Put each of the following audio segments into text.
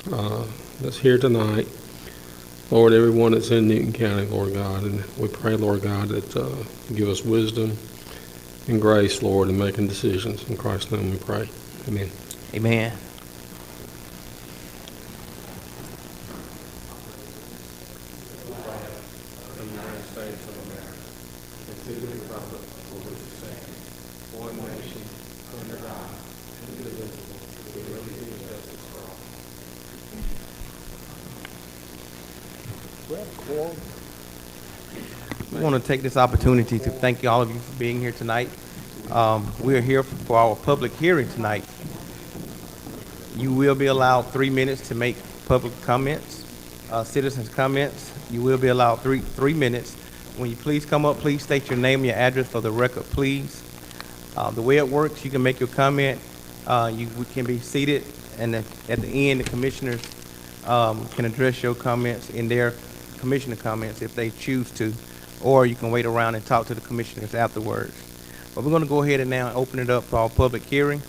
that's here tonight. Lord, everyone that's in Newton County, Lord God, and we pray, Lord God, that you give us wisdom and grace, Lord, in making decisions. In Christ's name we pray. Amen. Amen. We want to take this opportunity to thank all of you for being here tonight. We are here for our public hearing tonight. You will be allowed 3 minutes to make public comments, citizens' comments. You will be allowed three minutes. When you please come up, please state your name and your address for the record, please. The way it works, you can make your comment. We can be seated, and at the end, the commissioners can address your comments in their commissioner comments if they choose to, or you can wait around and talk to the commissioners afterwards. But we're going to go ahead and now open it up for our public hearing.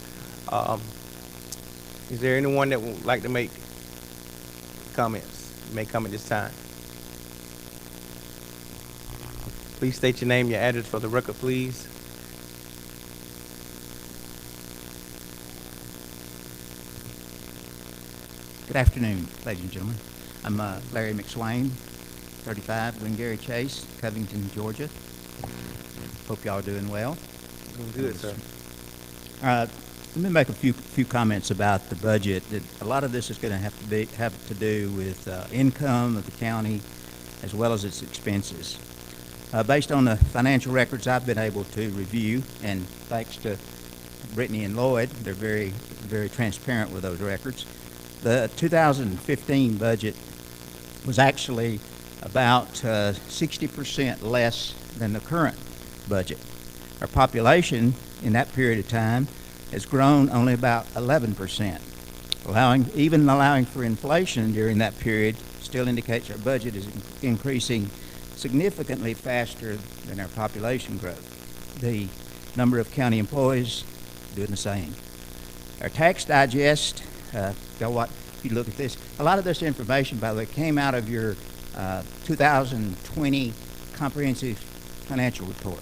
Is there anyone that would like to make comments? You may come at this time. Please state your name, your address for the record, please. Good afternoon, ladies and gentlemen. I'm Larry McSwain, 35 Glengarry Chase, Covington, Georgia. Hope y'all are doing well. Doing good, sir. Let me make a few comments about the budget. A lot of this is going to have to do with income of the county as well as its expenses. Based on the financial records I've been able to review, and thanks to Brittany and Lloyd, they're very, very transparent with those records. The 2015 budget was actually about 60% less than the current budget. Our population in that period of time has grown only about 11%. Even allowing for inflation during that period still indicates our budget is increasing significantly faster than our population growth. The number of county employees doing the same. Our tax digest, if you look at this, a lot of this information, by the way, came out of your 2020 comprehensive financial report.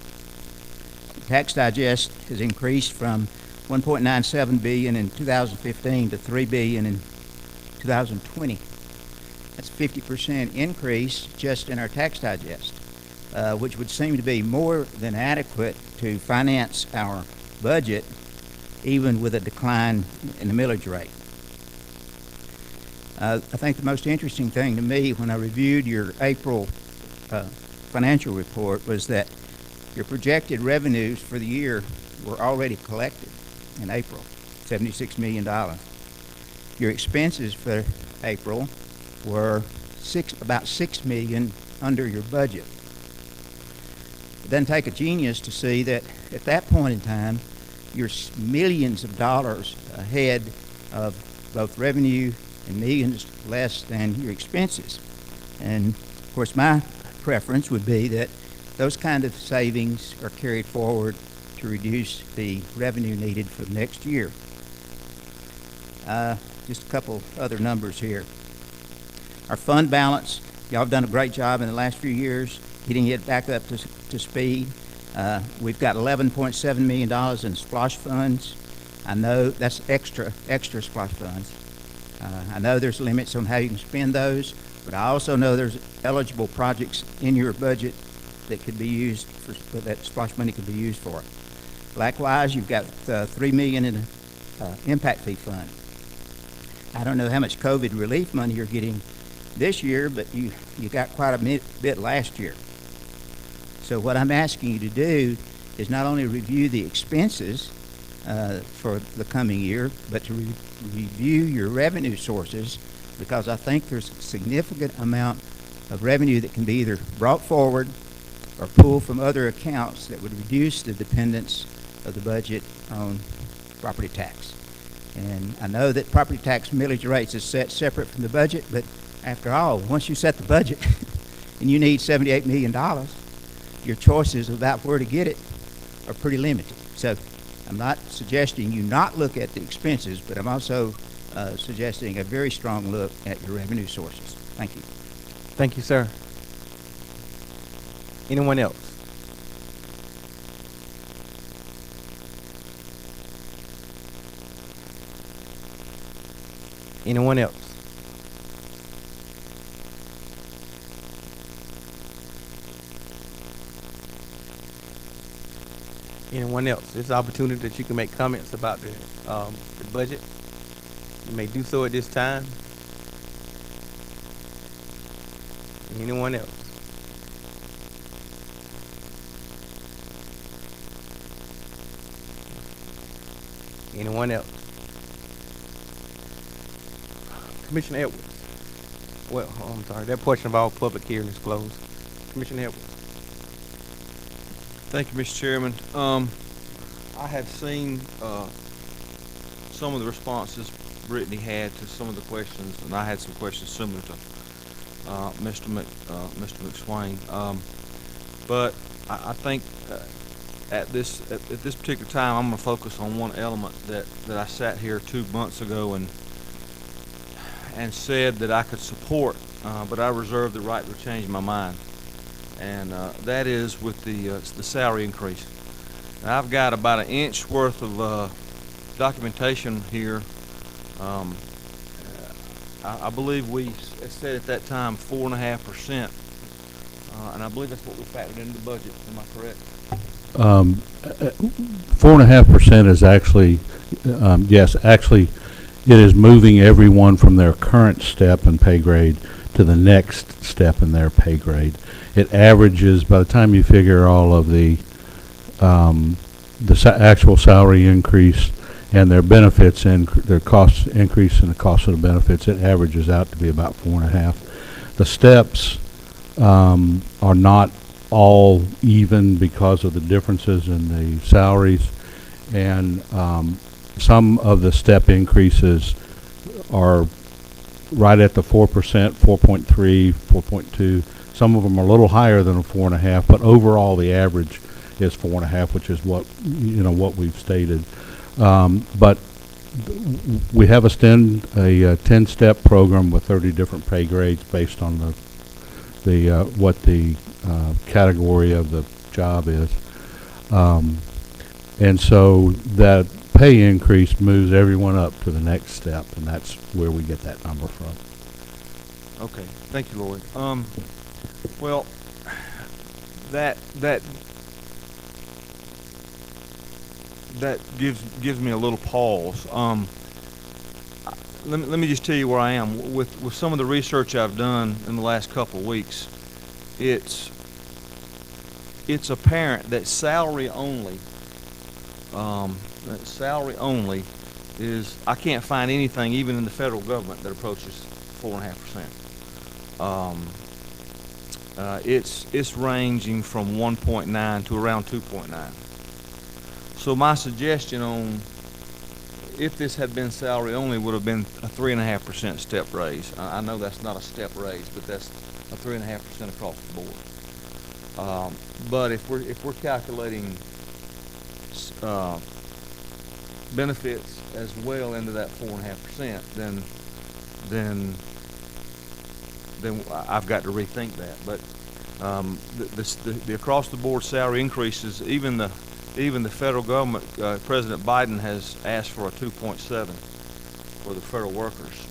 Tax digest has increased from 1.97 billion in 2015 to 3 billion in 2020. That's a 50% increase just in our tax digest, which would seem to be more than adequate to finance our budget, even with a decline in the millage rate. I think the most interesting thing to me when I reviewed your April financial report was that your projected revenues for the year were already collected in April, $76 million. Your expenses for April were about $6 million under your budget. It doesn't take a genius to see that at that point in time, you're millions of dollars ahead of both revenue and millions less than your expenses. And of course, my preference would be that those kind of savings are carried forward to reduce the revenue needed for next year. Just a couple other numbers here. Our fund balance, y'all have done a great job in the last few years getting it back up to speed. We've got $11.7 million in SPLOST funds. I know that's extra SPLOST funds. I know there's limits on how you can spend those, but I also know there's eligible projects in your budget that could be used for that SPLOST money could be used for. Likewise, you've got $3 million in impact fee fund. I don't know how much COVID relief money you're getting this year, but you got quite a bit last year. So what I'm asking you to do is not only review the expenses for the coming year, but to review your revenue sources, because I think there's a significant amount of revenue that can be either brought forward or pulled from other accounts that would reduce the dependence of the budget on property tax. And I know that property tax millage rates is set separate from the budget, but after all, once you set the budget and you need $78 million, your choices about where to get it are pretty limited. So I'm not suggesting you not look at the expenses, but I'm also suggesting a very strong look at your revenue sources. Thank you. Thank you, sir. Anyone else? Anyone else? Anyone else? This is an opportunity that you can make comments about the budget. You may do so at this time. Anyone else? Anyone else? Commissioner Edwards. Well, I'm sorry, that portion of our public hearing is closed. Commissioner Edwards. Thank you, Mr. Chairman. I have seen some of the responses Brittany had to some of the questions, and I had some questions similar to Mr. McSwain. But I think at this particular time, I'm going to focus on one element that I sat here 2 months ago and said that I could support, but I reserved the right to change my mind. And that is with the salary increase. Now, I've got about an inch worth of documentation here. I believe we said at that time 4.5%, and I believe that's what we factored into the budget. Am I correct? 4.5% is actually, yes, actually, it is moving everyone from their current step and pay grade to the next step in their pay grade. It averages, by the time you figure all of the actual salary increase and their benefits and their cost increase and the cost of the benefits, it averages out to be about 4.5. The steps are not all even because of the differences in the salaries, and some of the step increases are right at the 4%, 4.3, 4.2. Some of them are a little higher than a 4.5, but overall the average is 4.5, which is what what we've stated. But we have a 10-step program with 30 different pay grades based on what the category of the job is, and so that pay increase moves everyone up to the next step, and that's where we get that number from. Okay, thank you, Lloyd. Well, that gives me a little pause. Let me just tell you where I am with some of the research I've done in the last couple of weeks. It's apparent that salary only is, I can't find anything even in the federal government that approaches 4.5%. It's ranging from 1.9 to around 2.9. So my suggestion on if this had been salary only would have been a 3.5% step raise. I know that's not a step raise, but that's a 3.5% across the board. But if we're calculating benefits as well into that 4.5%, then I've got to rethink that. But the across the board salary increases, even the federal government, President Biden has asked for a 2.7 for the federal workers.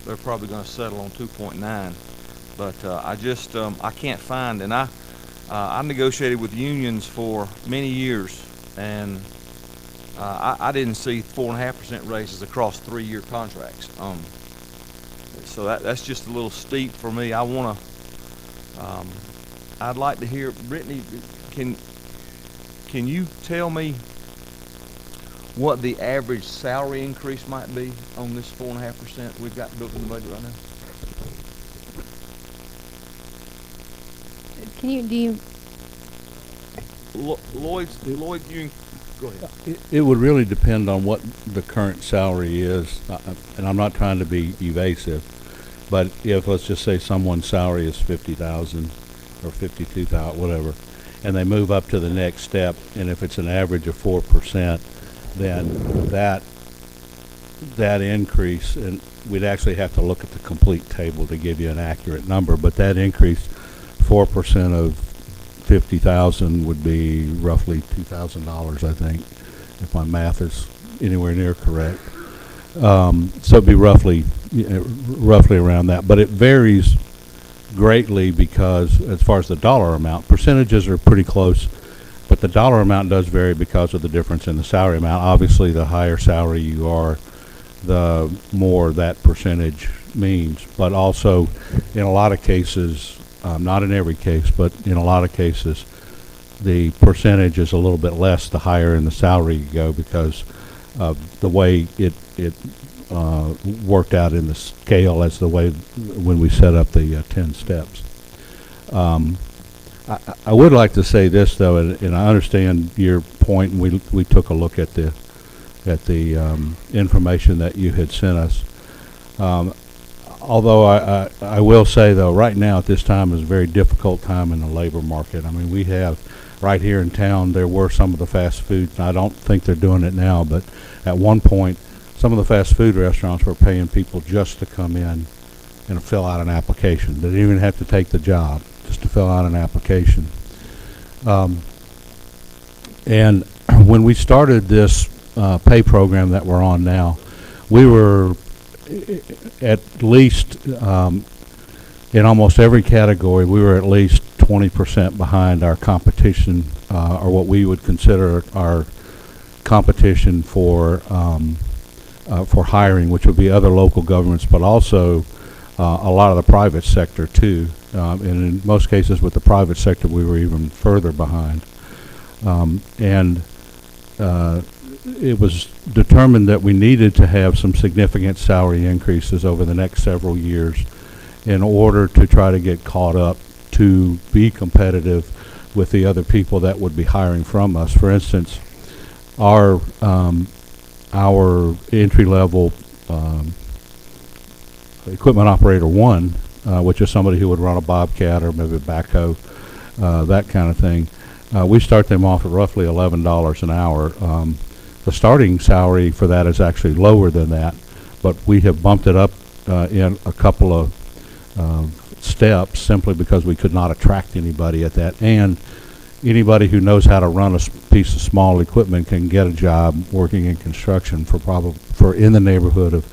They're probably going to settle on 2.9, but I can't find, and I negotiated with unions for many years, and I didn't see 4.5% raises across 3-year contracts. So that's just a little steep for me. I'd like to hear, Brittany, can you tell me what the average salary increase might be on this 4.5% we've got built in the budget right now? Lloyd, you go ahead. It would really depend on what the current salary is, and I'm not trying to be evasive, but if, let's just say someone's salary is $50,000 or $52,000, whatever, and they move up to the next step, and if it's an average of 4%, then that that increase, and we'd actually have to look at the complete table to give you an accurate number, but that increase, 4% of 50,000 would be roughly $2,000, I think, if my math is anywhere near correct. So it'd be roughly around that, but it varies greatly because as far as the dollar amount, percentages are pretty close, but the dollar amount does vary because of the difference in the salary amount. Obviously, the higher salary you are, the more that percentage means. But also, in a lot of cases, not in every case, but in a lot of cases, the percentage is a little bit less the higher in the salary you go because of the way it worked out in the scale as the way when we set up the 10 steps. I would like to say this though, and I understand your point, and we took a look at the information that you had sent us. Although I will say though, right now at this time is a very difficult time in the labor market. I mean, we have right here in town, there were some of the fast foods, and I don't think they're doing it now, but at one point, some of the fast food restaurants were paying people just to come in and fill out an application. They didn't even have to take the job, just to fill out an application. And when we started this pay program that we're on now, we were at least, in almost every category, we were at least 20% behind our competition, or what we would consider our competition for hiring, which would be other local governments, but also a lot of the private sector too. And in most cases with the private sector, we were even further behind. It was determined that we needed to have some significant salary increases over the next several years in order to try to get caught up to be competitive with the other people that would be hiring from us. For instance, our entry-level equipment operator 1, which is somebody who would run a Bobcat or maybe a backhoe, that kind of thing, we start them off at roughly $11 an hour. The starting salary for that is actually lower than that, but we have bumped it up in a couple of steps simply because we could not attract anybody at that. And anybody who knows how to run a piece of small equipment can get a job working in construction for in the neighborhood of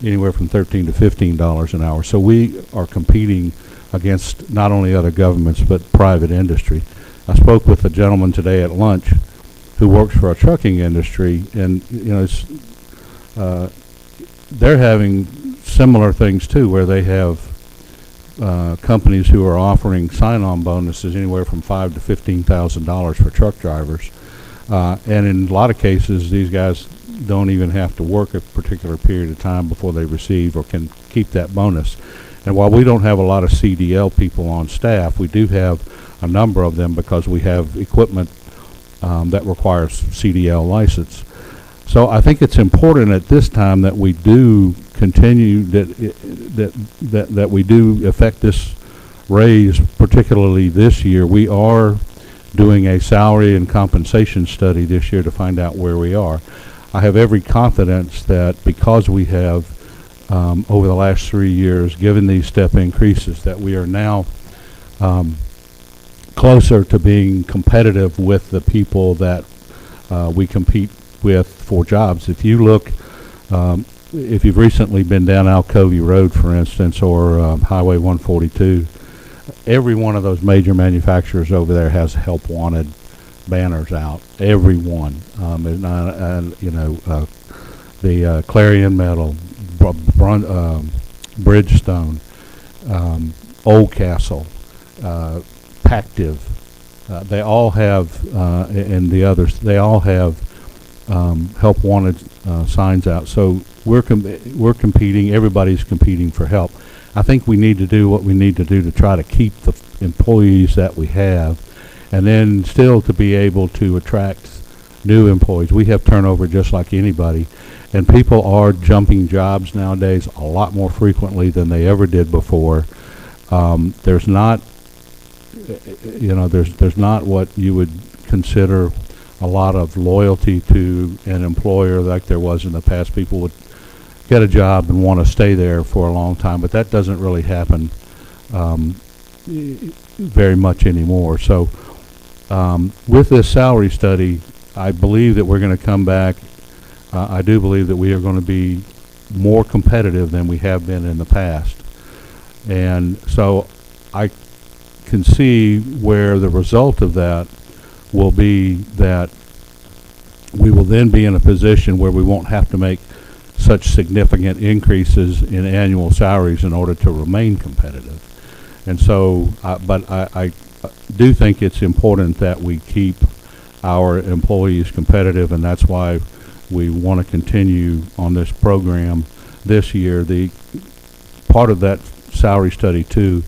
anywhere from $13 to $15 an hour. So we are competing against not only other governments but private industry. I spoke with a gentleman today at lunch who works for a trucking industry, and they're having similar things too, where they have companies who are offering sign-on bonuses anywhere from $5,000 to $15,000 for truck drivers, and in a lot of cases, these guys don't even have to work a particular period of time before they receive or can keep that bonus. And while we don't have a lot of CDL people on staff, we do have a number of them because we have equipment that requires CDL license. So I think it's important at this time that we do continue that we do affect this raise, particularly this year. We are doing a salary and compensation study this year to find out where we are. I have every confidence that because we have over the last 3 years given these step increases, that we are now closer to being competitive with the people that we compete with for jobs. If you look, if you've recently been down Alcovey Road, for instance, or Highway 142, every one of those major manufacturers over there has help wanted banners out. Every one. The Clarion Metal, Bridgestone, Oldcastle, Pactiv, they all have, and the others, they all have help wanted signs out. So we're competing. Everybody's competing for help. I think we need to do what we need to do to try to keep the employees that we have, and then still to be able to attract new employees. We have turnover just like anybody, and people are jumping jobs nowadays a lot more frequently than they ever did before. There's not, there's not what you would consider a lot of loyalty to an employer like there was in the past. People would get a job and want to stay there for a long time, but that doesn't really happen very much anymore. So with this salary study, I believe that we're going to come back. I do believe that we are going to be more competitive than we have been in the past. And so I can see where the result of that will be that we will then be in a position where we won't have to make such significant increases in annual salaries in order to remain competitive. And so, but I do think it's important that we keep our employees competitive, and that's why we want to continue on this program this year. The part of that salary study too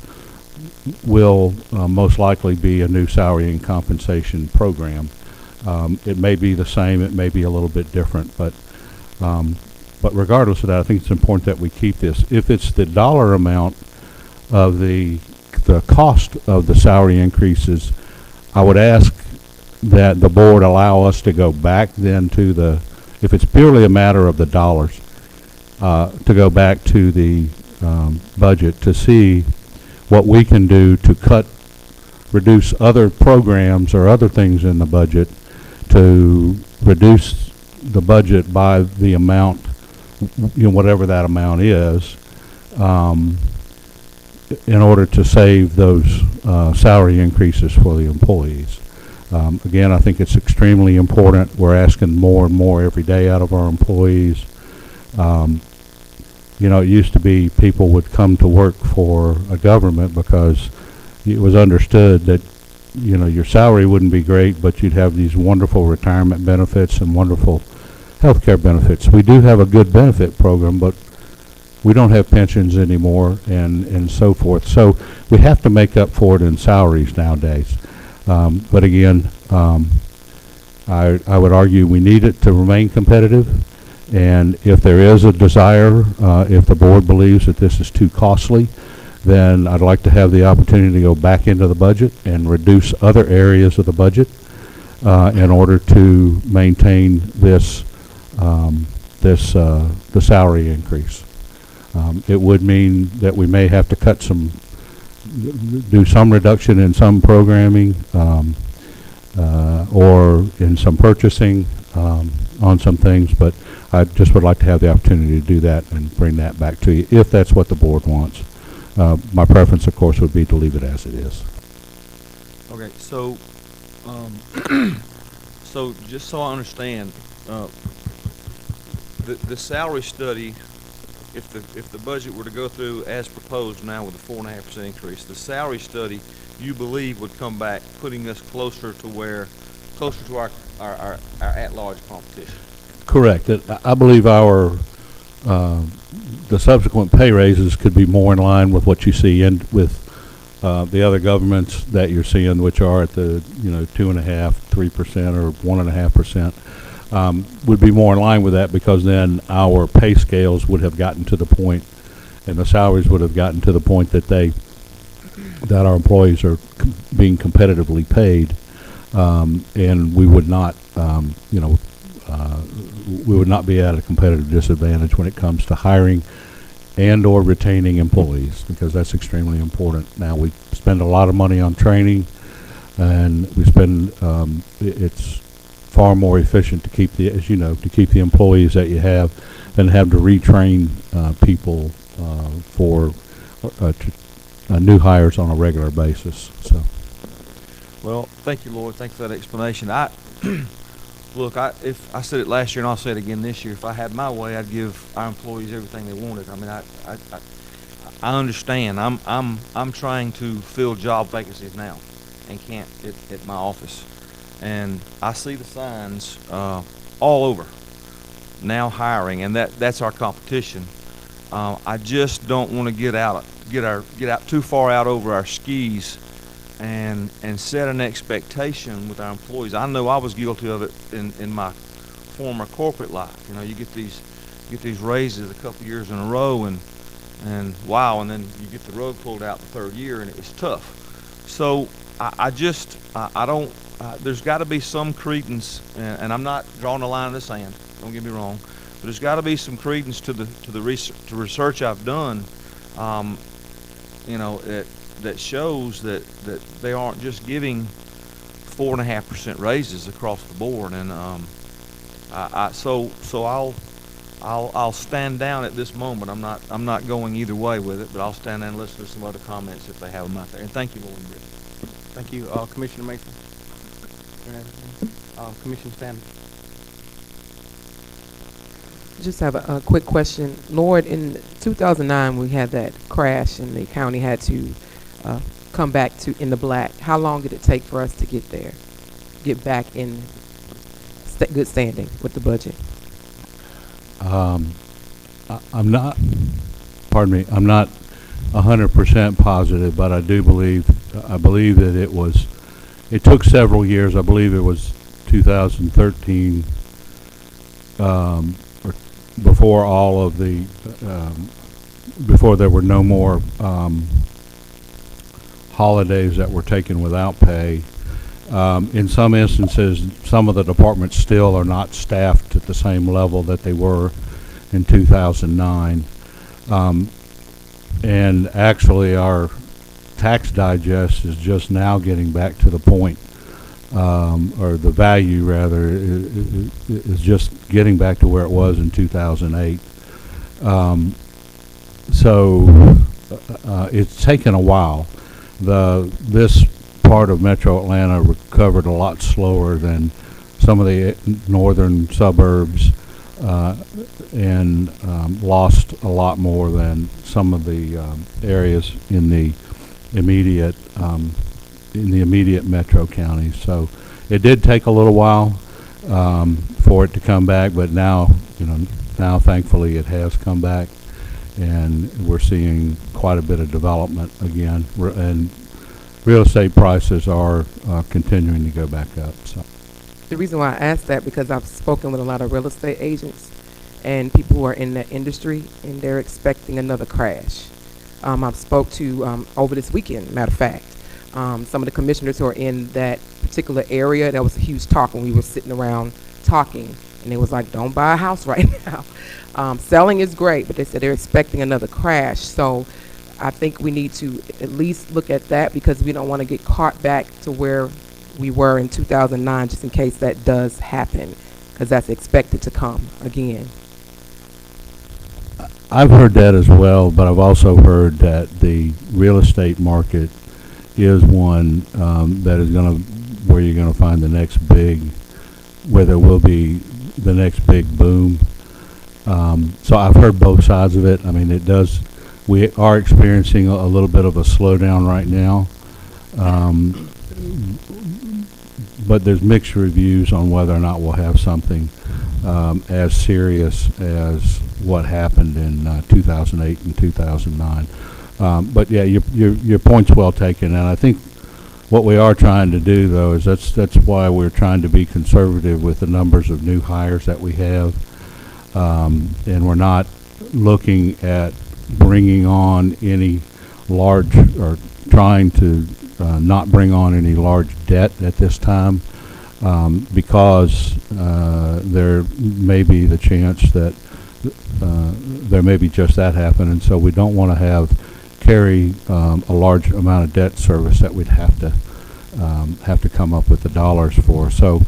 will most likely be a new salary and compensation program. It may be the same, it may be a little bit different, but regardless of that, I think it's important that we keep this. If it's the dollar amount of the cost of the salary increases, I would ask that the board allow us to go back then to the, if it's purely a matter of the dollars, to go back to the budget to see what we can do to reduce other programs or other things in the budget to reduce the budget by the amount, whatever that amount is, in order to save those salary increases for the employees. Again, I think it's extremely important. We're asking more and more every day out of our employees. It used to be people would come to work for a government because it was understood that, your salary wouldn't be great, but you'd have these wonderful retirement benefits and wonderful health care benefits. We do have a good benefit program, but we don't have pensions anymore and so forth. So we have to make up for it in salaries nowadays. But again, I would argue we need it to remain competitive. And if there is a desire, if the board believes that this is too costly, then I'd like to have the opportunity to go back into the budget and reduce other areas of the budget in order to maintain this, the salary increase. It would mean that we may have to do some reduction in some programming or in some purchasing on some things, but I just would like to have the opportunity to do that and bring that back to you if that's what the board wants. My preference, of course, would be to leave it as it is. Okay, so, so just so I understand, the salary study, if the budget were to go through as proposed now with a 4.5% increase, the salary study you believe would come back putting us closer to our at-large competition. Correct. I believe the subsequent pay raises could be more in line with what you see with the other governments that you're seeing, which are at the 2.5%, 3% or 1.5%, would be more in line with that, because then our pay scales would have gotten to the point, and the salaries would have gotten to the point that our employees are being competitively paid, and we would not, we would not be at a competitive disadvantage when it comes to hiring and or retaining employees, because that's extremely important. Now, we spend a lot of money on training, and we spend, it's far more efficient to keep to keep the employees that you have than have to retrain people for new hires on a regular basis. So, well, thank you, Lloyd. Thanks for that explanation. Look, if I said it last year and I'll say it again this year, if I had my way, I'd give our employees everything they wanted. I mean, I understand. I'm trying to fill job vacancies now and can't at my office. And I see the signs all over now hiring, and that's our competition. I just don't want to get out too far out over our skis and set an expectation with our employees. I know I was guilty of it in my former corporate life. You get these raises a couple years in a row, and wow, and then you get the rug pulled out the third year, and it's tough. So I don't. There's got to be some credence, and I'm not drawing a line in the sand. Don't get me wrong, But there's got to be some credence to the research I've done, that shows that they aren't just giving 4.5% raises across the board. And I'll stand down at this moment. I'm not going either way with it, but I'll stand down and listen to some other comments if they have them out there. And thank you, Lord and Brittany. Thank you, Commissioner Mason. Commissioner Stanley. Just have a quick question. Lord, in 2009, we had that crash and the county had to come back to in the black. How long did it take for us to get there, get back in good standing with the budget? I'm not 100% positive, but I believe that it took several years. I believe it was 2013, or before all of the, before there were no more holidays that were taken without pay. In some instances, some of the departments still are not staffed at the same level that they were in 2009. And actually, our tax digest is just now getting back to the point, or the value rather, is just getting back to where it was in 2008. It's taken a while. This part of Metro Atlanta recovered a lot slower than some of the northern suburbs, and lost a lot more than some of the areas in the immediate metro counties. So it did take a little while for it to come back, but now thankfully it has come back, and we're seeing quite a bit of development again, and real estate prices are continuing to go back up. So The reason why I asked that, because I've spoken with a lot of real estate agents and people who are in that industry, and they're expecting another crash. I've spoke to, over this weekend, matter of fact, some of the commissioners who are in that particular area. There was a huge talk when we were sitting around talking, and it was like, don't buy a house right now. Selling is great, but they said they're expecting another crash. So I think we need to at least look at that, because we don't want to get caught back to where we were in 2009, just in case that does happen, because that's expected to come again. I've heard that as well, but I've also heard that the real estate market is one that is where you're going to find the next where there will be the next big boom. So I've heard both sides of it. I mean, we are experiencing a little bit of a slowdown right now. But there's mixed reviews on whether or not we'll have something as serious as what happened in 2008 and 2009. But yeah, your point's well taken, and I think what we are trying to do, though, is that's why we're trying to be conservative with the numbers of new hires that we have, and we're not looking at bringing on any large, or trying to not bring on any large debt at this time, because there may be the chance that there may be just that happen, and so we don't want to carry a large amount of debt service that we'd have to come up with the dollars for. So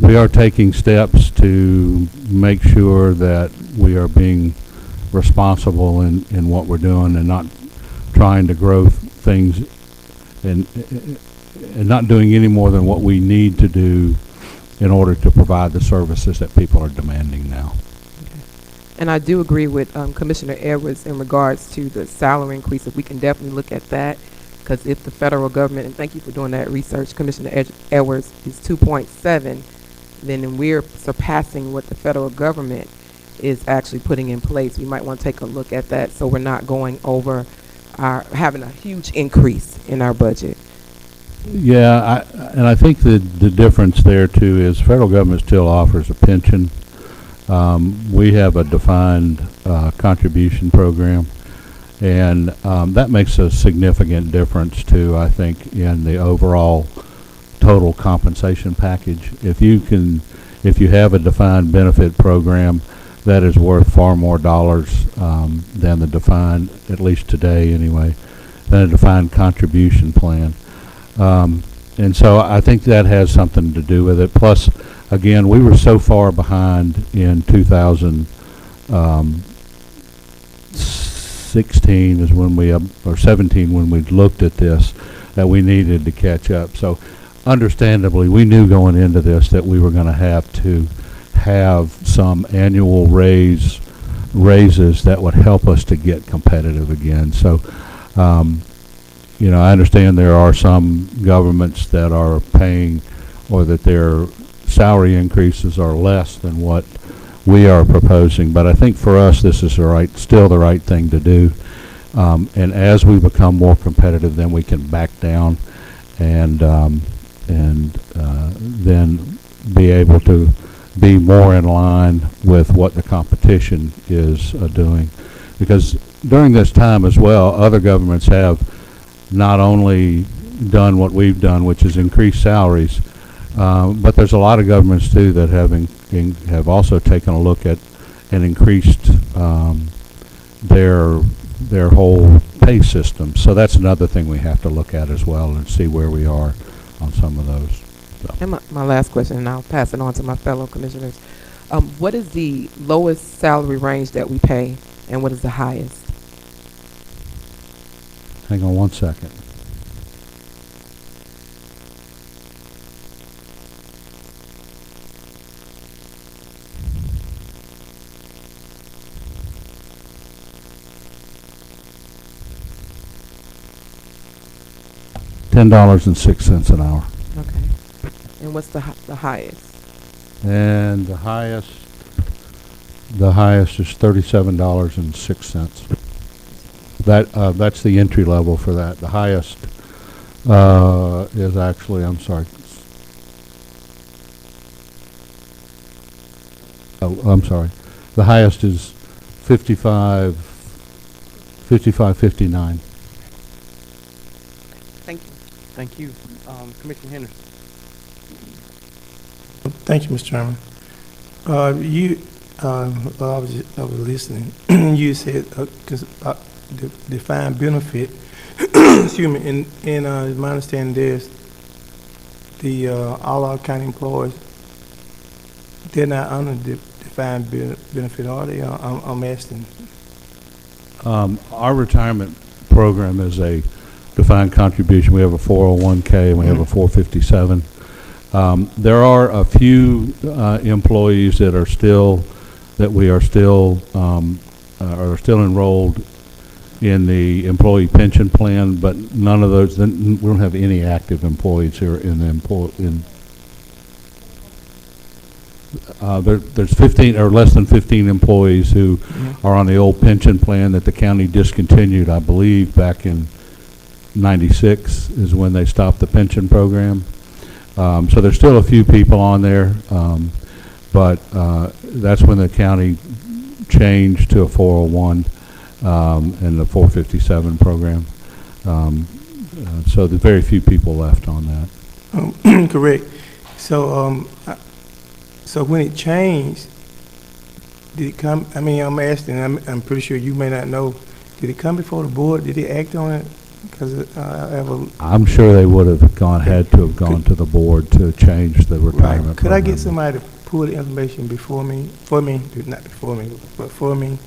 we are taking steps to make sure that we are being responsible in what we're doing, and not trying to grow things and not doing any more than what we need to do in order to provide the services that people are demanding now. And I do agree with Commissioner Edwards in regards to the salary increase. If we can definitely look at that, because if the federal government, and thank you for doing that research, Commissioner Edwards, is 2.7, then we're surpassing what the federal government is actually putting in place. We might want to take a look at that, so we're not going over having a huge increase in our budget. Yeah, and I think the difference there too is federal government still offers a pension. We have a defined contribution program, and that makes a significant difference too, I think, in the overall total compensation package. If you can if you have a defined benefit program, that is worth far more dollars than the defined, at least today anyway, than a defined contribution plan. And so I think that has something to do with it. Plus, again, we were so far behind in 2016 is when we, or 17 when we looked at this, that we needed to catch up. So understandably, we knew going into this that we were going to have some annual raises that would help us to get competitive again. So, you know, I understand there are some governments that are paying, or that their salary increases are less than what we are proposing, but I think for us this is still the right thing to do. And as we become more competitive, then we can back down and then be able to be more in line with what the competition is doing. Because during this time as well, other governments have not only done what we've done, which is increase salaries, but there's a lot of governments too that have also taken a look at and increased their whole pay system. So that's another thing we have to look at as well and see where we are on some of those. So. And my last question, and I'll pass it on to my fellow commissioners. What is the lowest salary range that we pay, and what is the highest? Hang on one second. $10.06 an hour. Okay. And what's the highest? And the highest is $37.06. That's the entry level for that. The highest is actually, I'm sorry. Oh, I'm sorry. The highest is 55.59. Thank you. Thank you. Commissioner Henderson. Thank you, Mr. Chairman. While I was listening, you said defined benefit. Excuse me. And my understanding is all our county employees, they're not under defined benefit, are they? I'm asking. Our retirement program is a defined contribution. We have a 401k and we have a 457. There are a few employees that we are still enrolled in the employee pension plan, but none of those. We don't have any active employees here in the there's 15 or less than 15 employees who are on the old pension plan that the county discontinued, I believe, back in '96 is when they stopped the pension program. So there's still a few people on there, but that's when the county changed to a 401 and the 457 program. So there's very few people left on that. Correct. So, so when it changed, did it come? I mean, I'm asking. I'm pretty sure you may not know. Did it come before the board? Did they act on it? Because I'm sure they would have had to have gone to the board to change the retirement. Right. Could I get somebody to pull the information not before me, but for me?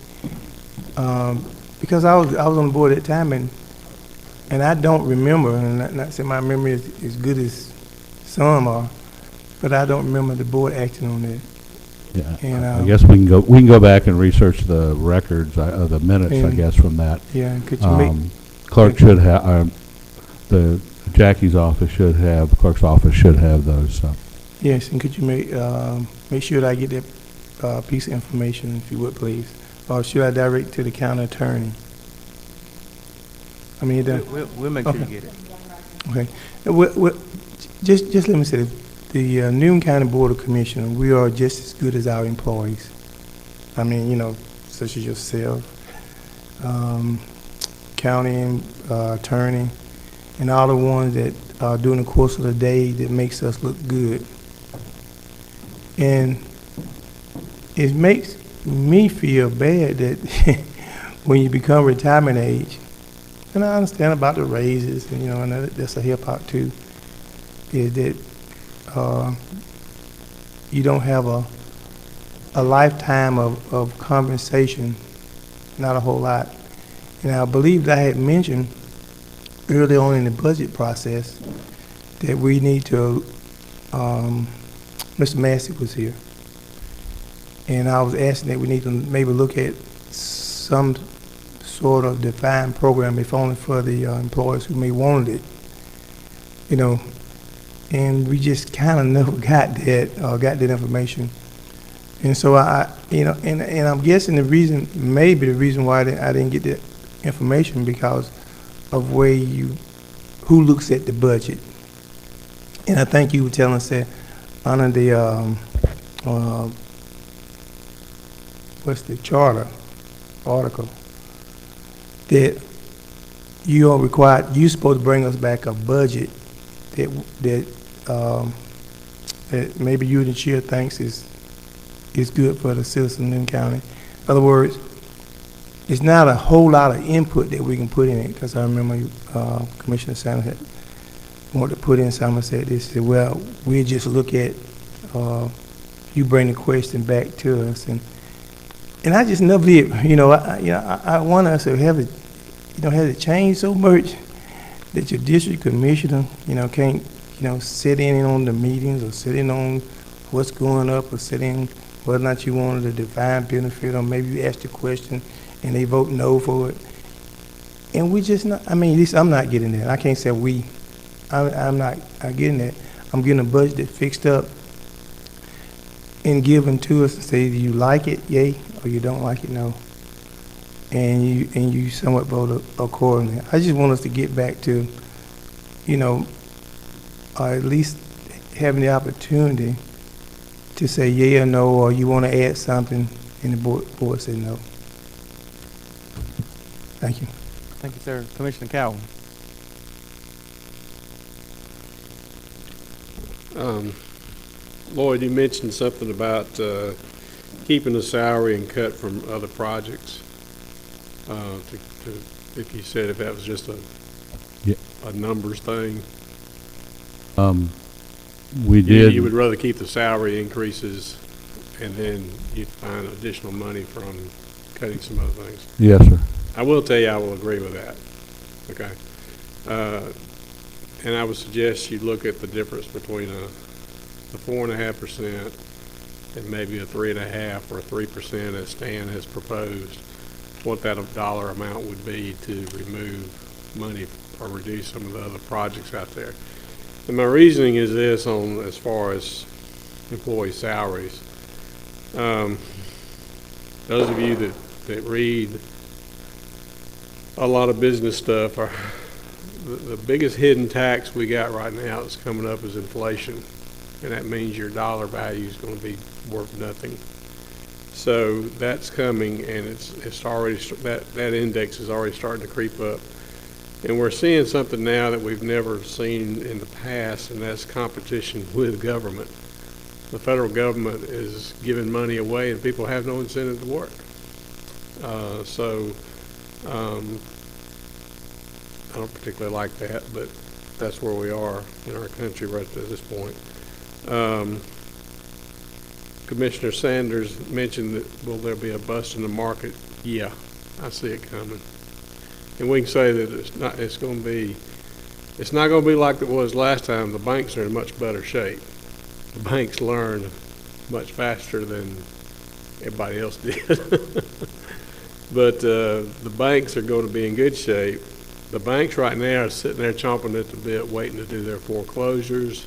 Because I was on the board at that time, and I don't remember, and not saying my memory is as good as some are, but I don't remember the board acting on that. Yeah, and, I guess we can go back and research the records, the minutes, I guess, from that. Yeah, could you clerk should have, Jackie's office should have, the clerk's office should have those. So. Yes, and could you make sure that I get that piece of information, if you would, please? Or should I direct to the county attorney? I mean, We'll make sure you get it. Okay. Just let me say this. The Newton County Board of Commissioners, we are just as good as our employees. I mean, you know, such as yourself, county attorney, and all the ones that during the course of the day that makes us look good. And it makes me feel bad that when you become retirement age, and I understand about the raises, and, and that's a hip hop too, is that you don't have a lifetime of compensation, not a whole lot. And I believe that I had mentioned early on in the budget process that we need to, Mr. Massey was here, and I was asking that we need to maybe look at some sort of defined program, if only for the employees who may want it, and we just kind of never got that information. And so and I'm guessing maybe the reason why I didn't get that information because of who looks at the budget. And I think you were telling us that under the, what's the charter article, that you're supposed to bring us back a budget that maybe you and the chair thinks is good for the citizens in Newton County. In other words, it's not a whole lot of input that we can put in it, because I remember Commissioner Sanders had wanted to put in something, said this, said, well, we'll just look at, you bring the question back to us, and I just never did, I want us to have it, has it changed so much that your district commissioner, can't, sit in on the meetings or sit in on what's going up or sit in whether or not you wanted a defined benefit, or maybe you asked a question and they vote no for it. And we just not, at least I'm not getting that. I can't say we, I'm not getting that. I'm getting a budget that's fixed up and given to us to say, do you like it, yay, or you don't like it, no. And you somewhat vote accordingly. I just want us to get back to, or at least having the opportunity to say yay or no, or you want to add something, and the board said no. Thank you. Thank you, sir. Commissioner Cowan. Lloyd, you mentioned something about keeping the salary and cut from other projects. If you said if that was just a numbers thing. We did. You would rather keep the salary increases and then you'd find additional money from cutting some other things. Yes, sir. I will tell you I will agree with that. Okay. And I would suggest you look at the difference between a 4.5% and maybe a 3.5% or 3% as Stan has proposed, what that dollar amount would be to remove money or reduce some of the other projects out there. And my reasoning is this on as far as employee salaries. Those of you that read a lot of business stuff, are the biggest hidden tax we got right now that's coming up is inflation. And that means your dollar value is going to be worth nothing. So that's coming, and it's already, that index is already starting to creep up. And we're seeing something now that we've never seen in the past, and that's competition with government. The federal government is giving money away, and people have no incentive to work. I don't particularly like that, but that's where we are in our country right at this point. Commissioner Sanders mentioned that will there be a bust in the market? Yeah, I see it coming. And we can say that it's not going to be like it was last time. The banks are in much better shape. The banks learned much faster than everybody else did. But the banks are going to be in good shape. The banks right now are sitting there chomping at the bit, waiting to do their foreclosures,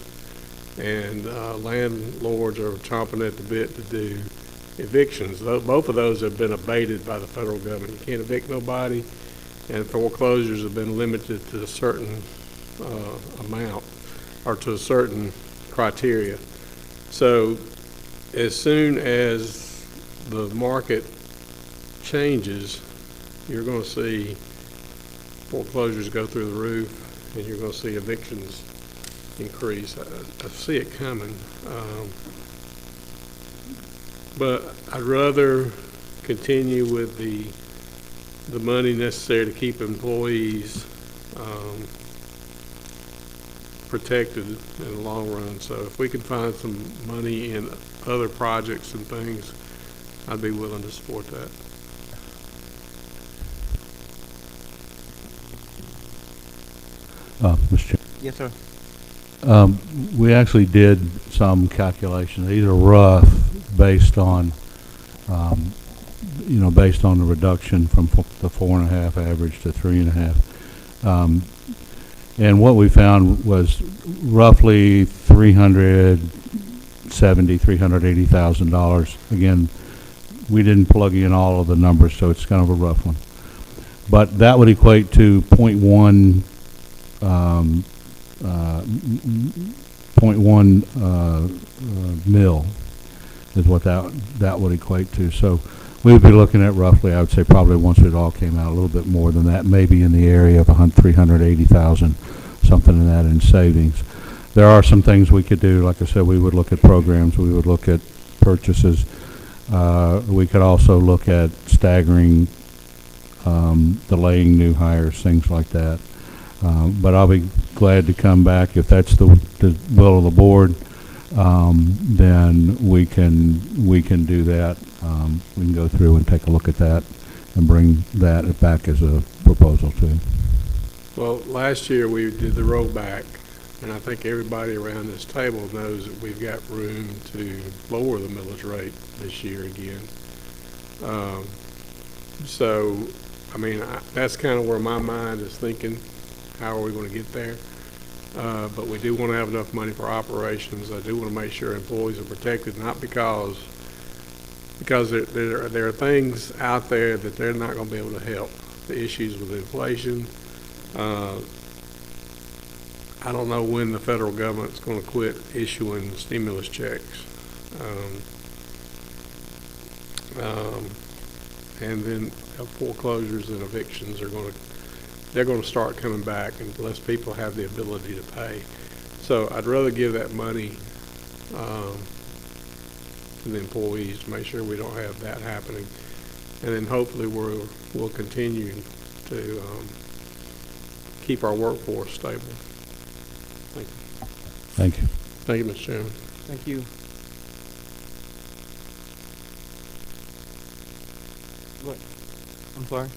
and landlords are chomping at the bit to do evictions. Both of those have been abated by the federal government. You can't evict nobody, and foreclosures have been limited to a certain amount or to a certain criteria. So as soon as the market changes, you're going to see foreclosures go through the roof, and you're going to see evictions increase. I see it coming. But I'd rather continue with the money necessary to keep employees protected in the long run. So if we can find some money in other projects and things, I'd be willing to support that. Mr. Chairman. Yes, sir. We actually did some calculations. These are rough, based on, based on the reduction from the 4.5 average to 3.5. And what we found was roughly $380,000. Again, we didn't plug in all of the numbers, so it's kind of a rough one. But that would equate to 0.1 mil is what that would equate to. So we would be looking at roughly, I would say probably once it all came out, a little bit more than that, maybe in the area of 380,000, something in that in savings. There are some things we could do. Like I said, we would look at programs, we would look at purchases. We could also look at staggering, delaying new hires, things like that. But I'll be glad to come back if that's the will of the board. Then we can do that. We can go through and take a look at that and bring that back as a proposal to you. Well, last year we did the rollback, and I think everybody around this table knows that we've got room to lower the millage rate this year again. So, I mean, that's kind of where my mind is thinking. How are we going to get there? But we do want to have enough money for operations. I do want to make sure employees are protected, not because there are things out there that they're not going to be able to help. The issues with inflation. I don't know when the federal government's going to quit issuing stimulus checks. And then foreclosures and evictions they're going to start coming back unless people have the ability to pay. So I'd rather give that money to the employees to make sure we don't have that happening. And then hopefully we'll continue to keep our workforce stable. Thank you. Thank you. Thank you, Mr. Chairman. Thank you. What? I'm sorry.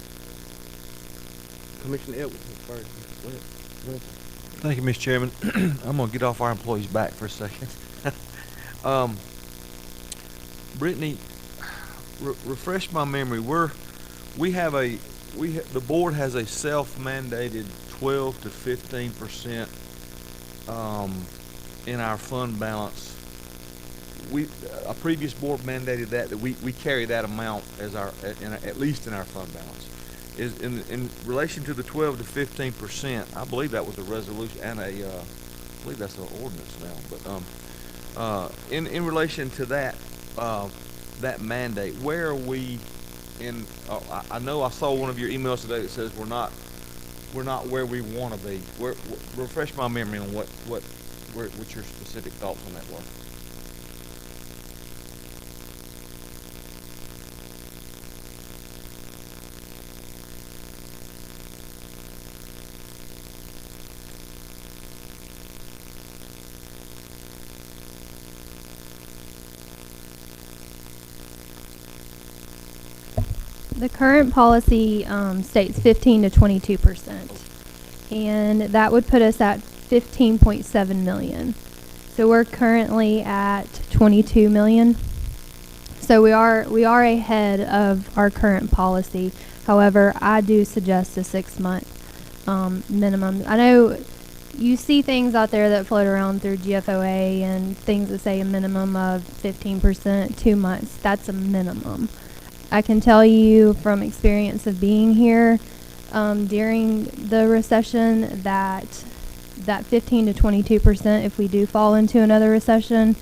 Commissioner Edwards first. Go ahead. Thank you, Mr. Chairman. I'm going to get off our employees' back for a second. Brittany, refresh my memory. The board has a self-mandated 12 to 15% in our fund balance. A previous board mandated that we carry that amount as at least in our fund balance. Is in relation to the 12 to 15%, I believe that was a resolution and I believe that's an ordinance now. But in relation to that that mandate, where are we in? I know I saw one of your emails today that says we're not where we want to be. Refresh my memory on what your specific thoughts on that were. The current policy states 15 to 22%, and that would put us at 15.7 million. So we're currently at 22 million. So we are ahead of our current policy. However, I do suggest a 6-month minimum. I know you see things out there that float around through GFOA and things that say a minimum of 15%, 2 months. That's a minimum. I can tell you from experience of being here during the recession that 15 to 22%, if we do fall into another recession,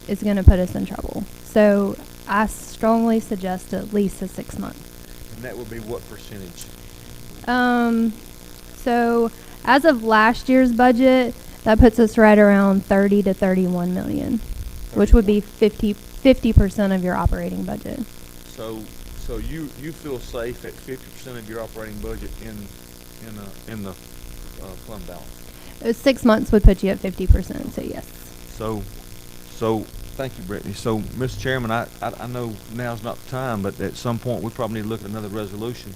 is going to put us in trouble. So I strongly suggest at least a 6-month. And that would be what percentage? So as of last year's budget, that puts us right around 30 to 31 million, which would be 50 50% of your operating budget. So you feel safe at 50% of your operating budget in the fund balance? 6 months would put you at 50%, so yes. So thank you, Brittany. So, Mr. Chairman, I know now's not the time, but at some point we probably need to look at another resolution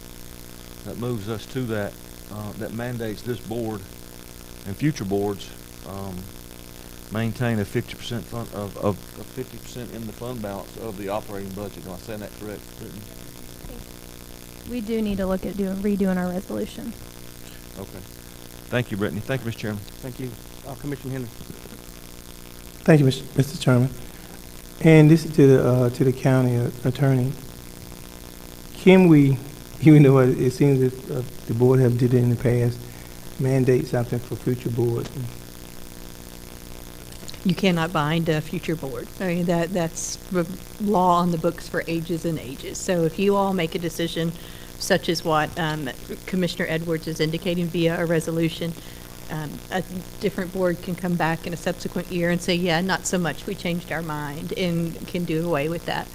that moves us to that, that mandates this board and future boards maintain a 50% fund of 50% in the fund balance of the operating budget. Am I saying that correct, Brittany? We do need to look at redoing our resolution. Okay. Thank you, Brittany. Thank you, Mr. Chairman. Thank you. Commissioner Henry. Thank you, Mr. Chairman. And this is to the county attorney. Can we, even though it seems that the board have did it in the past, mandate something for future boards? You cannot bind a future board. I mean, that's law on the books for ages and ages. So if you all make a decision such as what Commissioner Edwards is indicating via a resolution, a different board can come back in a subsequent year and say, yeah, not so much, we changed our mind, and can do away with that.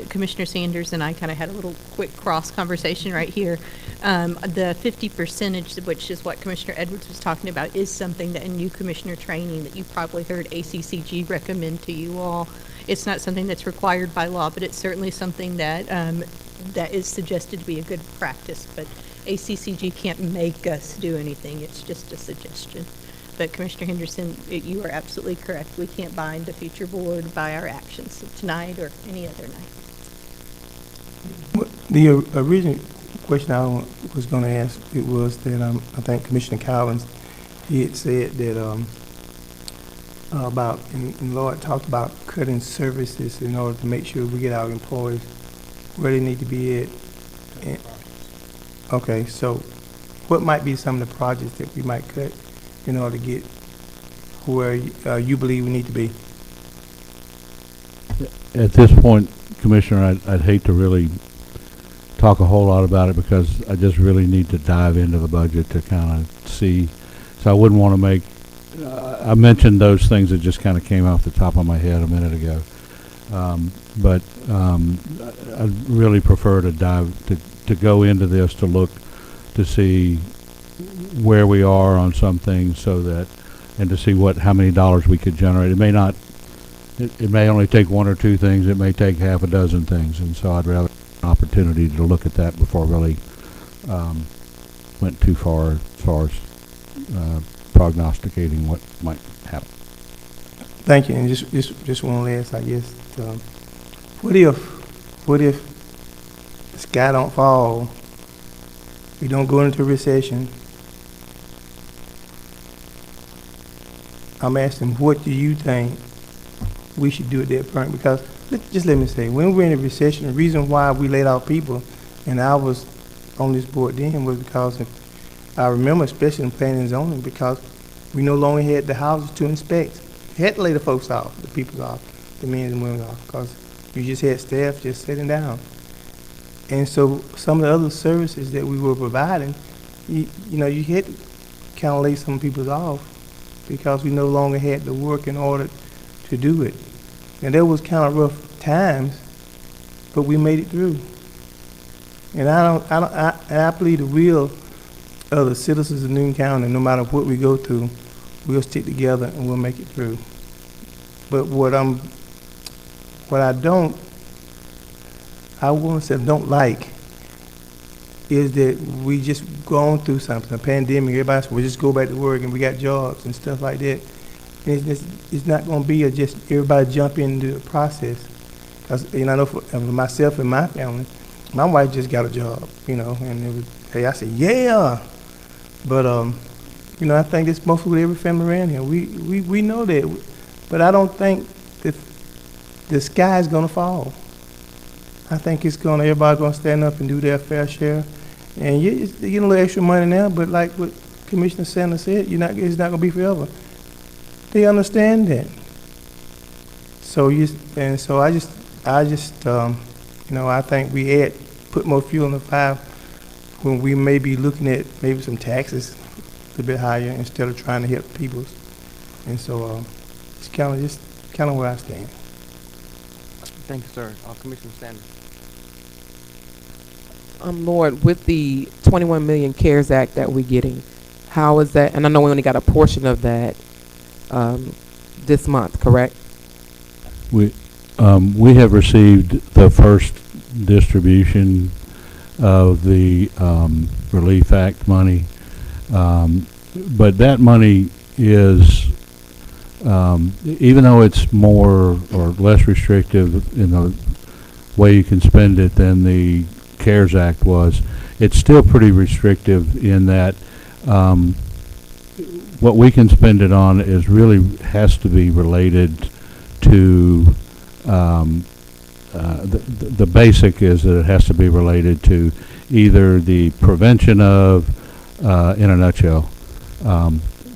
Commissioner Sanders and I kind of had a little quick cross conversation right here. The 50%, which is what Commissioner Edwards was talking about, is something that in new commissioner training that you probably heard ACCG recommend to you all. It's not something that's required by law, but it's certainly something that that is suggested to be a good practice. But ACCG can't make us do anything. It's just a suggestion. But Commissioner Henderson, you are absolutely correct. We can't bind a future board by our actions tonight or any other night. The original question I was going to ask, it was that I think Commissioner Collins, he had said that about, and Lloyd talked about cutting services in order to make sure we get our employees where they need to be at. And, okay, so what might be some of the projects that we might cut in order to get where you believe we need to be? At this point, Commissioner, I'd hate to really talk a whole lot about it because I just really need to dive into the budget to kind of see. So I wouldn't want to make, I mentioned those things that just kind of came off the top of my head a minute ago. But I'd really prefer to to go into this to look to see where we are on some things so that, and to see how many dollars we could generate. It may not, it may only take one or two things, it may take half a dozen things, and so I'd rather have an opportunity to look at that before I really went too far as far as prognosticating what might happen. Thank you, and just one last, I guess. What if the sky don't fall, we don't go into recession? I'm asking, what do you think we should do at that point? Because, just let me say, when we're in a recession, the reason why we laid out people, and I was on this board then, was because I remember, especially in planning and zoning, because we no longer had the houses to inspect. We had to lay the folks off, the people off, the men and women off, because you just had staff just sitting down. And so some of the other services that we were providing, you had to kind of lay some people off because we no longer had the work in order to do it. And there was kind of rough times, but we made it through. And I believe the will of the citizens of Newton County, no matter what we go through, we'll stick together and we'll make it through. But I won't say don't like, is that we just gone through something, a pandemic. Everybody said, we just go back to work and we got jobs and stuff like that. And it's not going to be just everybody jump into the process. Because, I know for myself and my family, my wife just got a job, and it was, hey, I said, yeah. But, I think it's mostly with every family around here. We know that. But I don't think that the sky is going to fall. I think everybody's going to stand up and do their fair share. And you get a little extra money now, but like what Commissioner Sanders said, it's not going to be forever. They understand that. So I think we put more fuel in the fire when we may be looking at maybe some taxes a little bit higher instead of trying to help people. And so it's kind of where I stand. Thank you, sir. Commissioner Sanders. Lord, with the 21 million CARES Act that we're getting, how is that? And I know we only got a portion of that this month, correct? We have received the first distribution of the Relief Act money, but that money is, even though it's more or less restrictive in the way you can spend it than the CARES Act was, it's still pretty restrictive in that what we can spend it on is really has to be related to the basic is that it has to be related to either the prevention of, in a nutshell,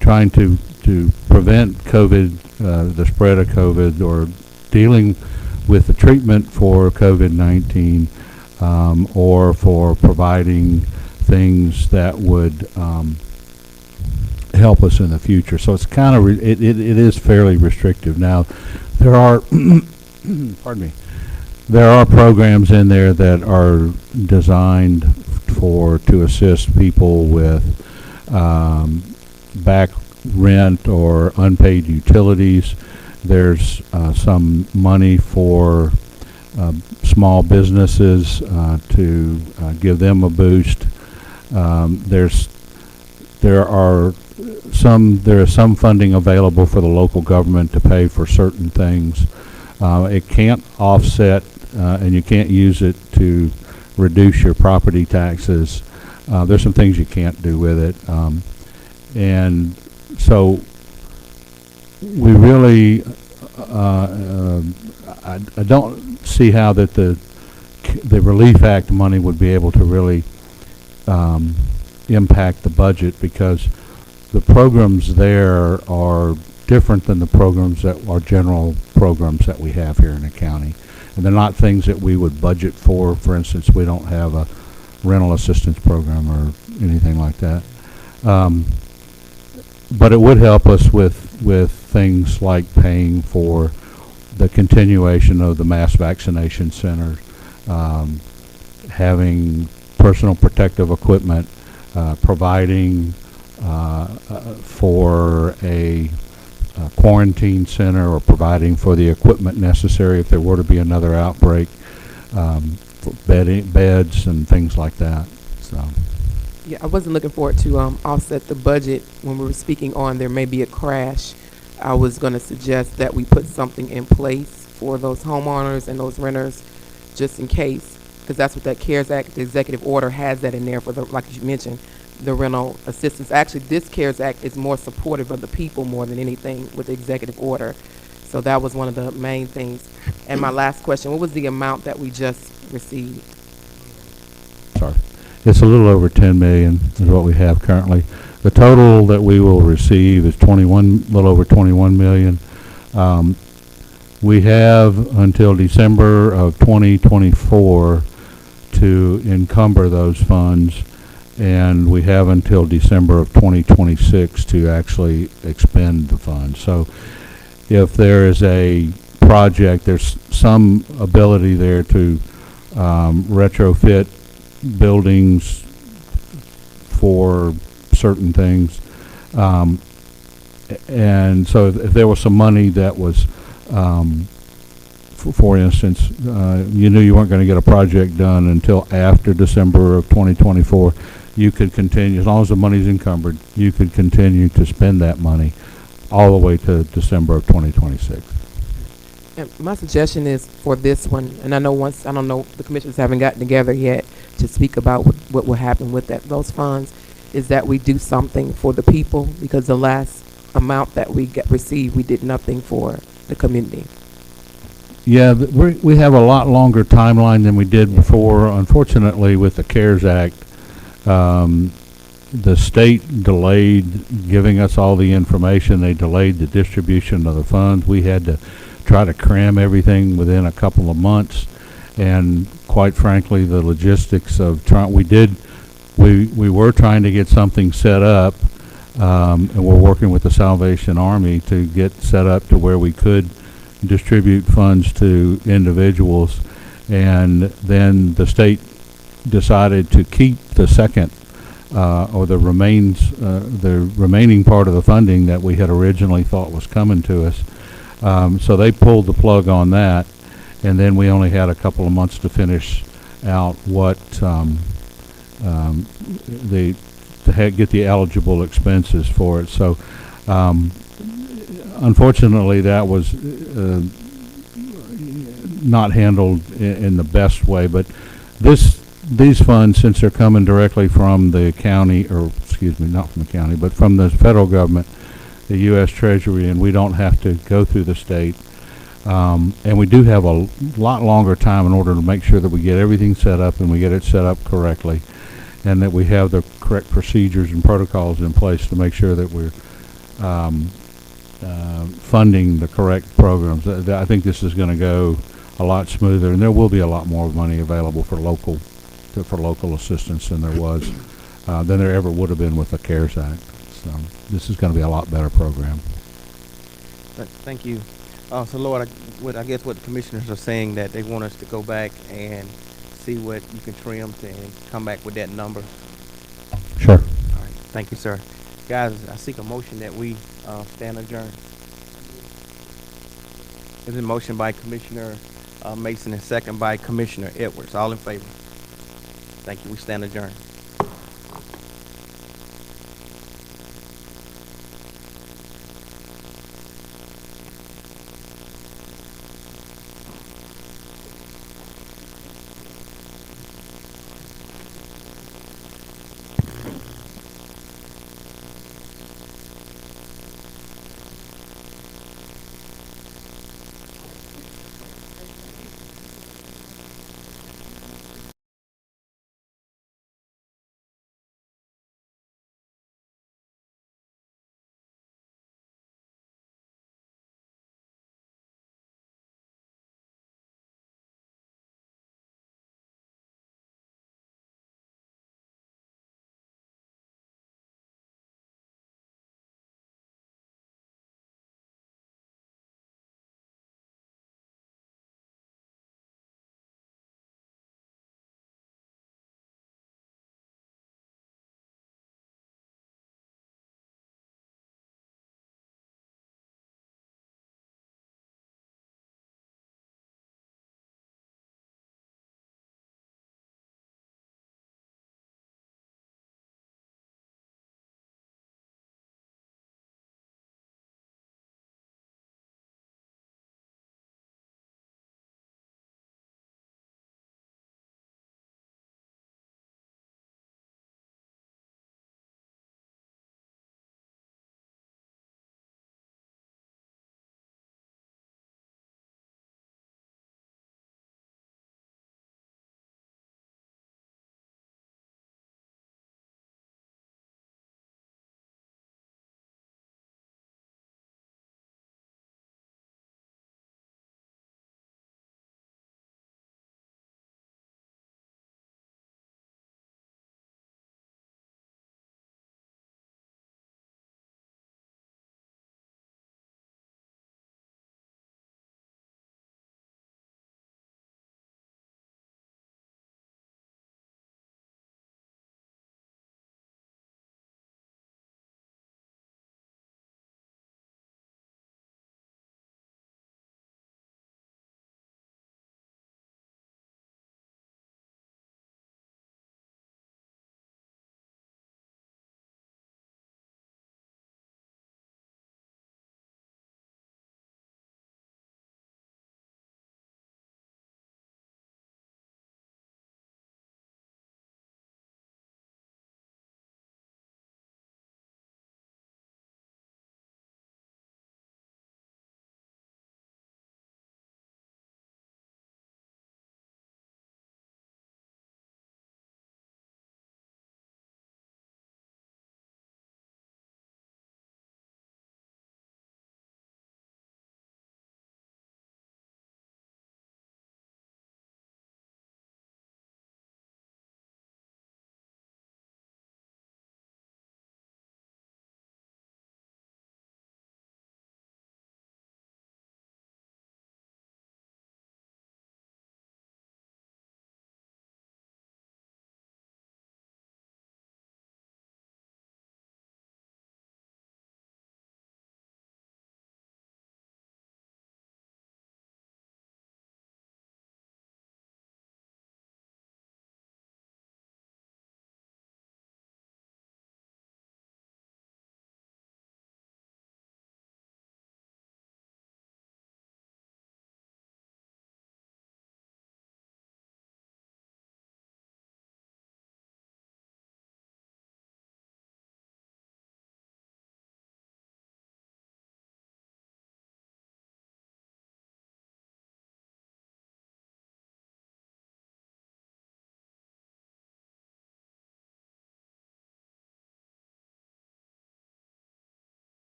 trying to prevent COVID, the spread of COVID, or dealing with the treatment for COVID-19, or for providing things that would help us in the future. So it's kind of it is fairly restrictive. Now, there are pardon me. There are programs in there that are designed to assist people with back rent or unpaid utilities. There's some money for small businesses to give them a boost. There is some funding available for the local government to pay for certain things. It can't offset, and you can't use it to reduce your property taxes. There's some things you can't do with it. And so we really, I don't see how that the Relief Act money would be able to really impact the budget, because the programs there are different than the programs that are general programs that we have here in the county. And they're not things that we would budget for. For instance, we don't have a rental assistance program or anything like that. But it would help us with things like paying for the continuation of the mass vaccination center, having personal protective equipment, providing for a quarantine center, or providing for the equipment necessary if there were to be another outbreak, for beds and things like that. So. Yeah, I wasn't looking forward to offset the budget when we were speaking on there may be a crash. I was going to suggest that we put something in place for those homeowners and those renters, just in case, because that's what that CARES Act, the executive order has that in there for the, like you mentioned, the rental assistance. Actually, this CARES Act is more supportive of the people more than anything with the executive order. So that was one of the main things. And my last question, what was the amount that we just received? Sorry. It's a little over 10 million is what we have currently. The total that we will receive is a little over 21 million. We have until December of 2024 to encumber those funds, and we have until December of 2026 to actually expend the funds. So if there is a project, there's some ability there to retrofit buildings for certain things. And so if there was some money that was, for instance, you knew you weren't going to get a project done until after December of 2024, you could continue, as long as the money's encumbered, you could continue to spend that money all the way to December of 2026. And my suggestion is for this one, and I know I don't know, the commissioners haven't gotten together yet to speak about what will happen with those funds, is that we do something for the people, because the last amount that we received, we did nothing for the community. Yeah, we have a lot longer timeline than we did before. Unfortunately, with the CARES Act, the state delayed giving us all the information. They delayed the distribution of the funds. We had to try to cram everything within a couple of months, and quite frankly, the logistics of we were trying to get something set up, and we're working with the Salvation Army to get set up to where we could distribute funds to individuals, and then the state decided to keep the second or the remaining part of the funding that we had originally thought was coming to us. So they pulled the plug on that, and then we only had a couple of months to finish out what get the eligible expenses for it. So unfortunately, that was not handled in the best way. But these funds, since they're coming directly from the county, or excuse me, not from the county, but from the federal government, the U.S. Treasury, and we don't have to go through the state. And we do have a lot longer time in order to make sure that we get everything set up and we get it set up correctly, and that we have the correct procedures and protocols in place to make sure that we're funding the correct programs. I think this is going to go a lot smoother, and there will be a lot more money available for local assistance than there ever would have been with the CARES Act. So this is going to be a lot better program. Thank you. So Lord, I guess what the commissioners are saying, that they want us to go back and see what you can trim to and come back with that number. Sure. All right. Thank you, sir. Guys, I seek a motion that we stand adjourned. There's a motion by Commissioner Mason and second by Commissioner Edwards. All in favor? Thank you. We stand adjourned.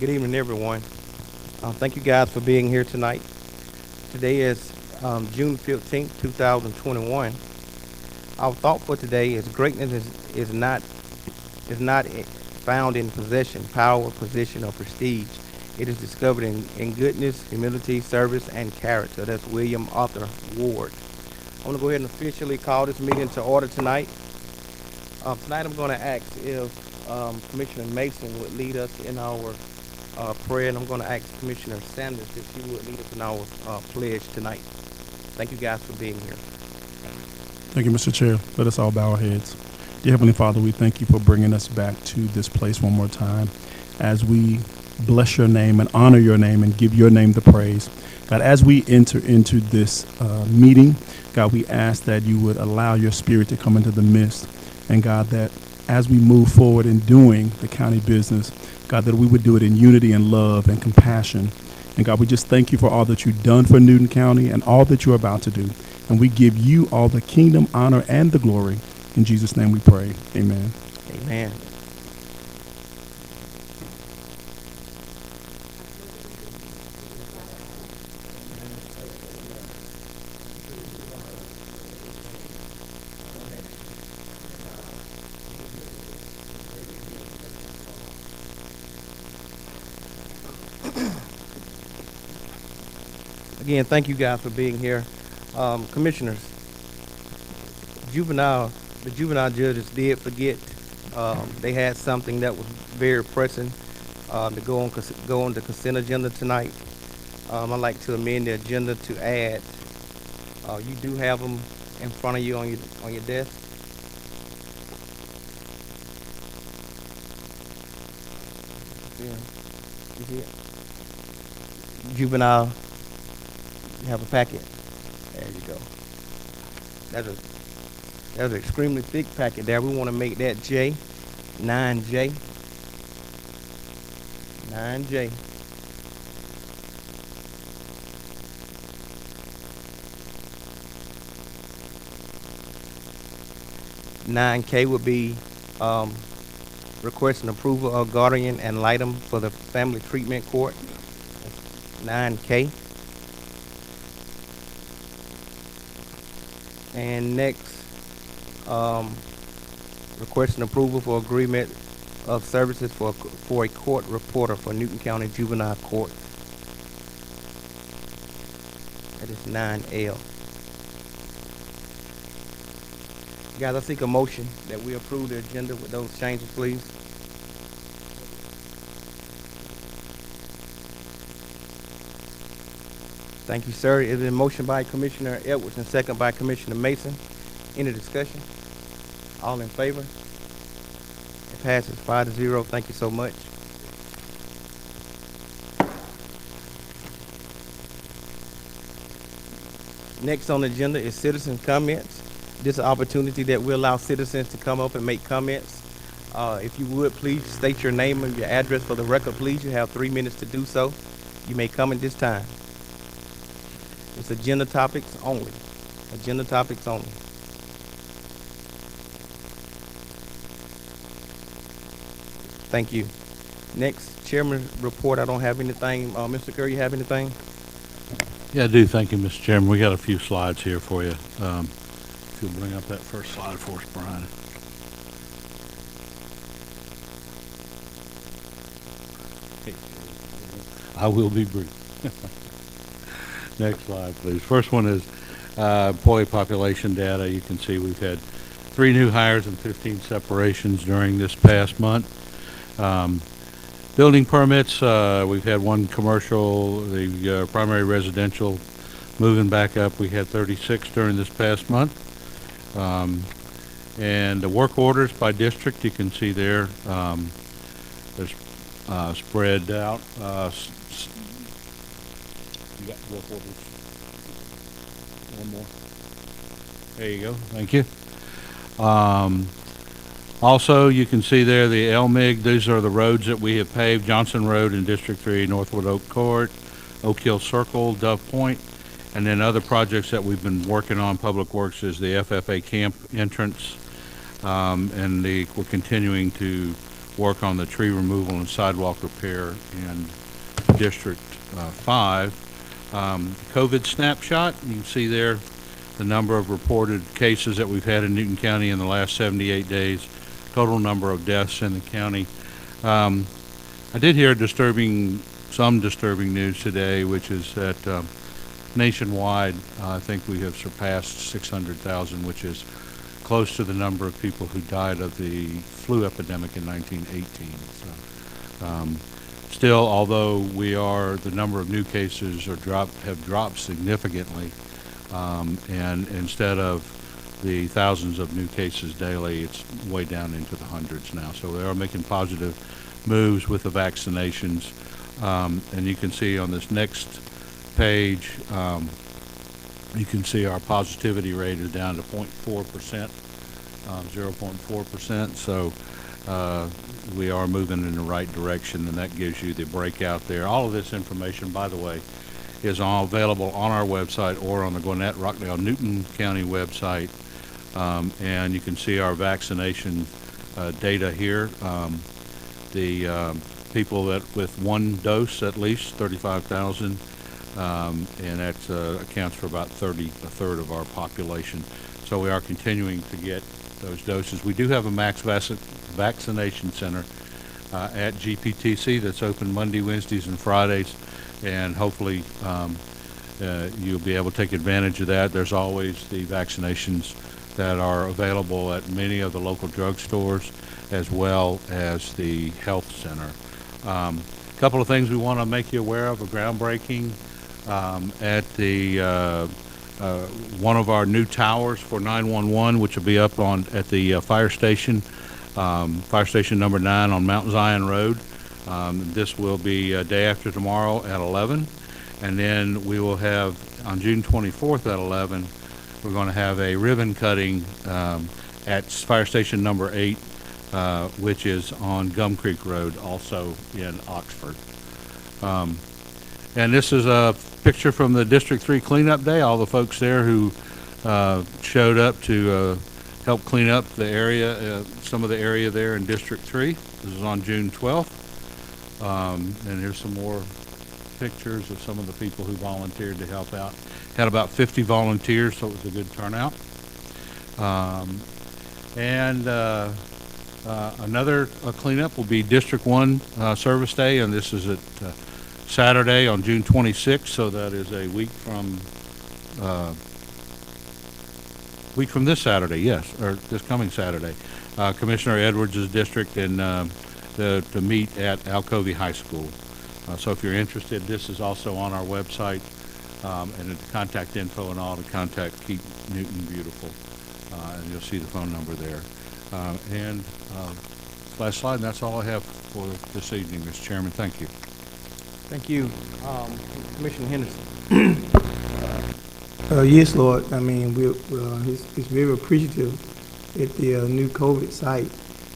Good evening, everyone. Thank you guys for being here tonight. Today is June 15th, 2021. Our thought for today is greatness is not found in possession, power, position, or prestige. It is discovered in goodness, humility, service, and character. That's William Arthur Ward. I want to go ahead and officially call this meeting to order tonight. Tonight I'm going to ask if Commissioner Mason would lead us in our prayer, and I'm going to ask Commissioner Sanders if she would lead us in our pledge tonight. Thank you guys for being here. Thank you, Mr. Chair. Let us all bow our heads. Dear Heavenly Father, we thank you for bringing us back to this place one more time as we bless your name and honor your name and give your name the praise. God, as we enter into this meeting, God, we ask that you would allow your spirit to come into the midst. And God, that as we move forward in doing the county business, God, that we would do it in unity and love and compassion. And God, we just thank you for all that you've done for Newton County and all that you're about to do. And we give you all the kingdom, honor, and the glory. In Jesus' name we pray. Amen. Amen. Again, thank you guys for being here. Commissioners, the juvenile judges did forget. They had something that was very pressing to go on the consent agenda tonight. I'd like to amend the agenda to add. You do have them in front of you on your desk. Yeah, you see it? Juvenile. You have a packet. There you go. That's an extremely thick packet there. We want to make that 9J. 9J. $9K would be requesting approval of guardian ad litem for the family treatment court. 9K. And next, requesting approval for agreement of services for a court reporter for Newton County Juvenile Court. That is 9L. Guys, I seek a motion that we approve the agenda with those changes, please. Thank you, sir. It is a motion by Commissioner Edwards and second by Commissioner Mason. Any discussion? All in favor? It passes 5-0. Thank you so much. Next on the agenda is citizen comments. This is an opportunity that we allow citizens to come up and make comments. If you would, please state your name and your address for the record, please. You have 3 minutes to do so. You may come at this time. It's agenda topics only. Agenda topics only. Thank you. Next, Chairman's report. I don't have anything. Mr. Kerr, you have anything? Yeah, I do. Thank you, Mr. Chairman. We got a few slides here for you. If you'll bring up that first slide for us, Brian. I will be brief. Next slide, please. First one is employee population data. You can see we've had 3 new hires and 15 separations during this past month. Building permits, we've had 1 commercial, the primary residential moving back up. We had 36 during this past month. And the work orders by district, you can see there, there's spread out. You got work orders. One more. There you go. Thank you. Also, you can see there the LMIG. These are the roads that we have paved: Johnson Road in District 3, Northwood Oak Court, Oak Hill Circle, Dove Point, and then other projects that we've been working on. Public Works is the FFA camp entrance, and we're continuing to work on the tree removal and sidewalk repair in District 5. COVID snapshot, you can see there the number of reported cases that we've had in Newton County in the last 78 days, total number of deaths in the county. I did hear some disturbing news today, which is that nationwide, I think we have surpassed 600,000, which is close to the number of people who died of the flu epidemic in 1918. So, still, although the number of new cases have dropped significantly, and instead of the thousands of new cases daily, it's way down into the hundreds now. So they are making positive moves with the vaccinations. And you can see on this next page, you can see our positivity rate is down to 0.4%, 0.4%. So we are moving in the right direction, and that gives you the breakout there. All of this information, by the way, is all available on our website or on the Gwinnett, Rockdale, Newton County website. And you can see our vaccination data here. The people that with one dose at least, 35,000, and that accounts for about a third of our population. So we are continuing to get those doses. We do have a max vaccination center at GPTC that's open Monday, Wednesdays, and Fridays, and hopefully you'll be able to take advantage of that. There's always the vaccinations that are available at many of the local drugstores as well as the health center. A couple of things we want to make you aware of: a groundbreaking at the one of our new towers for 911, which will be up at the fire station number 9 on Mount Zion Road. This will be day after tomorrow at 11, and then we will have on June 24th at 11. We're going to have a ribbon cutting at fire station number 8, which is on Gum Creek Road, also in Oxford. And this is a picture from the District 3 cleanup day. All the folks there who showed up to help clean up the area, some of the area there in District 3. This is on June 12th. And here's some more pictures of some of the people who volunteered to help out. Had about 50 volunteers, so it was a good turnout. Another cleanup will be District 1 Service Day, and this is at Saturday on June 26th, so that is a week from this Saturday, yes, or this coming Saturday. Commissioner Edwards' district and to meet at Alcovey High School. So if you're interested, this is also on our website, and the contact info and all to contact Keep Newton Beautiful, and you'll see the phone number there. Last slide, and that's all I have for this evening, Mr. Chairman. Thank you. Thank you. Commissioner Henderson. Yes, Lord. I mean, it's very appreciative at the new COVID site.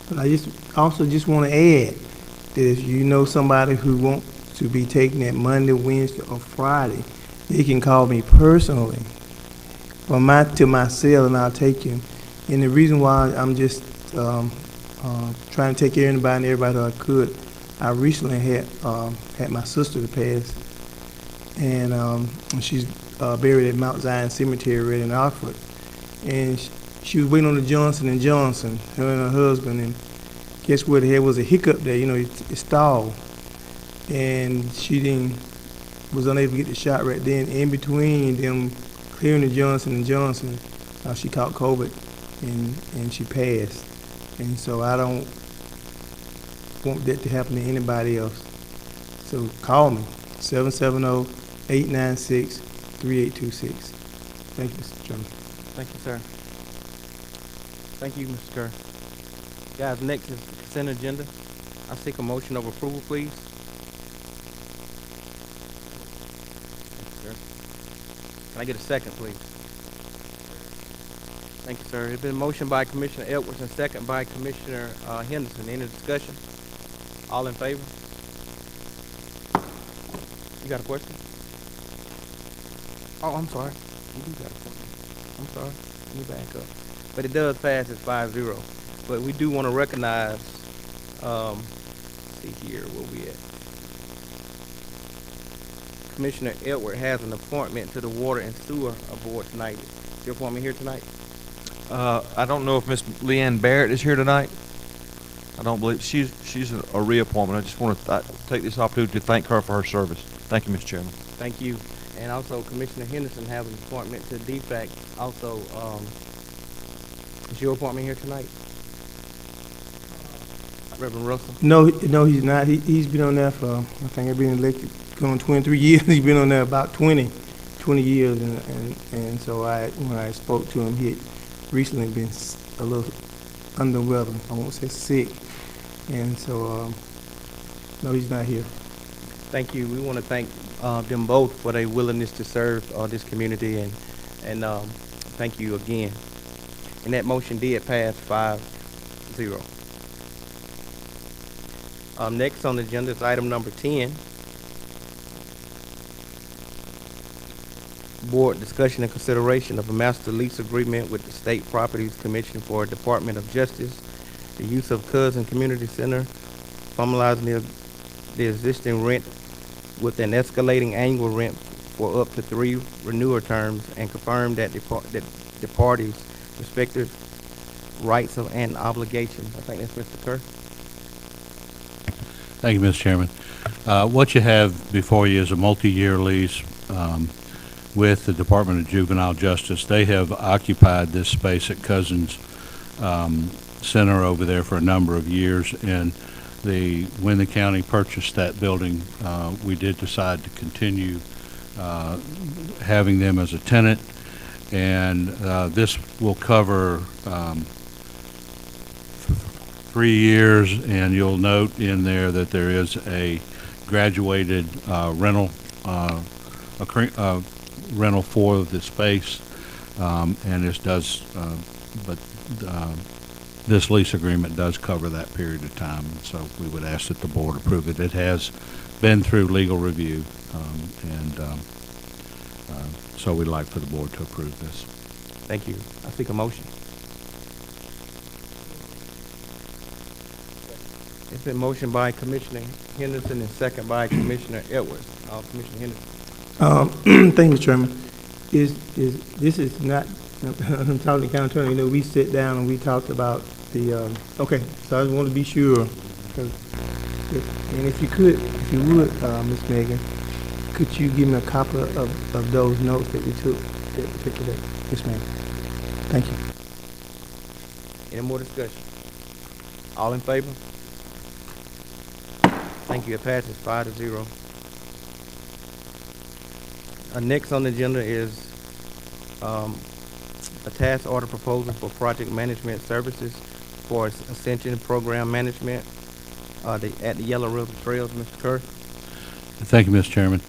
But I also want to add that if you know somebody who wants to be taking that Monday, Wednesday, or Friday, they can call me personally to my cell, and I'll take you. And the reason why I'm just trying to take care of anybody and everybody who I could, I recently had my sister to pass, and she's buried at Mount Zion Cemetery right in Oxford. And she was waiting on the Johnson & Johnson, her and her husband, and guess what? There was a hiccup there, it stalled. And she was unable to get the shot right then. In between them clearing the Johnson & Johnson, she caught COVID, and she passed. And so I don't want that to happen to anybody else. So call me, 770-896-3826. Thank you, Mr. Chairman. Thank you, sir. Thank you, Mr. Kerr. Guys, next is the consent agenda. I seek a motion of approval, please. Thank you, sir. Can I get a second, please? Thank you, sir. It's been motioned by Commissioner Edwards and second by Commissioner Henderson. Any discussion? All in favor? You got a question? Oh, I'm sorry. You do got a question. I'm sorry. Let me back up. But it does pass at 5-0. But we do want to recognize See here, where we at? Commissioner Edward has an appointment to the Water and Sewer Board tonight. Is your appointment here tonight? I don't know if Miss Leanne Barrett is here tonight. I don't believe, she's a reappointment. I just want to take this opportunity to thank her for her service. Thank you, Mr. Chairman. Thank you. And also Commissioner Henderson has an appointment to DFAC. Also, is your appointment here tonight? Reverend Russell? No, he's not. He's been on there for, I think I've been elected, going 23 years. He's been on there about 20 years. And so when I spoke to him, he had recently been a little under the weather. I won't say sick. And so, no, he's not here. Thank you. We want to thank them both for their willingness to serve this community, and thank you again. And that motion did pass 5-0. Next on the agenda is item number 10. Board discussion and consideration of a master lease agreement with the State Properties Commission for Department of Justice, the use of Cousin Community Center, formalizing the existing rent with an escalating annual rent for up to 3 renewal terms, and confirm that the parties' respective rights and obligations. I think that's Mr. Kerr. Thank you, Mr. Chairman. What you have before you is a multi-year lease with the Department of Juvenile Justice. They have occupied this space at Cousins Center over there for a number of years, and when the county purchased that building, we did decide to continue having them as a tenant, and this will cover 3 years, and you'll note in there that there is a graduated rental rental for the space, and this does, this lease agreement does cover that period of time, so we would ask that the board approve it. It has been through legal review, so we'd like for the board to approve this. Thank you. I seek a motion. It's been motioned by Commissioner Henderson and second by Commissioner Edwards. Commissioner Henderson. Thank you, Mr. Chairman. This is not, I'm talking to county attorney, you know, we sit down and we talked about the, okay, so I just want to be sure, and if you would, Ms. Megan, could you give me a copy of those notes that we took that particular day? Yes, ma'am. Thank you. Any more discussion? All in favor? Thank you. It passes 5-0. Next on the agenda is a task order proposal for project management services for Ascension Program Management at the Yellow River Trails. Mr. Kerr. Thank you, Mr. Chairman.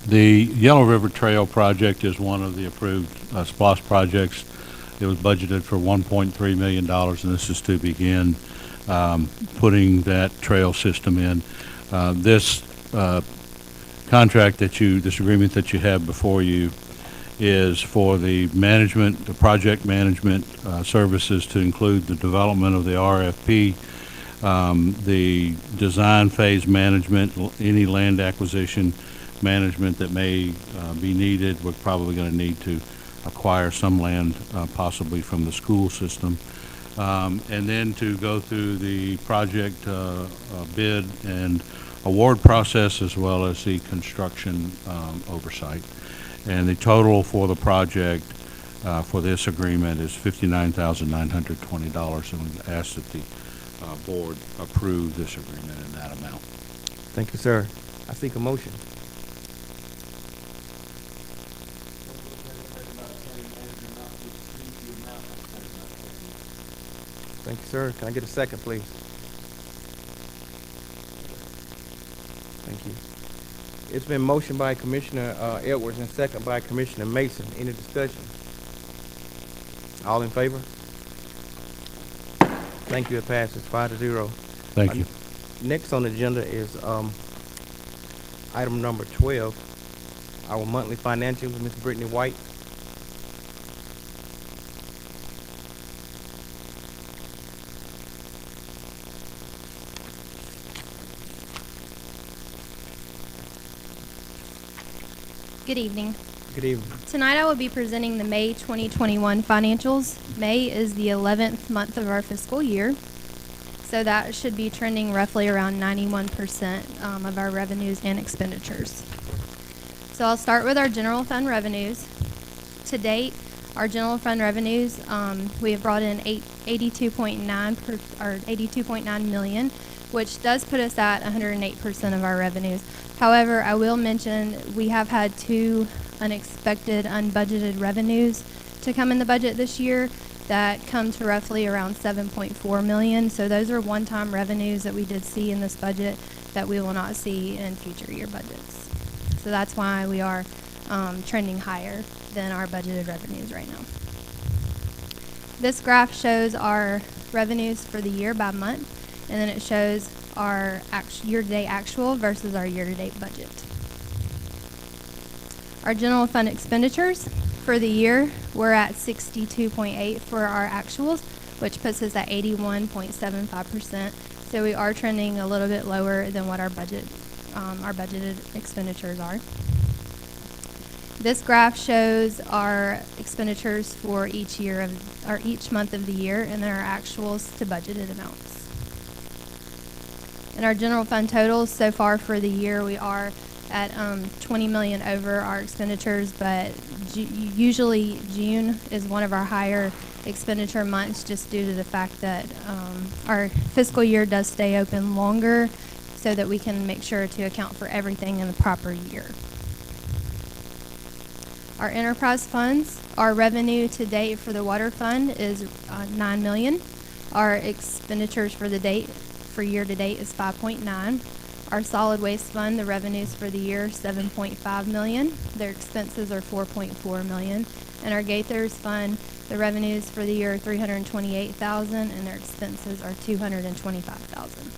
The Yellow River Trail project is one of the approved SPLOST projects. It was budgeted for $1.3 million, and this is to begin putting that trail system in. This agreement that you have before you is for the management, the project management services, to include the development of the RFP, the design phase management, any land acquisition management that may be needed. We're probably going to need to acquire some land possibly from the school system, and then to go through the project bid and award process, as well as the construction oversight. And the total for the project for this agreement is $59,920, and we ask that the board approve this agreement in that amount. Thank you, sir. I seek a motion. Thank you, sir. Can I get a second, please? Thank you. It's been motioned by Commissioner Edwards and second by Commissioner Mason. Any discussion? All in favor? Thank you. It passes 5-0. Thank you. Next on the agenda is item number 12, our monthly financials with Ms. Brittany White. Good evening. Good evening. Tonight I will be presenting the May 2021 financials. May is the 11th month of our fiscal year, so that should be trending roughly around 91% of our revenues and expenditures. So I'll start with our general fund revenues. To date, our general fund revenues, we have brought in 82.9 million, which does put us at 108% of our revenues. However, I will mention we have had 2 unexpected, unbudgeted revenues to come in the budget this year that come to roughly around 7.4 million. So those are one-time revenues that we did see in this budget that we will not see in future year budgets. So that's why we are trending higher than our budgeted revenues right now. This graph shows our revenues for the year by month, and then it shows our year-to-date actual versus our year-to-date budget. Our general fund expenditures for the year, we're at 62.8 for our actuals, which puts us at 81.75%. So we are trending a little bit lower than what our budgeted expenditures are. This graph shows our expenditures for each month of the year, and then our actuals to budgeted amounts. And our general fund totals so far for the year, we are at 20 million over our expenditures, but usually June is one of our higher expenditure months just due to the fact that our fiscal year does stay open longer so that we can make sure to account for everything in the proper year. Our enterprise funds, our revenue to date for the water fund is 9 million. Our expenditures for year to date is 5.9. Our solid waste fund, the revenues for the year, 7.5 million. Their expenses are 4.4 million. And our Gaithers fund, the revenues for the year are 328,000, and their expenses are 225,000.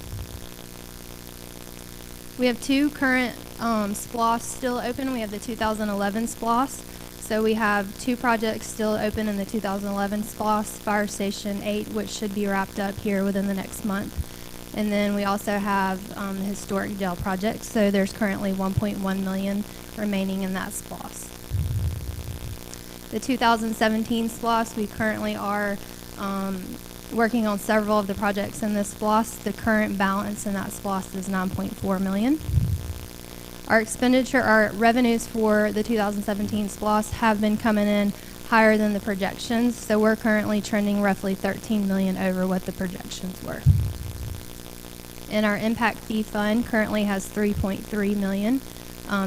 We have 2 current SPLOS still open. We have the 2011 SPLOS. So we have 2 projects still open in the 2011 SPLOS, Fire Station 8, which should be wrapped up here within the next month. And then we also have the historic jail project. So there's currently 1.1 million remaining in that SPLOS. The 2017 SPLOS, we currently are working on several of the projects in this SPLOS. The current balance in that SPLOS is 9.4 million. Our revenues for the 2017 SPLOS have been coming in higher than the projections. So we're currently trending roughly 13 million over what the projections were. And our impact fee fund currently has 3.3 million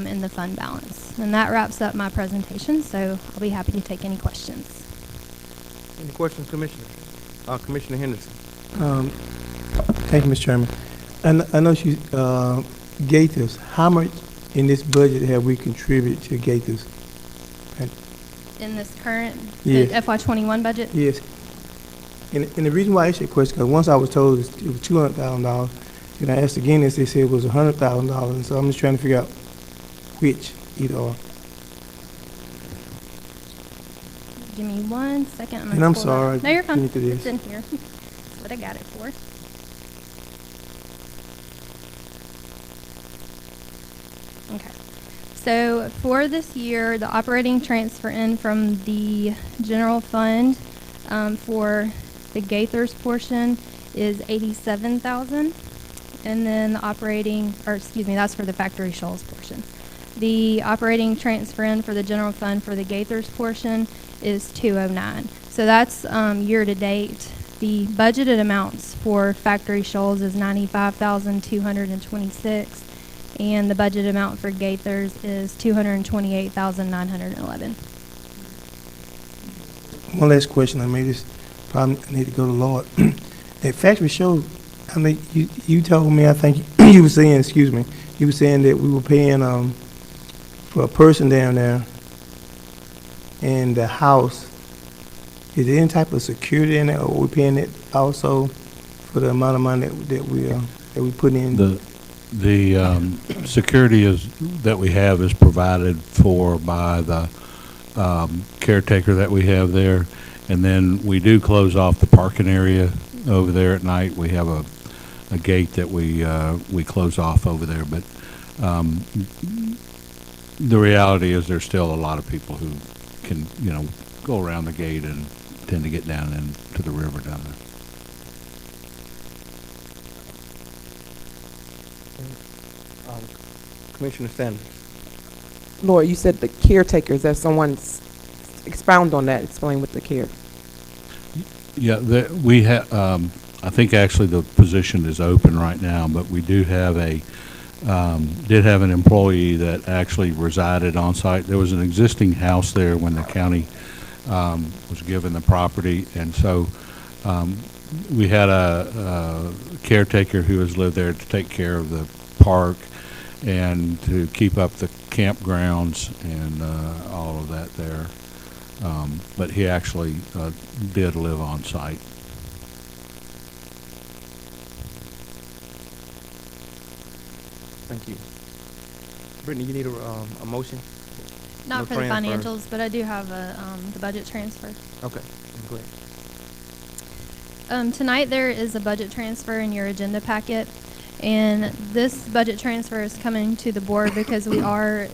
in the fund balance. And that wraps up my presentation, so I'll be happy to take any questions. Any questions, Commissioner? Commissioner Henderson. Thank you, Mr. Chairman. I know Gaithers, how much in this budget have we contributed to Gaithers? In this current Yes. FY21 budget? Yes. And the reason why I asked that question, because once I was told it was $200,000, and I asked again, they said it was $100,000, and so I'm just trying to figure out which, either or. Give me 1 second. And I'm sorry. No, you're fine. Into this. It's in here. That's what I got it for. Okay. So for this year, the operating transfer in from the general fund for the Gaithers portion is 87,000, and then the that's for the Factory Shoals portion. The operating transfer in for the general fund for the Gaithers portion is 209. So that's year to date. The budgeted amounts for Factory Shoals is 95,226, and the budget amount for Gaithers is 228,911. One last question. I made this. Probably need to go to Lord. At Factory Shoals, I mean, you told me, I think you were saying, you were saying that we were paying for a person down there and the house. Is there any type of security in there, or are we paying it also for the amount of money that we put in? The security that we have is provided for by the caretaker that we have there, and then we do close off the parking area over there at night. We have a gate that we close off over there, but the reality is there's still a lot of people who can, go around the gate and tend to get down into the river down there. Commissioner Sanders. Lord, you said the caretakers, there's someone, expound on that, explain what the care. Yeah, we have, I think actually the position is open right now, but we do have did have an employee that actually resided on site. There was an existing house there when the county was given the property, and so we had a caretaker who has lived there to take care of the park and to keep up the campgrounds and all of that there. But he actually did live on site. Thank you. Brittany, you need a motion? Not No for the transfer. financials, but I do have the budget transfer. Okay, go ahead. Tonight there is a budget transfer in your agenda packet, and this budget transfer is coming to the board because we are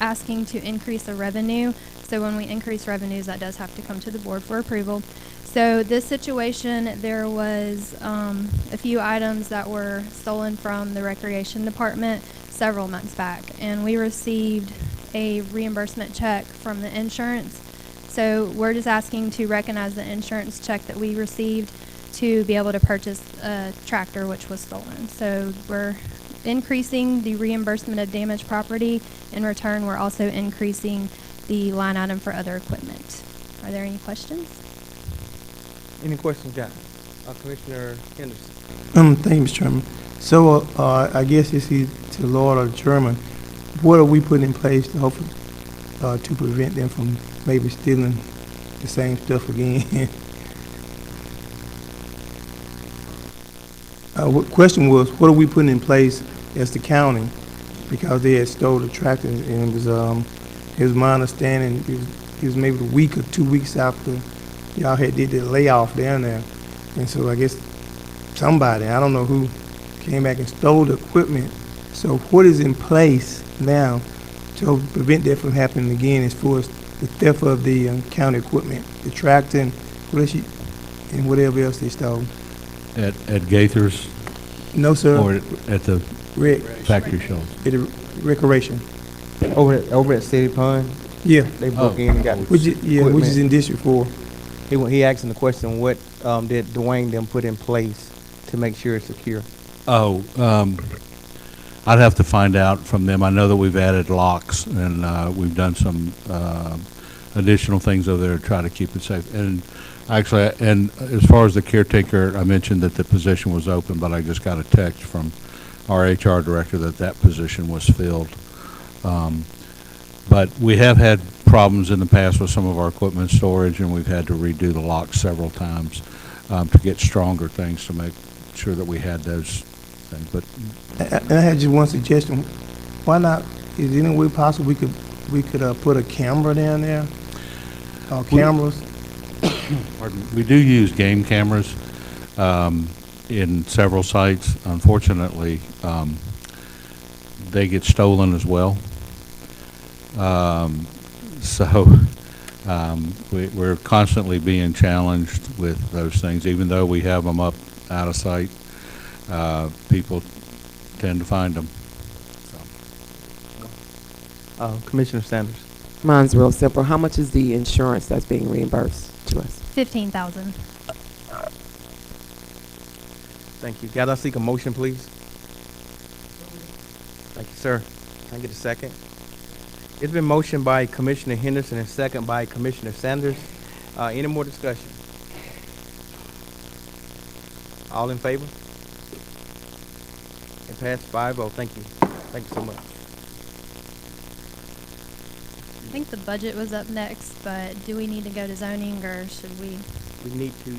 asking to increase the revenue. So when we increase revenues, that does have to come to the board for approval. So this situation, there was a few items that were stolen from the recreation department several months back, and we received a reimbursement check from the insurance. So we're just asking to recognize the insurance check that we received to be able to purchase a tractor which was stolen. So we're increasing the reimbursement of damaged property. In return, we're also increasing the line item for other equipment. Are there any questions? Any questions, guys? Commissioner Henderson. Thank you, Mr. Chairman. So, I guess this is to the Lord or the Chairman. What are we putting in place to hopefully, to prevent them from maybe stealing the same stuff again? What question was, what are we putting in place as the county? Because they had stole the tractor, and it was my understanding, it was maybe a week or 2 weeks after y'all had did the layoff down there. And so I guess somebody, I don't know who, came back and stole the equipment. So what is in place now to prevent that from happening again as far as the theft of the county equipment, the tractor and whatever else they stole? At Gaithers? No, sir. Or at the Rec, factory shelves? at the recreation. Over at City Pond, Yeah, they broke in and got which is in District 4. He asking the question, what did Dwayne them put in place to make sure it's secure? Oh, I'd have to find out from them. I know that we've added locks and we've done some additional things over there to try to keep it safe. And actually, and as far as the caretaker, I mentioned that the position was open, but I just got a text from our HR director that position was filled. But we have had problems in the past with some of our equipment storage, and we've had to redo the locks several times to get stronger things to make sure that we had those things. But And I had just one suggestion. Why not, is there any way possible we could put a camera down there? Cameras? we do use game cameras in several sites. Unfortunately, they get stolen as well. We're constantly being challenged with those things. Even though we have them up out of sight, people tend to find them. Commissioner Sanders. Mine's real simple. How much is the insurance that's being reimbursed to us? $15,000. Thank you. Guys, I seek a motion, please. Thank you, sir. Can I get a second? It's been motioned by Commissioner Henderson and second by Commissioner Sanders. Any more discussion? All in favor? It passed 5-0. Thank you. Thank you so much. I think the budget was up next, but do we need to go to zoning or should we? We need to,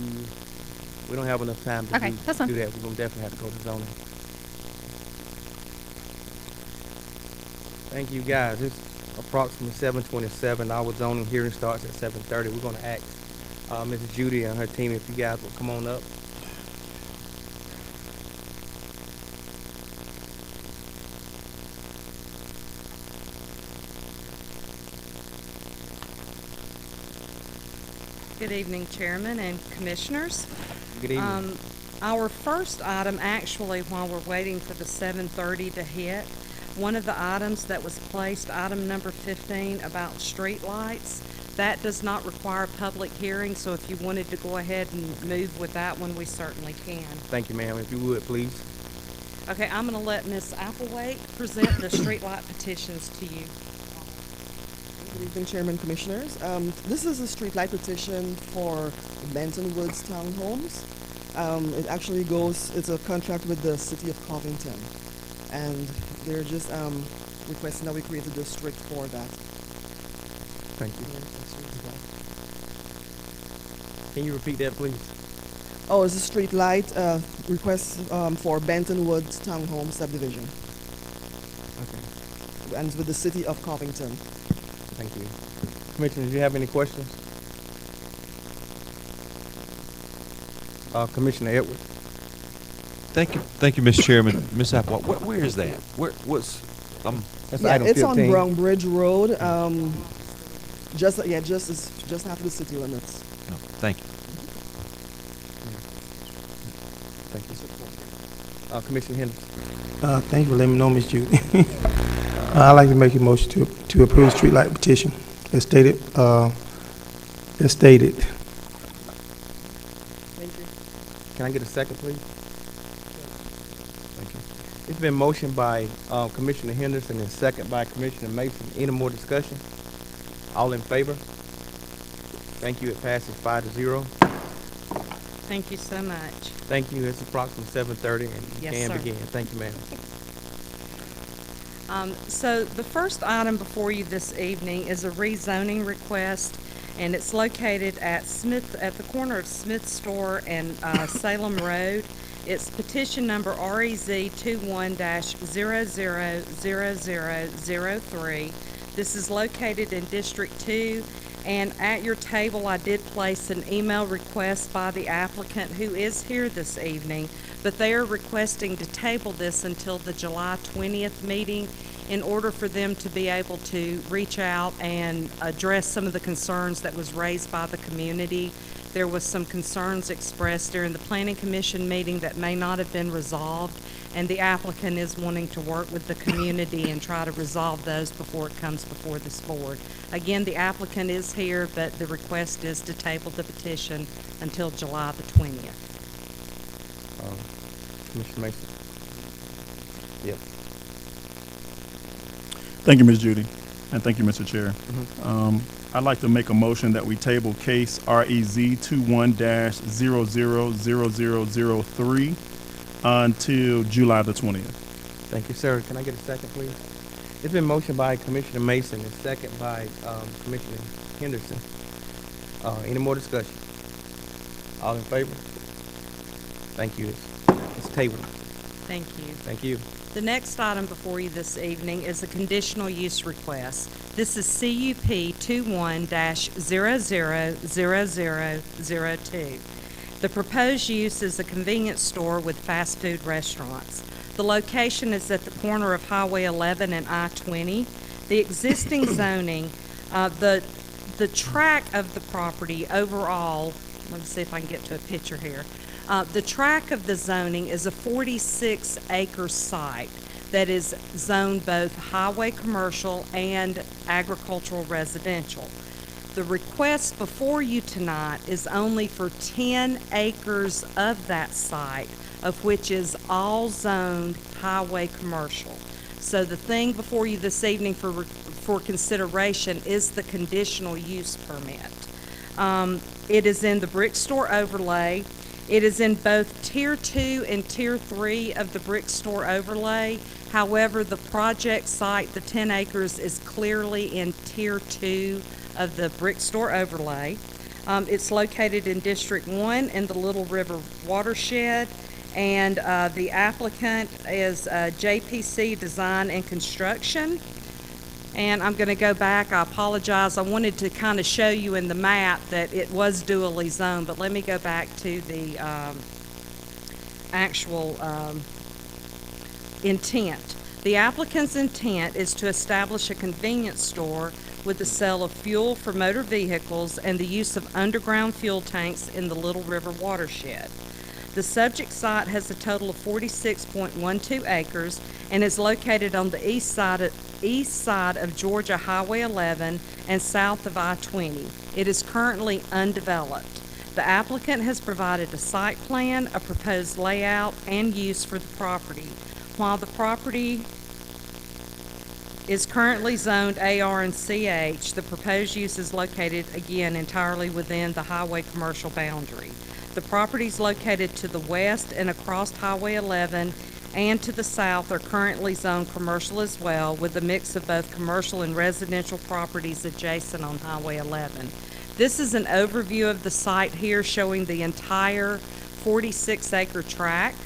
we don't have enough time to Okay, that's fine. do that. We're going to definitely have to go to zoning. Thank you, guys. It's approximately 7:27. Our zoning hearing starts at 7:30. We're going to ask Mrs. Judy and her team if you guys will come on up. Good evening, Chairman and Commissioners. Good evening. Our first item, actually, while we're waiting for the 7:30 to hit, one of the items that was placed, item number 15, about streetlights, that does not require a public hearing, so if you wanted to go ahead and move with that one, we certainly can. Thank you, ma'am. If you would, please. Okay, I'm going to let Ms. Applewhite present the streetlight petitions to you. Good evening, Chairman, Commissioners. This is a streetlight petition for Benton Woods Townhomes. It actually it's a contract with the City of Covington. And they're just requesting that we create a district for that. Thank you. Can you repeat that, please? Oh, it's a streetlight request for Benton Woods Townhome subdivision. Okay. And it's with the City of Covington. Thank you. Commissioner, do you have any questions? Commissioner Edwards. Thank you, Mr. Chairman. Ms. Applewhite, where is that? What's, That's Yeah, item it's 15. on Brown Bridge Road. Just after the city limits. no, thank you. Thank you. Commissioner Henderson. Thank you for letting me know, Ms. Judy. I'd like to make a motion to approve streetlight petition as stated. Can I get a second, please? Thank you. It's been motioned by Commissioner Henderson and second by Commissioner Mason. Any more discussion? All in favor? Thank you. It passes 5-0. Thank you so much. Thank you. It's approximately 7:30 and you Yes, can sir. begin. Thank you, ma'am. So the first item before you this evening is a rezoning request, and it's located at the corner of Smith Store and Salem Road. It's petition number REZ 21-000003. This is located in District 2, and at your table I did place an email request by the applicant who is here this evening, but they are requesting to table this until the July 20th meeting in order for them to be able to reach out and address some of the concerns that was raised by the community. There was some concerns expressed during the Planning Commission meeting that may not have been resolved, and the applicant is wanting to work with the community and try to resolve those before it comes before this board. Again, the applicant is here, but the request is to table the petition until July the 20th. Commissioner Mason. Yes. Thank you, Ms. Judy, and thank you, Mr. Chair. I'd like to make a motion that we table case REZ 21-000003 until July the 20th. Thank you, sir. Can I get a second, please? It's been motioned by Commissioner Mason and second by Commissioner Henderson. Any more discussion? All in favor? Thank you. It's tabled. Thank you. Thank you. The next item before you this evening is a conditional use request. This is CUP 21-000002. The proposed use is a convenience store with fast food restaurants. The location is at the corner of Highway 11 and I-20. The existing zoning, the track of the property overall, let me see if I can get to a picture here. The track of the zoning is a 46-acre site that is zoned both highway commercial and agricultural residential. The request before you tonight is only for 10 acres of that site, of which is all zoned highway commercial. So the thing before you this evening for consideration is the conditional use permit. It is in the brick store overlay. It is in both Tier 2 and Tier 3 of the brick store overlay. However, the project site, the 10 acres, is clearly in Tier 2 of the brick store overlay. It's located in District 1 in the Little River watershed, and the applicant is JPC Design and Construction. And I'm going to go back. I apologize. I wanted to kind of show you in the map that it was dually zoned, but let me go back to the actual intent. The applicant's intent is to establish a convenience store with the sale of fuel for motor vehicles and the use of underground fuel tanks in the Little River watershed. The subject site has a total of 46.12 acres and is located on the east side of Georgia Highway 11 and south of I-20. It is currently undeveloped. The applicant has provided a site plan, a proposed layout, and use for the property. While the property is currently zoned AR and CH, the proposed use is located again entirely within the highway commercial boundary. The properties located to the west and across Highway 11 and to the south are currently zoned commercial as well, with a mix of both commercial and residential properties adjacent on Highway 11. This is an overview of the site here showing the entire 46-acre tract.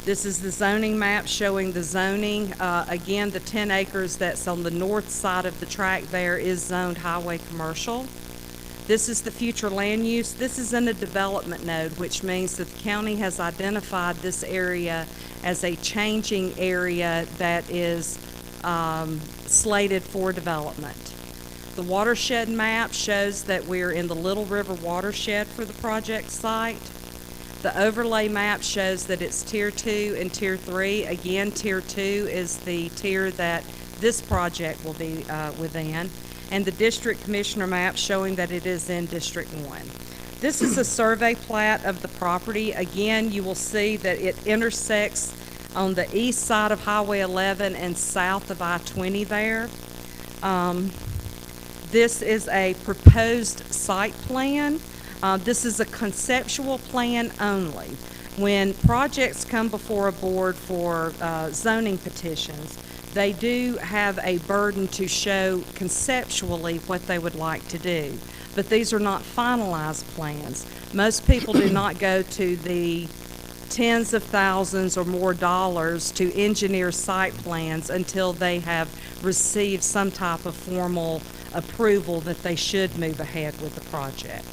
This is the zoning map showing the zoning. Again, the 10 acres that's on the north side of the tract there is zoned highway commercial. This is the future land use. This is in a development node, which means that the county has identified this area as a changing area that is slated for development. The watershed map shows that we're in the Little River watershed for the project site. The overlay map shows that it's Tier 2 and Tier 3. Again, Tier 2 is the tier that this project will be within. And the district commissioner map showing that it is in District 1. This is a survey plat of the property. Again, you will see that it intersects on the east side of Highway 11 and south of I-20 there. This is a proposed site plan. This is a conceptual plan only. When projects come before a board for zoning petitions, they do have a burden to show conceptually what they would like to do. But these are not finalized plans. Most people do not go to the tens of thousands or more dollars to engineer site plans until they have received some type of formal approval that they should move ahead with the project.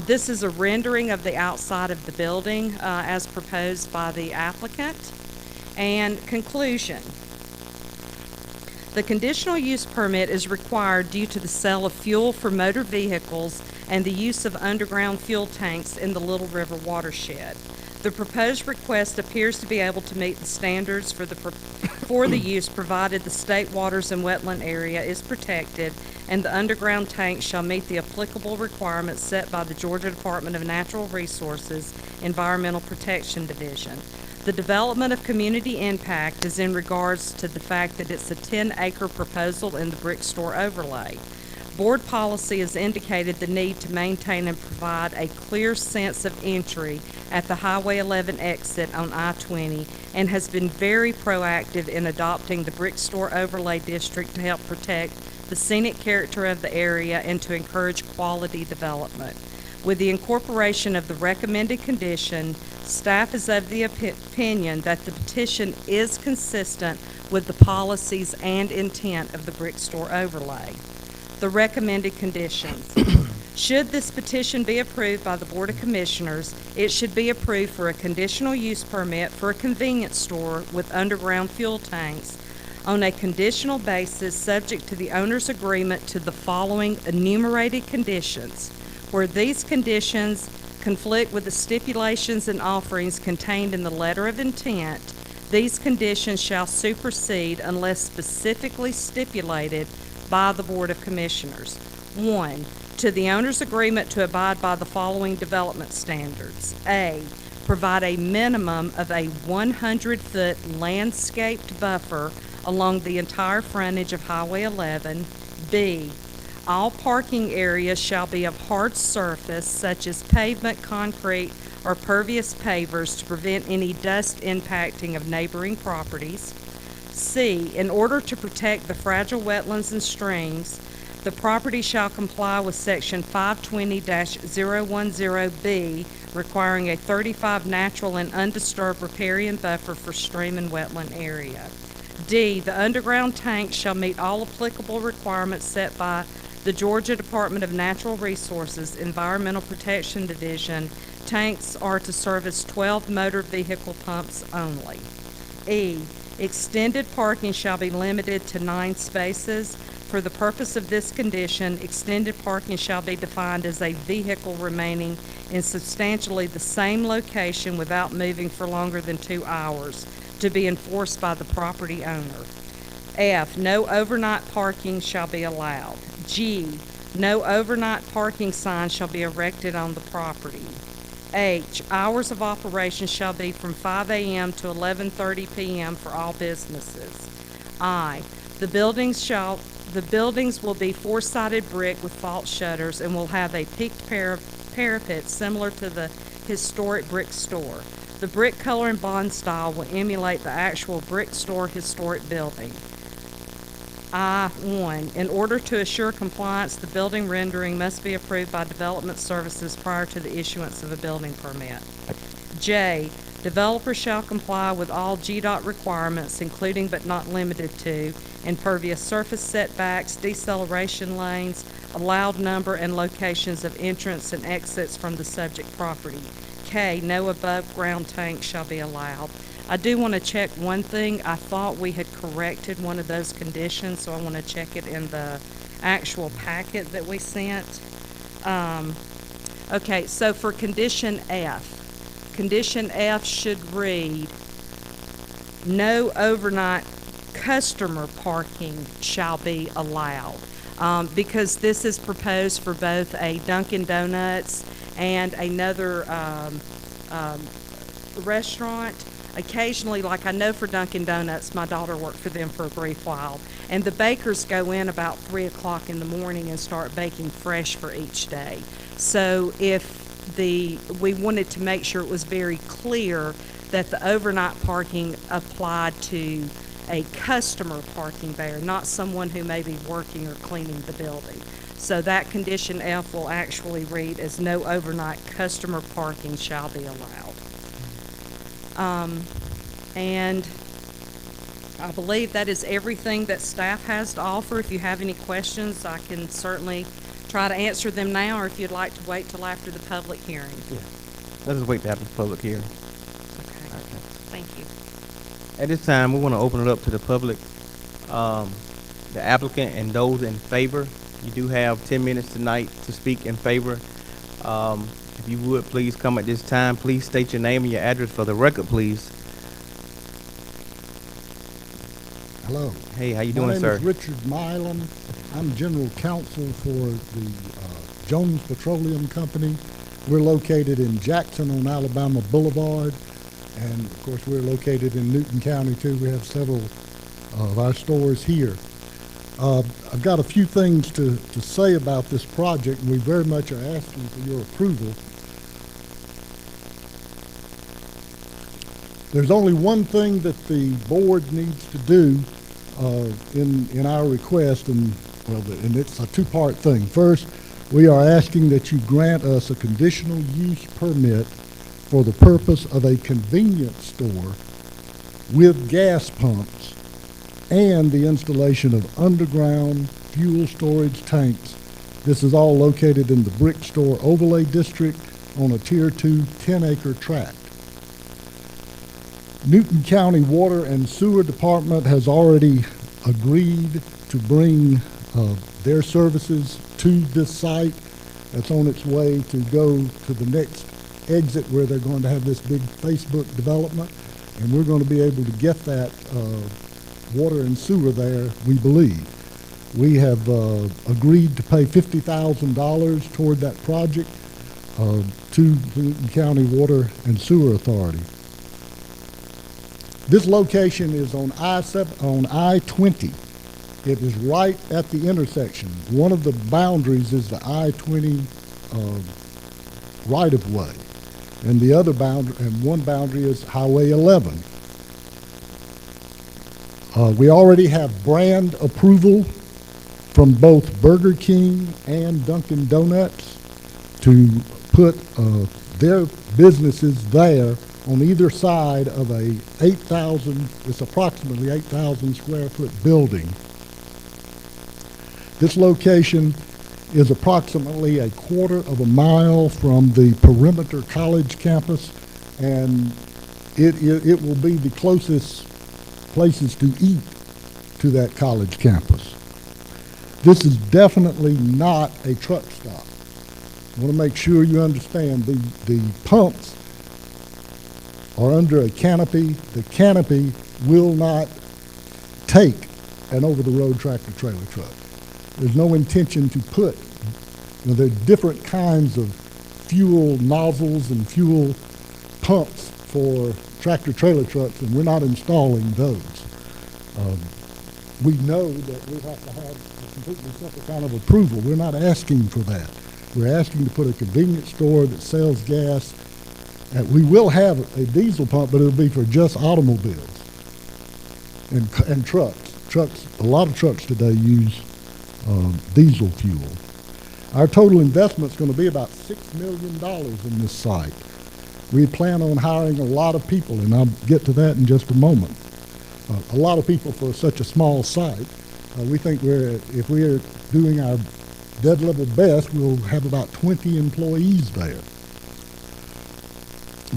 This is a rendering of the outside of the building as proposed by the applicant. And conclusion. The conditional use permit is required due to the sale of fuel for motor vehicles and the use of underground fuel tanks in the Little River watershed. The proposed request appears to be able to meet the standards for the use, provided the state waters and wetland area is protected and the underground tank shall meet the applicable requirements set by the Georgia Department of Natural Resources Environmental Protection Division. The development of community impact is in regards to the fact that it's a 10-acre proposal in the brick store overlay. Board policy has indicated the need to maintain and provide a clear sense of entry at the Highway 11 exit on I-20 and has been very proactive in adopting the brick store overlay district to help protect the scenic character of the area and to encourage quality development. With the incorporation of the recommended condition, staff is of the opinion that the petition is consistent with the policies and intent of the brick store overlay. The recommended conditions. Should this petition be approved by the Board of Commissioners, it should be approved for a conditional use permit for a convenience store with underground fuel tanks on a conditional basis subject to the owner's agreement to the following enumerated conditions. Where these conditions conflict with the stipulations and offerings contained in the letter of intent, these conditions shall supersede unless specifically stipulated by the Board of Commissioners. 1, to the owner's agreement to abide by the following development standards. A, provide a minimum of a 100-foot landscaped buffer along the entire frontage of Highway 11. B, all parking areas shall be of hard surface such as pavement, concrete, or pervious pavers to prevent any dust impacting of neighboring properties. C, in order to protect the fragile wetlands and streams, the property shall comply with Section 520-010B, requiring a 35 natural and undisturbed riparian buffer for stream and wetland area. D, the underground tank shall meet all applicable requirements set by the Georgia Department of Natural Resources Environmental Protection Division. Tanks are to service 12 motor vehicle pumps only. E, extended parking shall be limited to 9 spaces. For the purpose of this condition, extended parking shall be defined as a vehicle remaining in substantially the same location without moving for longer than 2 hours, to be enforced by the property owner. F, no overnight parking shall be allowed. G, no overnight parking sign shall be erected on the property. H, hours of operation shall be from 5 a.m. to 11:30 p.m. for all businesses. I, the buildings will be four-sided brick with false shutters and will have a peaked parapet similar to the historic brick store. The brick color and bond style will emulate the actual brick store historic building. I-1, in order to assure compliance, the building rendering must be approved by Development Services prior to the issuance of a building permit. J, developer shall comply with all GDOT requirements, including but not limited to impervious surface setbacks, deceleration lanes, allowed number and locations of entrance and exits from the subject property. K, no above-ground tank shall be allowed. I do want to check one thing. I thought we had corrected one of those conditions, so I want to check it in the actual packet that we sent. Okay, so for condition F should read, no overnight customer parking shall be allowed. Because this is proposed for both a Dunkin' Donuts and another restaurant. Occasionally, like I know for Dunkin' Donuts, my daughter worked for them for a brief while, and the bakers go in about 3 o'clock in the morning and start baking fresh for each day. So we wanted to make sure it was very clear that the overnight parking applied to a customer parking there, not someone who may be working or cleaning the building. So that condition F will actually read as no overnight customer parking shall be allowed. And I believe that is everything that staff has to offer. If you have any questions, I can certainly try to answer them now, or if you'd like to wait till after the public hearing. Yeah. Let us wait to have the public hearing. Okay. Thank you. At this time, we want to open it up to the public, the applicant and those in favor. You do have 10 minutes tonight to speak in favor. If you would, please come at this time. Please state your name and your address for the record, please. Hello. Hey, how you doing, sir? My name is Richard Milam. I'm general counsel for the Jones Petroleum Company. We're located in Jackson on Alabama Boulevard, and of course we're located in Newton County too. We have several of our stores here. I've got a few things to say about this project, and we very much are asking for your approval. There's only one thing that the board needs to do in our request, and it's a two-part thing. First, we are asking that you grant us a conditional use permit for the purpose of a convenience store with gas pumps and the installation of underground fuel storage tanks. This is all located in the Brick Store Overlay District on a Tier 2 10-acre tract. Newton County Water and Sewer Department has already agreed to bring their services to this site. That's on its way to go to the next exit where they're going to have this big Facebook development, and we're going to be able to get that water and sewer there, we believe. We have agreed to pay $50,000 toward that project to the Newton County Water and Sewer Authority. This location is on I-20. It is right at the intersection. One of the boundaries is the I-20 right-of-way, and the other boundary, and one boundary is Highway 11. We already have brand approval from both Burger King and Dunkin' Donuts to put their businesses there on either side of it's approximately 8,000 square foot building. This location is approximately a quarter of a mile from the Perimeter College campus, and it will be the closest places to eat to that college campus. This is definitely not a truck stop. I want to make sure you understand the pumps are under a canopy. The canopy will not take an over-the-road tractor-trailer truck. There's no intention to put, there are different kinds of fuel nozzles and fuel pumps for tractor-trailer trucks, and we're not installing those. We know that we have to have a completely separate kind of approval. We're not asking for that. We're asking to put a convenience store that sells gas. And we will have a diesel pump, but it'll be for just automobiles and trucks. A lot of trucks today use diesel fuel. Our total investment is going to be about $6 million in this site. We plan on hiring a lot of people, and I'll get to that in just a moment. A lot of people for such a small site. We think if we're doing our dead level best, we'll have about 20 employees there.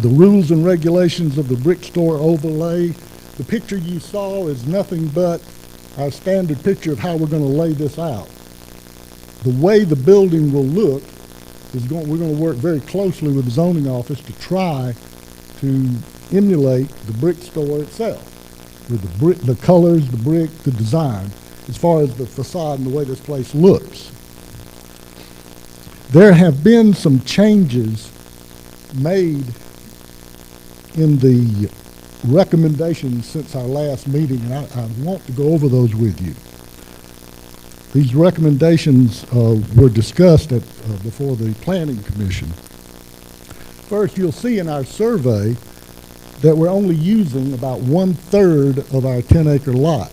The rules and regulations of the brick store overlay, the picture you saw is nothing but our standard picture of how we're going to lay this out. The way the building will look is we're going to work very closely with the zoning office to try to emulate the brick store itself, with the colors, the brick, the design, as far as the facade and the way this place looks. There have been some changes made in the recommendations since our last meeting, and I want to go over those with you. These recommendations were discussed before the Planning Commission. First, you'll see in our survey that we're only using about 1/3 of our 10-acre lot.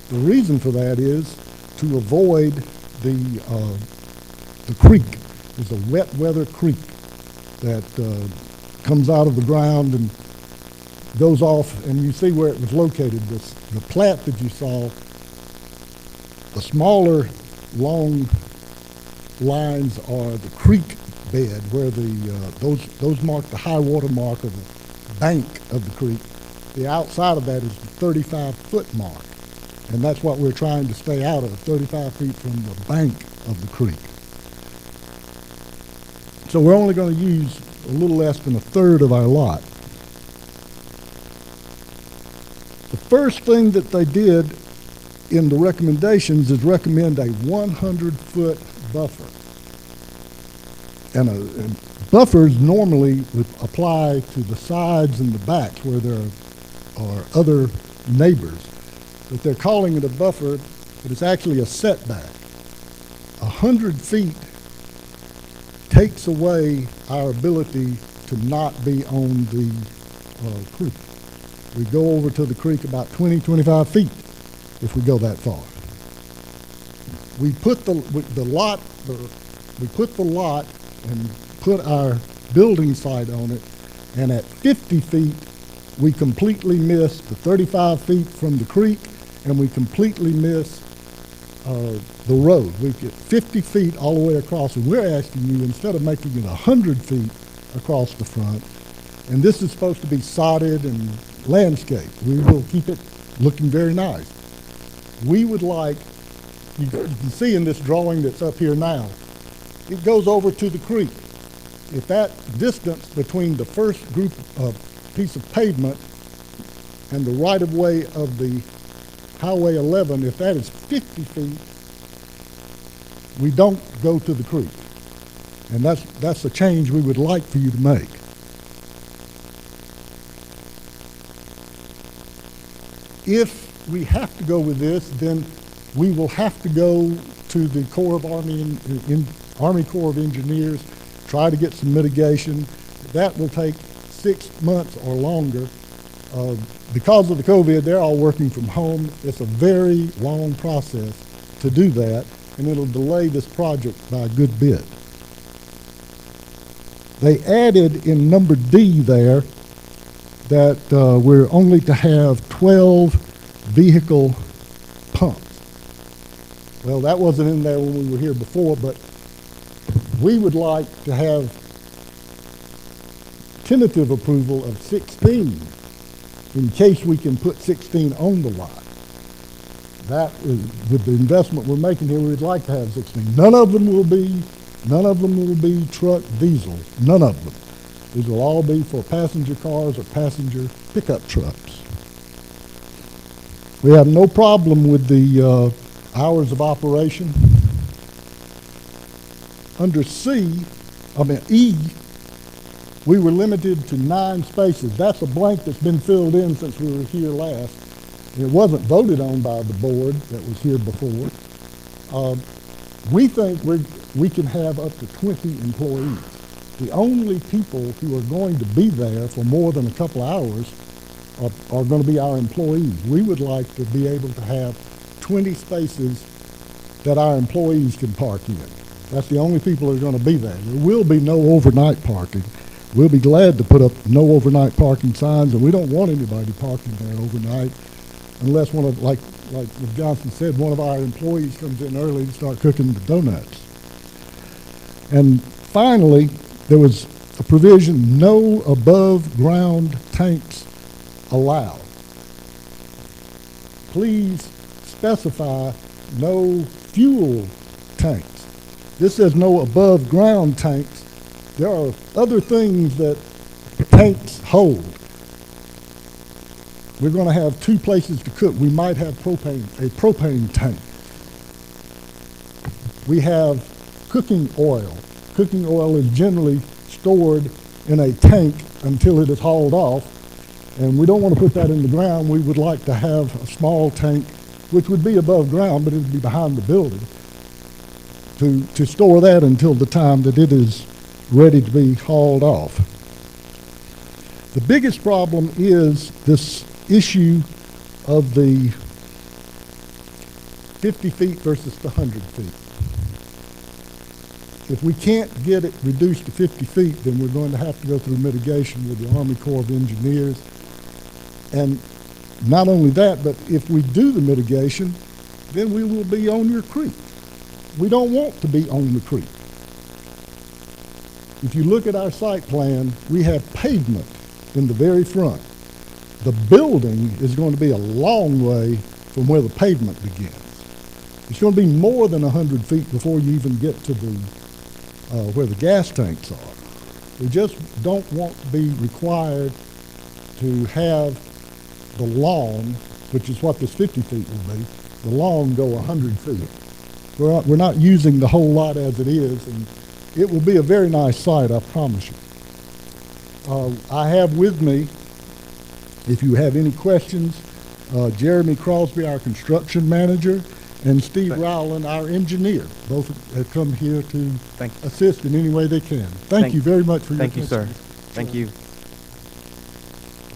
The reason for that is to avoid the creek. There's a wet weather creek that comes out of the ground and goes off, and you see where it was located. The plat that you saw, the smaller long lines are the creek bed, where those mark the high water mark of the bank of the creek. The outside of that is the 35-foot mark, and that's what we're trying to stay out of, 35 feet from the bank of the creek. So we're only going to use a little less than 1/3 of our lot. The first thing that they did in the recommendations is recommend a 100-foot buffer. And buffers normally would apply to the sides and the backs where there are other neighbors. But they're calling it a buffer, but it's actually a setback. 100 feet takes away our ability to not be on the creek. We go over to the creek about 20, 25 feet if we go that far. We put the lot and put our building site on it, and at 50 feet, we completely miss the 35 feet from the creek, and we completely miss the road. We get 50 feet all the way across, and we're asking you, instead of making it 100 feet across the front, and this is supposed to be sodded and landscaped. We will keep it looking very nice. We would like, you can see in this drawing that's up here now, it goes over to the creek. If that distance between the first group of piece of pavement and the right-of-way of the Highway 11, if that is 50 feet, we don't go to the creek. And that's a change we would like for you to make. If we have to go with this, then we will have to go to the Army Corps of Engineers, try to get some mitigation. That will take 6 months or longer. Because of the COVID, they're all working from home. It's a very long process to do that, and it'll delay this project by a good bit. They added in number D there that we're only to have 12 vehicle pumps. Well, that wasn't in there when we were here before, but we would like to have tentative approval of 16 in case we can put 16 on the lot. That is, with the investment we're making here, we'd like to have 16. None of them will be truck diesel. None of them. These will all be for passenger cars or passenger pickup trucks. We have no problem with the hours of operation. Under E, we were limited to 9 spaces. That's a blank that's been filled in since we were here last. It wasn't voted on by the board that was here before. We think we can have up to 20 employees. The only people who are going to be there for more than a couple hours are going to be our employees. We would like to be able to have 20 spaces that our employees can park in. That's the only people that are going to be there. There will be no overnight parking. We'll be glad to put up no overnight parking signs, and we don't want anybody parking there overnight unless one of, like Johnson said, one of our employees comes in early to start cooking the donuts. And finally, there was a provision, no above ground tanks allowed. Please specify no fuel tanks. This says no above ground tanks. There are other things that tanks hold. We're going to have 2 places to cook. We might have a propane tank. We have cooking oil. Cooking oil is generally stored in a tank until it is hauled off, and we don't want to put that in the ground. We would like to have a small tank, which would be above ground, but it would be behind the building, to store that until the time that it is ready to be hauled off. The biggest problem is this issue of the 50 feet versus the 100 feet. If we can't get it reduced to 50 feet, then we're going to have to go through mitigation with the Army Corps of Engineers. And not only that, but if we do the mitigation, then we will be on your creek. We don't want to be on the creek. If you look at our site plan, we have pavement in the very front. The building is going to be a long way from where the pavement begins. It's going to be more than 100 feet before you even get to the where the gas tanks are. We just don't want to be required to have the lawn, which is what this 50 feet will be, the lawn go 100 feet. We're not using the whole lot as it is, and it will be a very nice site, I promise you. I have with me, if you have any questions, Jeremy Crosby, our construction manager, and Steve Rowland, our engineer. Both have come here to assist in any way they can. Thank you very much for your attention. Thank you, sir. Thank you.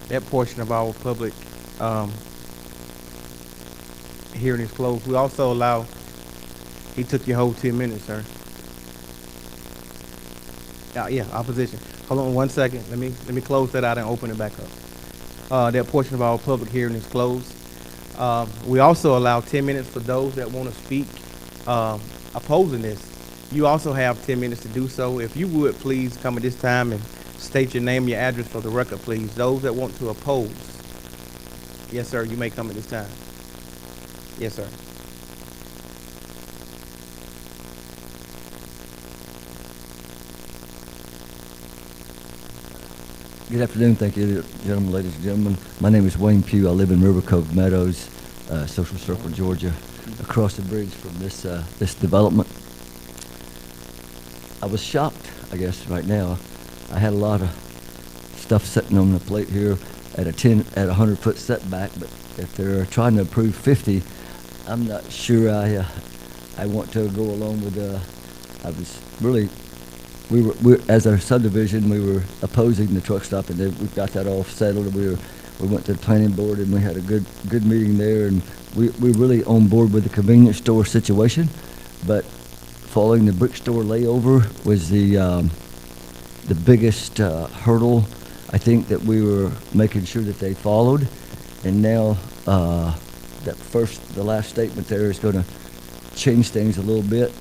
That portion of our public hearing is closed. We also allow, he took your whole 10 minutes, sir. Yeah, opposition. Hold on 1 second. Let me close that out and open it back up. That portion of our public hearing is closed. We also allow 10 minutes for those that want to speak opposing this. You also have 10 minutes to do so. If you would, please come at this time and state your name, your address for the record, please. Those that want to oppose. Yes, sir, you may come at this time. Yes, sir. Good afternoon. Thank you, gentlemen, ladies and gentlemen. My name is Wayne Pugh. I live in River Cove Meadows, Social Circle, Georgia, across the bridge from this development. I was shocked, I guess, right now. I had a lot of stuff sitting on the plate here at a 100-foot setback, but if they're trying to approve 50, I'm not sure I want to go along with. I was really. We as a subdivision, we were opposing the truck stop, and we got that all settled. We went to the planning board, and we had a good meeting there, and we're really on board with the convenience store situation. But following the brick store layover was the biggest hurdle, I think, that we were making sure that they followed. And now the last statement there is going to change things a little bit,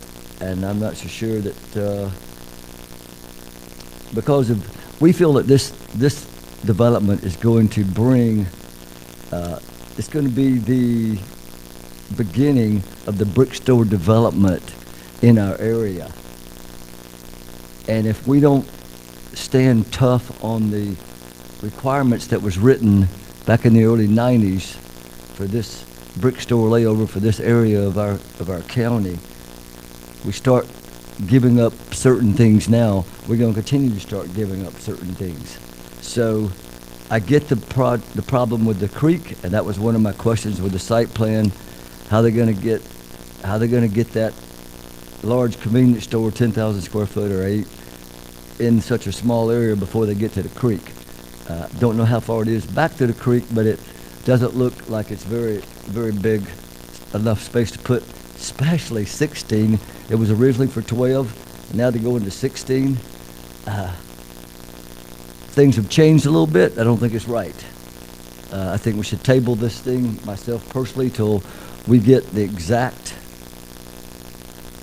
and I'm not so sure that. Because we feel that this development is going to bring, it's going to be beginning of the brick store development in our area. And if we don't stand tough on the requirements that was written back in the early 90s for this brick store layover for this area of our county, we start giving up certain things now, we're going to continue to start giving up certain things. So I get the problem with the creek, and that was one of my questions with the site plan. How they going to get that large convenience store, 10,000 square foot or 8, in such a small area before they get to the creek? Don't know how far it is back to the creek, but it doesn't look like it's very, very big enough space to put, especially 16. It was originally for 12, and now they're going to 16. Things have changed a little bit. I don't think it's right. I think we should table this thing, myself personally, till we get the exact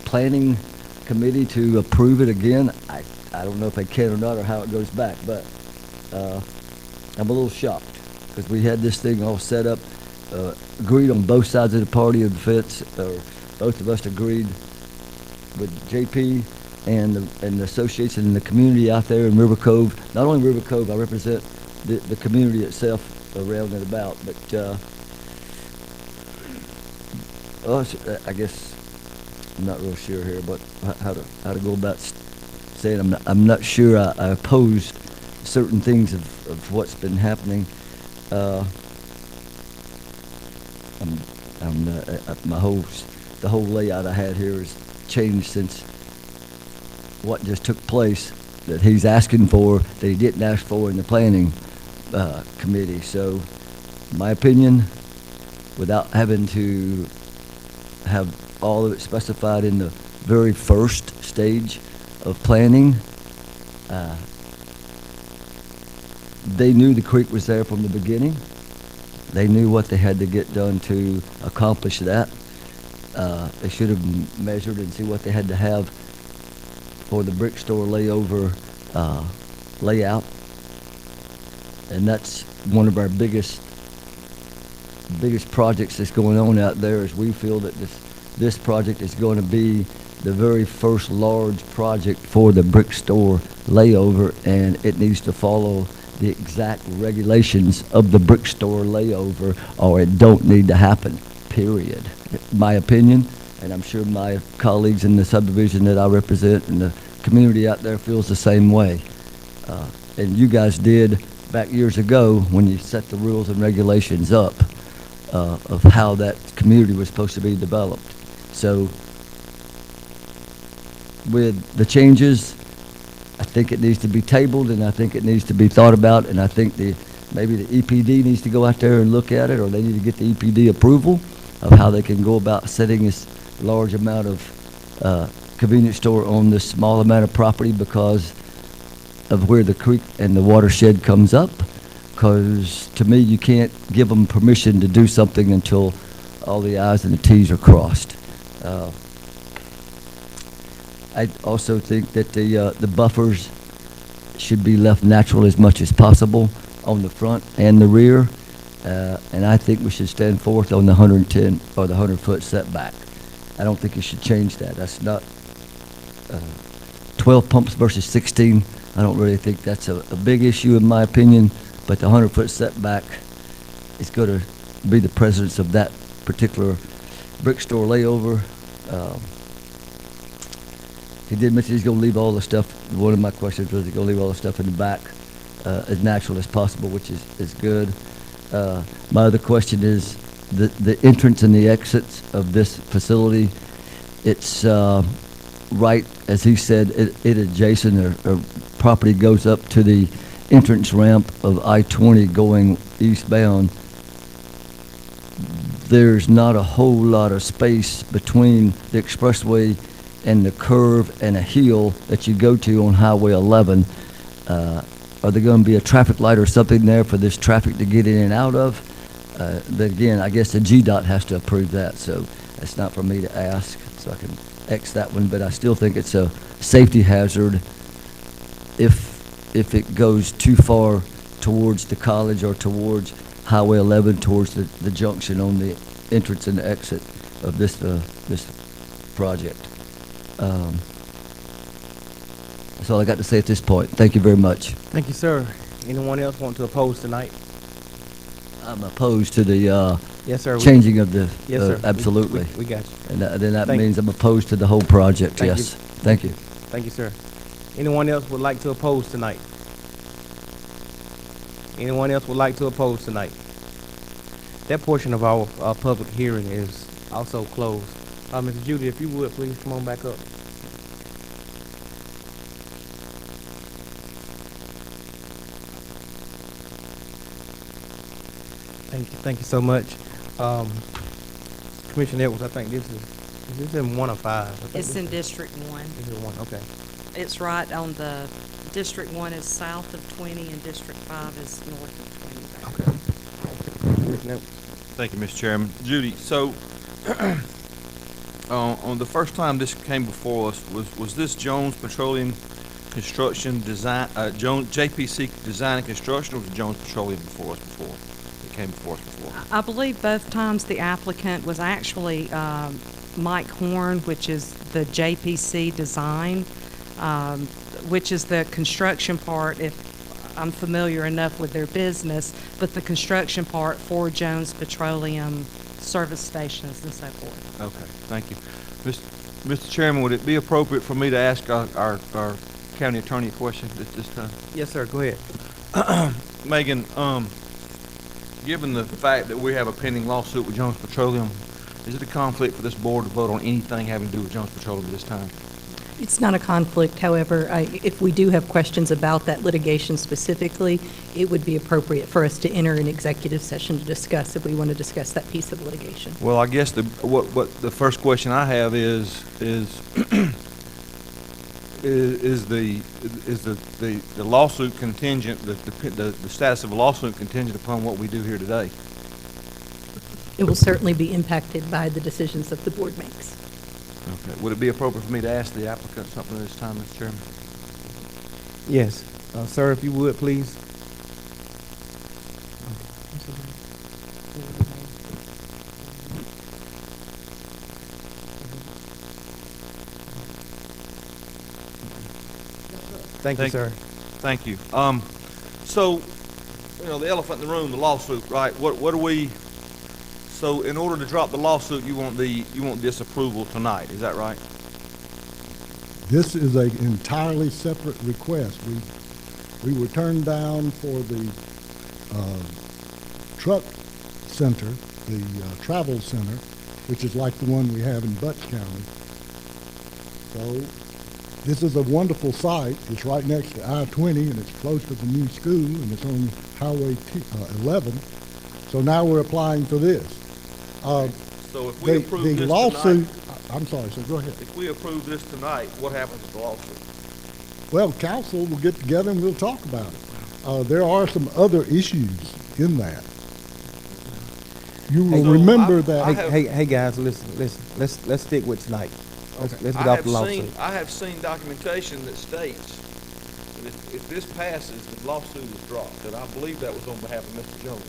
planning committee to approve it again. I don't know if they can or not, or how it goes back, but I'm a little shocked because we had this thing all set up, agreed on both sides of the party of the fence. Both of us agreed with JP and the association and the community out there in River Cove. Not only River Cove, I represent the community itself around and about, but us, I guess, I'm not real sure here, but how to go about saying I'm not sure I opposed certain things of what's been happening. The whole layout I had here has changed since what just took place that he's asking for that he didn't ask for in the planning committee. So, my opinion, without having to have all of it specified in the very first stage of planning, they knew the creek was there from the beginning. They knew what they had to get done to accomplish that. They should have measured and see what they had to have for the brick store layover layout. And that's one of our biggest projects that's going on out there, is we feel that this project is going to be the very first large project for the brick store layover, and it needs to follow the exact regulations of the brick store layover, or it don't need to happen, period. My opinion, and I'm sure my colleagues in the subdivision that I represent and the community out there feels the same way. And you guys did back years ago when you set the rules and regulations up of how that community was supposed to be developed. So with the changes, I think it needs to be tabled, and I think it needs to be thought about, and I think maybe the EPD needs to go out there and look at it, or they need to get the EPD approval of how they can go about setting this large amount of convenience store on this small amount of property because of where the creek and the watershed comes up. Because to me, you can't give them permission to do something until all the I's and the T's are crossed. I also think that the buffers should be left natural as much as possible on the front and the rear, and I think we should stand forth on the 110 or the 100-foot setback. I don't think you should change that. That's not 12 pumps versus 16. I don't really think that's a big issue in my opinion, but the 100-foot setback is going to be the precedence of that particular brick store layover. He did mention he's going to leave all the stuff. One of my questions was he's going to leave all the stuff in the back as natural as possible, which is good. My other question is the entrance and the exits of this facility. It's right, as he said, it adjacent or property goes up to the entrance ramp of I-20 going eastbound. There's not a whole lot of space between the expressway and the curve and a hill that you go to on Highway 11. Are there going to be a traffic light or something there for this traffic to get in and out of? But again, I guess the GDOT has to approve that, so that's not for me to ask, so I can X that one. But I still think it's a safety hazard if it goes too far towards the college or towards Highway 11, towards the junction on the entrance and exit of this project. That's all I got to say at this point. Thank you very much. Thank you, sir. Anyone else want to oppose tonight? I'm opposed to the Yes, sir. changing of the, Yes, sir. absolutely. We got you. And then that Thank means I'm opposed to the whole project, Thank yes. you. Thank you. Thank you, sir. Anyone else would like to oppose tonight? Anyone else would like to oppose tonight? That portion of our public hearing is also closed. Mr. Judy, if you would, please come on back up. Thank you so much. Commissioner Edwards, I think is this in 1 or 5? I think It's this in is- District 1. This is 1, okay. It's right on the, District 1 is south of 20 and District 5 is north of 20 there. Commissioner Edwards. Thank you, Mr. Chairman. Judy, so on the first time this came before us, was this Jones Petroleum Construction Design, JPC Design and Construction, or was it Jones Petroleum before us before? It came before us before. I believe both times the applicant was actually Mike Horn, which is the JPC Design, which is the construction part, if I'm familiar enough with their business, but the construction part for Jones Petroleum service stations and so forth. Okay, thank you. Mr. Chairman, would it be appropriate for me to ask our county attorney a question at this time? Yes, sir, go ahead. Megan, given the fact that we have a pending lawsuit with Jones Petroleum, is it a conflict for this board to vote on anything having to do with Jones Petroleum at this time? It's not a conflict. However, if we do have questions about that litigation specifically, it would be appropriate for us to enter an executive session to discuss if we want to discuss that piece of litigation. Well, I guess the first question I have is the lawsuit contingent, the status of a lawsuit contingent upon what we do here today? It will certainly be impacted by the decisions that the board makes. Okay. Would it be appropriate for me to ask the applicant something at this time, Mr. Chairman? Yes. Sir, if you would, please. Thank you, sir. Thank you. So, the elephant in the room, the lawsuit, right? What do we? So, in order to drop the lawsuit, you want this approval tonight? Is that right? This is an entirely separate request. We were turned down for the truck center, the travel center, which is like the one we have in Butts County. So this is a wonderful site. It's right next to I-20, and it's close to the new school, and it's on Highway 11. So now we're applying for this. So if we approve the this lawsuit, tonight, I'm sorry, so go ahead. if we approve this tonight, what happens with the lawsuit? Well, council will get together and we'll talk about it. There are some other issues in that. You will So remember I that. have- Hey, guys, listen. Let's stick with tonight. Let's get off the lawsuit. I have seen documentation that states that if this passes, the lawsuit is dropped, and I believe that was on behalf of Mr. Jones.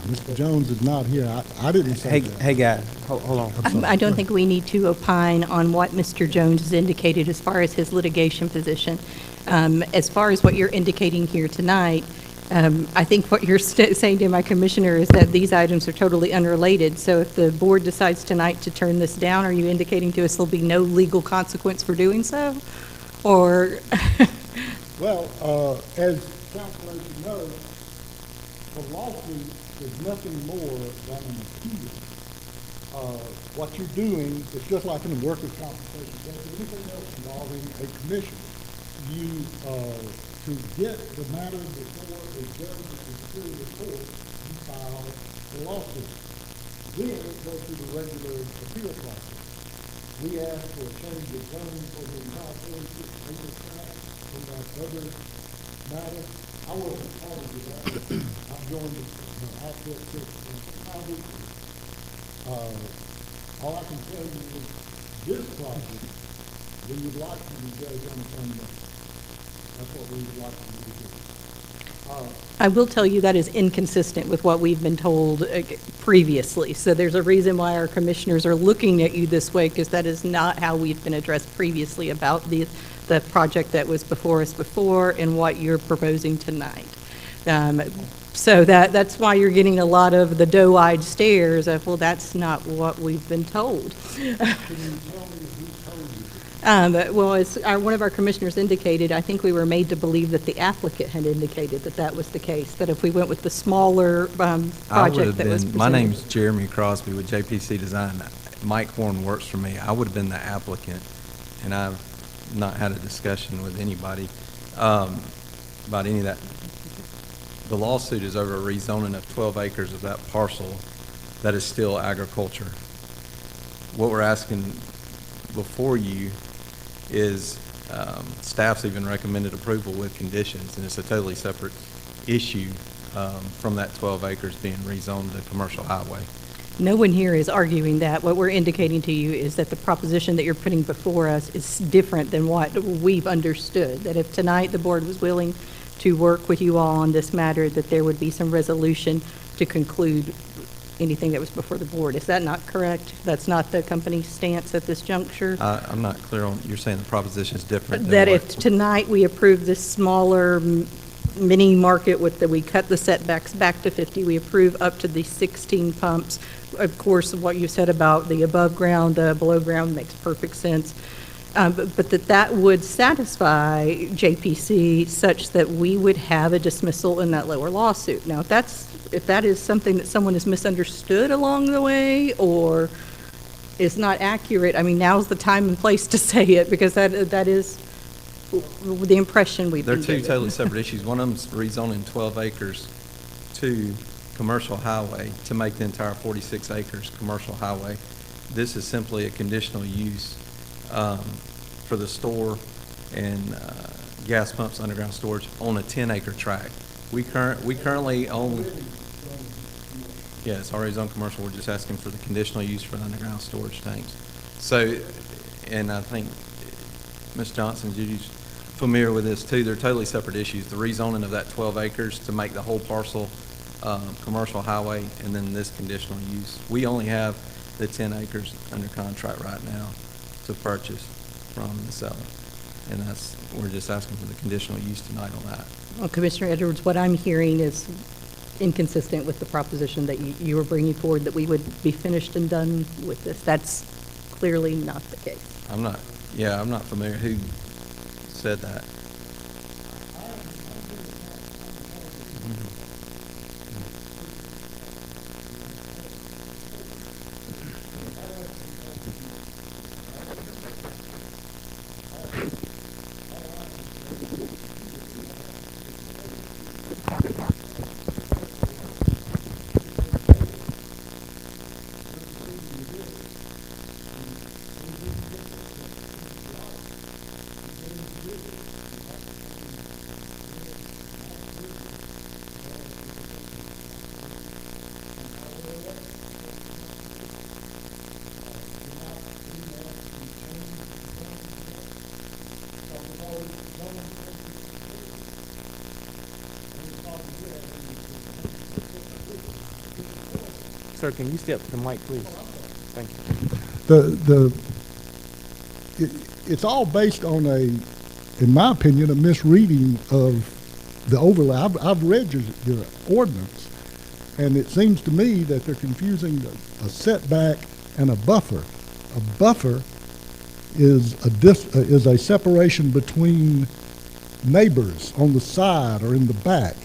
Mr. Jones is not here. I didn't say that. Hey, guys, hold on. I don't think we need to opine on what Mr. Jones has indicated as far as his litigation position. As far as what you're indicating here tonight, I think what you're saying to my commissioner is that these items are totally unrelated. So if the board decides tonight to turn this down, are you indicating to us there'll be no legal consequence for doing so? Or? Well, as council, as you know, the lawsuit is nothing more than an appeal. What you're doing is just like in a workers' compensation case or anything else involving a commission. You, to get the matter before a judge of the superior court, you file the lawsuit. Then it goes through the regular appeal process. We ask for a change of zoning for the entire 46-acre tract. We have other matters. I wasn't part of that. I'm joined the outfit county. All I can tell you is this project, we would like you to go down from that. That's what we would like you to do. I will tell you that is inconsistent with what we've been told previously. So there's a reason why our commissioners are looking at you this way, because that is not how we've been addressed previously about the project that was before us before and what you're proposing tonight. So that's why you're getting a lot of the doe-eyed stares of, well, that's not what we've been told. Well, as one of our commissioners indicated, I think we were made to believe that the applicant had indicated that that was the case, that if we went with the smaller project that was presented. My name's Jeremy Crosby with JPC Design. Mike Horn works for me. I would have been the applicant, and I've not had a discussion with anybody about any of that. The lawsuit is over a rezoning of 12 acres of that parcel that is still agriculture. What we're asking before you is staff's even recommended approval with conditions, and it's a totally separate issue from that 12 acres being rezoned to commercial highway. No one here is arguing that. What we're indicating to you is that the proposition that you're putting before us is different than what we've understood, that if tonight the board was willing to work with you all on this matter, that there would be some resolution to conclude anything that was before the board. Is that not correct? That's not the company's stance at this juncture? I'm not clear on, you're saying the proposition is different than That what- if tonight we approve this smaller mini market with we cut the setbacks back to 50, we approve up to the 16 pumps. Of course, what you said about the above ground, the below ground makes perfect sense. But that would satisfy JPC such that we would have a dismissal in that lower lawsuit. Now, if that is something that someone has misunderstood along the way or is not accurate, I mean, now's the time and place to say it, because that is the impression we've They're been two given. totally separate issues. One of them's rezoning 12 acres to commercial highway to make the entire 46 acres commercial highway. This is simply a conditional use for the store and gas pumps underground storage on a 10-acre tract. We currently own, yeah, it's already zoned commercial. We're just asking for the conditional use for the underground storage tanks. So, and I think Ms. Johnson, Judy's familiar with this too. They're totally separate issues. The rezoning of that 12 acres to make the whole parcel commercial highway, and then this conditional use. We only have the 10 acres under contract right now to purchase from the seller. And we're just asking for the conditional use tonight on that. Well, Commissioner Edwards, what I'm hearing is inconsistent with the proposition that you were bringing forward, that we would be finished and done with this. That's clearly not the case. I'm not familiar who said that. Sir, can you step to the mic, please? Thank you. It's all based on in my opinion, a misreading of the overlay. I've read your ordinance, and it seems to me that they're confusing a setback and a buffer. A buffer is a separation between neighbors on the side or in the back.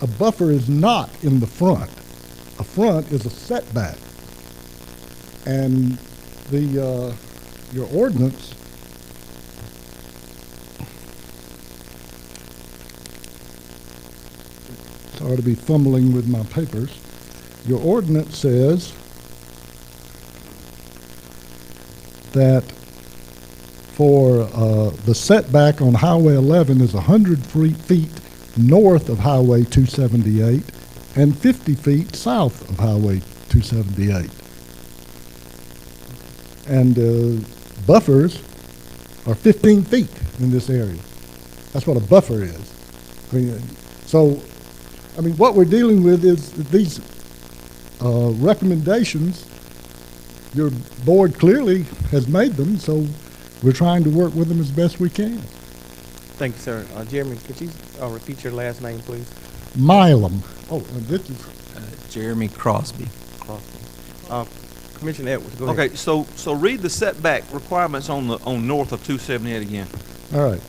A buffer is not in the front. A front is a setback. And your ordinance sorry to be fumbling with my papers. Your ordinance says that for the setback on Highway 11 is 100 feet north of Highway 278 and 50 feet south of Highway 278. And buffers are 15 feet in this area. That's what a buffer is. I mean, so I mean, what we're dealing with is that these recommendations, your board clearly has made them, so we're trying to work with them as best we can. Thank you, sir. Jeremy, could you repeat your last name, please? Milam. Oh, and this is, Jeremy Crosby. Commissioner Edwards, go ahead. Okay, so read the setback requirements on north of 278 again. all right.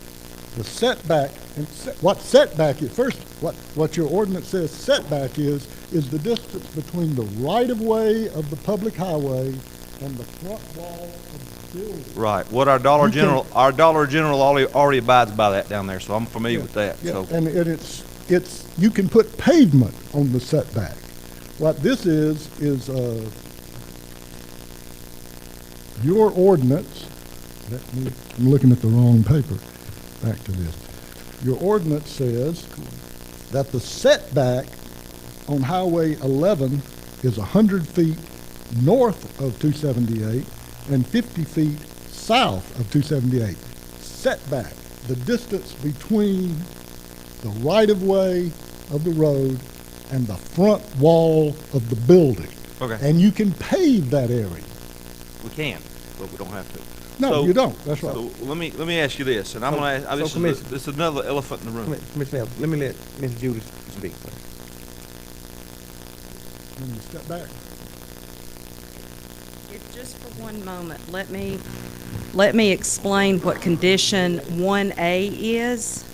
The setback, and what setback is, first, what your ordinance says setback is the distance between the right-of-way of the public highway and the front wall of the building. Right. What our Dollar You can- General already abides by that down there, so I'm familiar with that. Yeah, So and it's, you can put pavement on the setback. What this is your ordinance, I'm looking at the wrong paper, back to this. Your ordinance says that the setback on Highway 11 is 100 feet north of 278 and 50 feet south of 278. Setback, the distance between the right-of-way of the road and the front wall of the building. Okay. And you can pave that area. we can, but we don't have to. No, So- you don't, that's right. So let me ask you this, and I'm So- gonna ask, so this Commissioner- is another elephant in the room. Commissioner Edwards, let me let Ms. Judith speak, sir. When you step back. If just for one moment, let me explain what condition 1A is.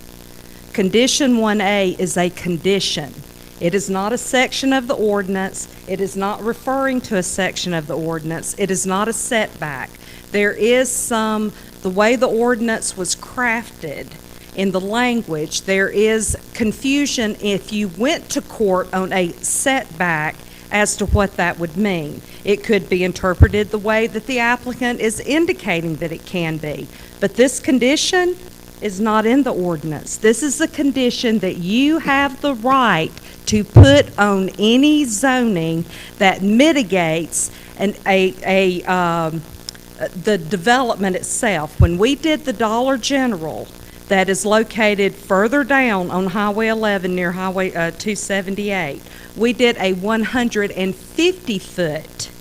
Condition 1A is a condition. It is not a section of the ordinance. It is not referring to a section of the ordinance. It is not a setback. There is the way the ordinance was crafted in the language, there is confusion if you went to court on a setback as to what that would mean. It could be interpreted the way that the applicant is indicating that it can be. But this condition is not in the ordinance. This is a condition that you have the right to put on any zoning that mitigates the development itself. When we did the Dollar General that is located further down on Highway 11 near Highway 278, we did a 150-foot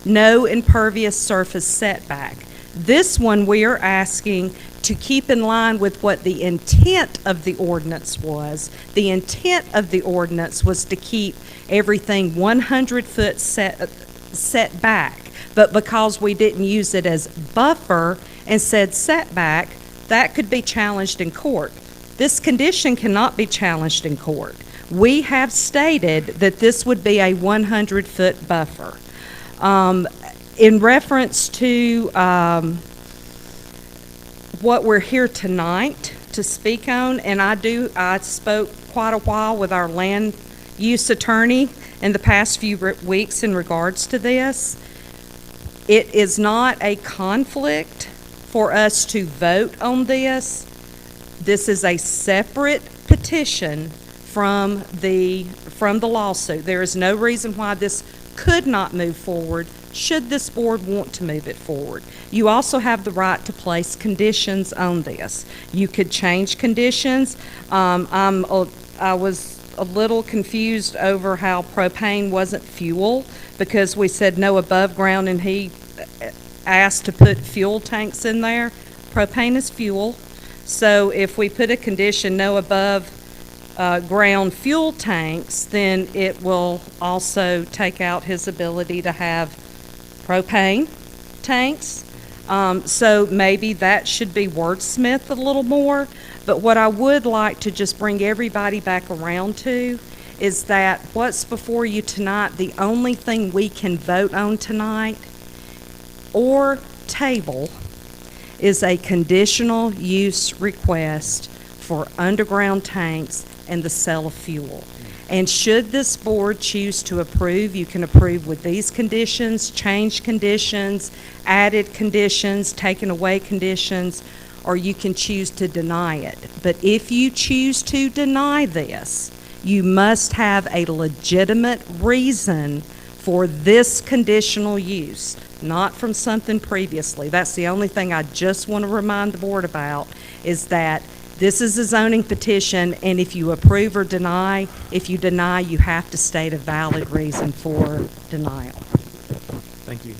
no impervious surface setback. This one we are asking to keep in line with what the intent of the ordinance was. The intent of the ordinance was to keep everything 100-foot set back. But because we didn't use it as buffer and said setback, that could be challenged in court. This condition cannot be challenged in court. We have stated that this would be a 100-foot buffer. In reference to what we're here tonight to speak on, and I spoke quite a while with our land use attorney in the past few weeks in regards to this. It is not a conflict for us to vote on this. This is a separate petition from the lawsuit. There is no reason why this could not move forward should this board want to move it forward. You also have the right to place conditions on this. You could change conditions. I was a little confused over how propane wasn't fuel because we said no above ground and he asked to put fuel tanks in there. Propane is fuel. So if we put a condition no above ground fuel tanks, then it will also take out his ability to have propane tanks. So maybe that should be wordsmithed a little more. But what I would like to just bring everybody back around to is that what's before you tonight, the only thing we can vote on tonight or table is a conditional use request for underground tanks and the sale of fuel. And should this board choose to approve, you can approve with these conditions, change conditions, added conditions, taken away conditions, or you can choose to deny it. But if you choose to deny this, you must have a legitimate reason for this conditional use, not from something previously. That's the only thing I just want to remind the board about, is that This is a zoning petition, and if you approve or deny, if you deny, you have to state a valid reason for denial. Thank you.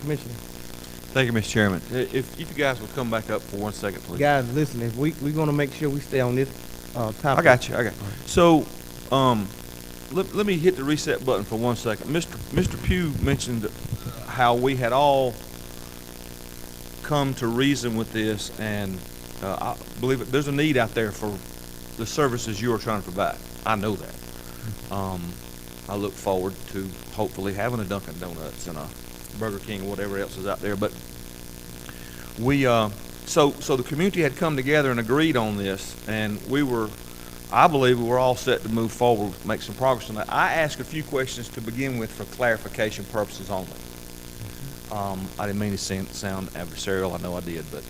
Commissioner. Thank you, Mr. Chairman. If you guys would come back up for 1 second, please. Guys, listen, if we're gonna make sure we stay on this, topic. I got you. So, let me hit the reset button for 1 second. Mr. Pugh mentioned how we had all come to reason with this, and I believe it, there's a need out there for the services you are trying to provide. I know that. I look forward to hopefully having a Dunkin' Donuts and a Burger King or whatever else is out there. But we, so the community had come together and agreed on this, and I believe we were all set to move forward, make some progress on that. I asked a few questions to begin with for clarification purposes only. I didn't mean to sound adversarial. I know I did, but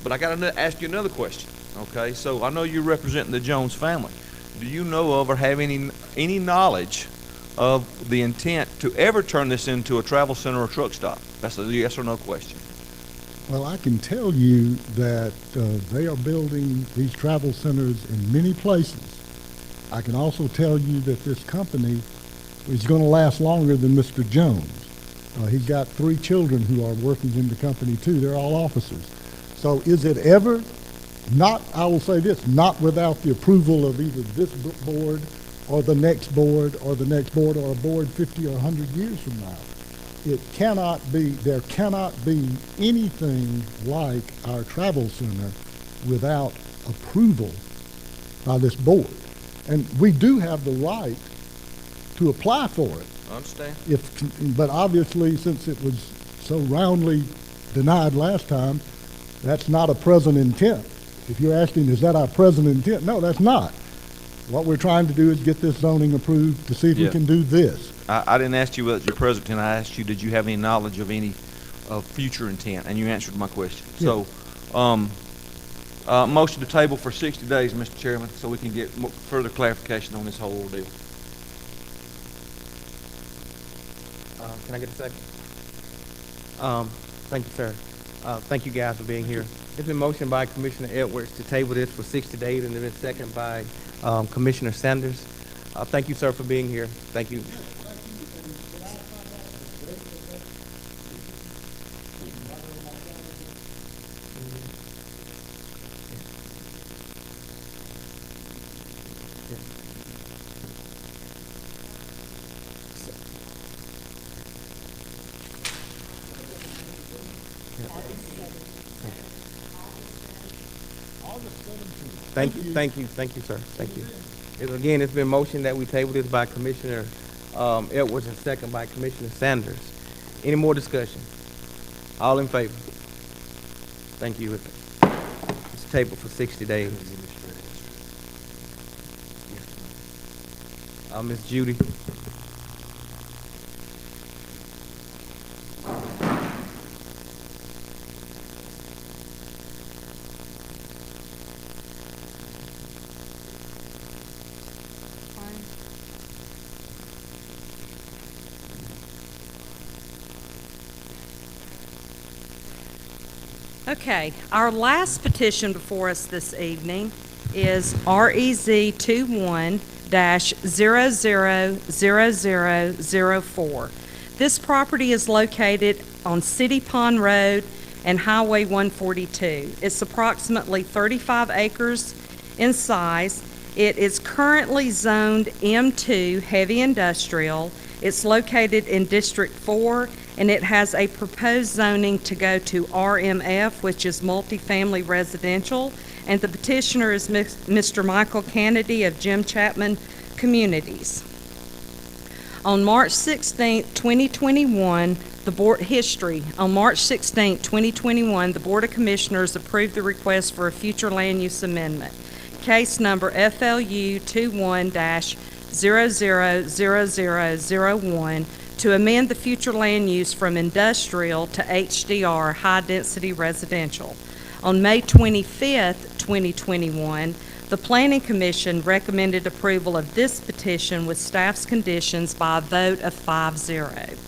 but I got to ask you another question. Okay, so I know you're representing the Jones family. Do you know of or have any knowledge of the intent to ever turn this into a travel center or truck stop? That's a yes or no question. Well, I can tell you that they are building these travel centers in many places. I can also tell you that this company is going to last longer than Mr. Jones. He's got 3 children who are working in the company too. They're all officers. So is it ever not, I will say this, not without the approval of either this board or the next board or the next board or a board 50 or 100 years from now. It cannot be, there cannot be anything like our travel center without approval by this board. And we do have the right to apply for it. I understand. But obviously, since it was so roundly denied last time, that's not a present intent. If you're asking, is that our present intent? No, that's not. What we're trying to do is get this zoning approved to see if we can do this. I didn't ask you whether it's your present intent. I asked you, did you have any knowledge of any future intent? And you answered my question. Yeah. So, motion to table for 60 days, Mr. Chairman, so we can get further clarification on this whole ordeal. Can I get a second? Thank you, sir. Thank you guys for being here. It's been motioned by Commissioner Edwards to table this for 60 days, and then second by Commissioner Sanders. Thank you, sir, for being here. Thank you. Thank you, sir. Thank you. Again, it's been motioned that we table this by Commissioner Edwards and second by Commissioner Sanders. Any more discussion? All in favor? Thank you. It's tabled for 60 days. Ms. Judy. Okay, our last petition before us this evening is REZ 21-000004. This property is located on City Pond Road and Highway 142. It's approximately 35 acres in size. It is currently zoned M2 Heavy Industrial. It's located in District 4, and it has a proposed zoning to go to RMF, which is multifamily residential, and the petitioner is Mr. Michael Kennedy of Jim Chapman Communities. On March 16, 2021, on March 16, 2021, the Board of Commissioners approved the request for a future land use amendment. Case number FLU 21-000001 to amend the future land use from industrial to HDR, high-density residential. On May 25th, 2021, the Planning Commission recommended approval of this petition with staff's conditions by a vote of 5-0.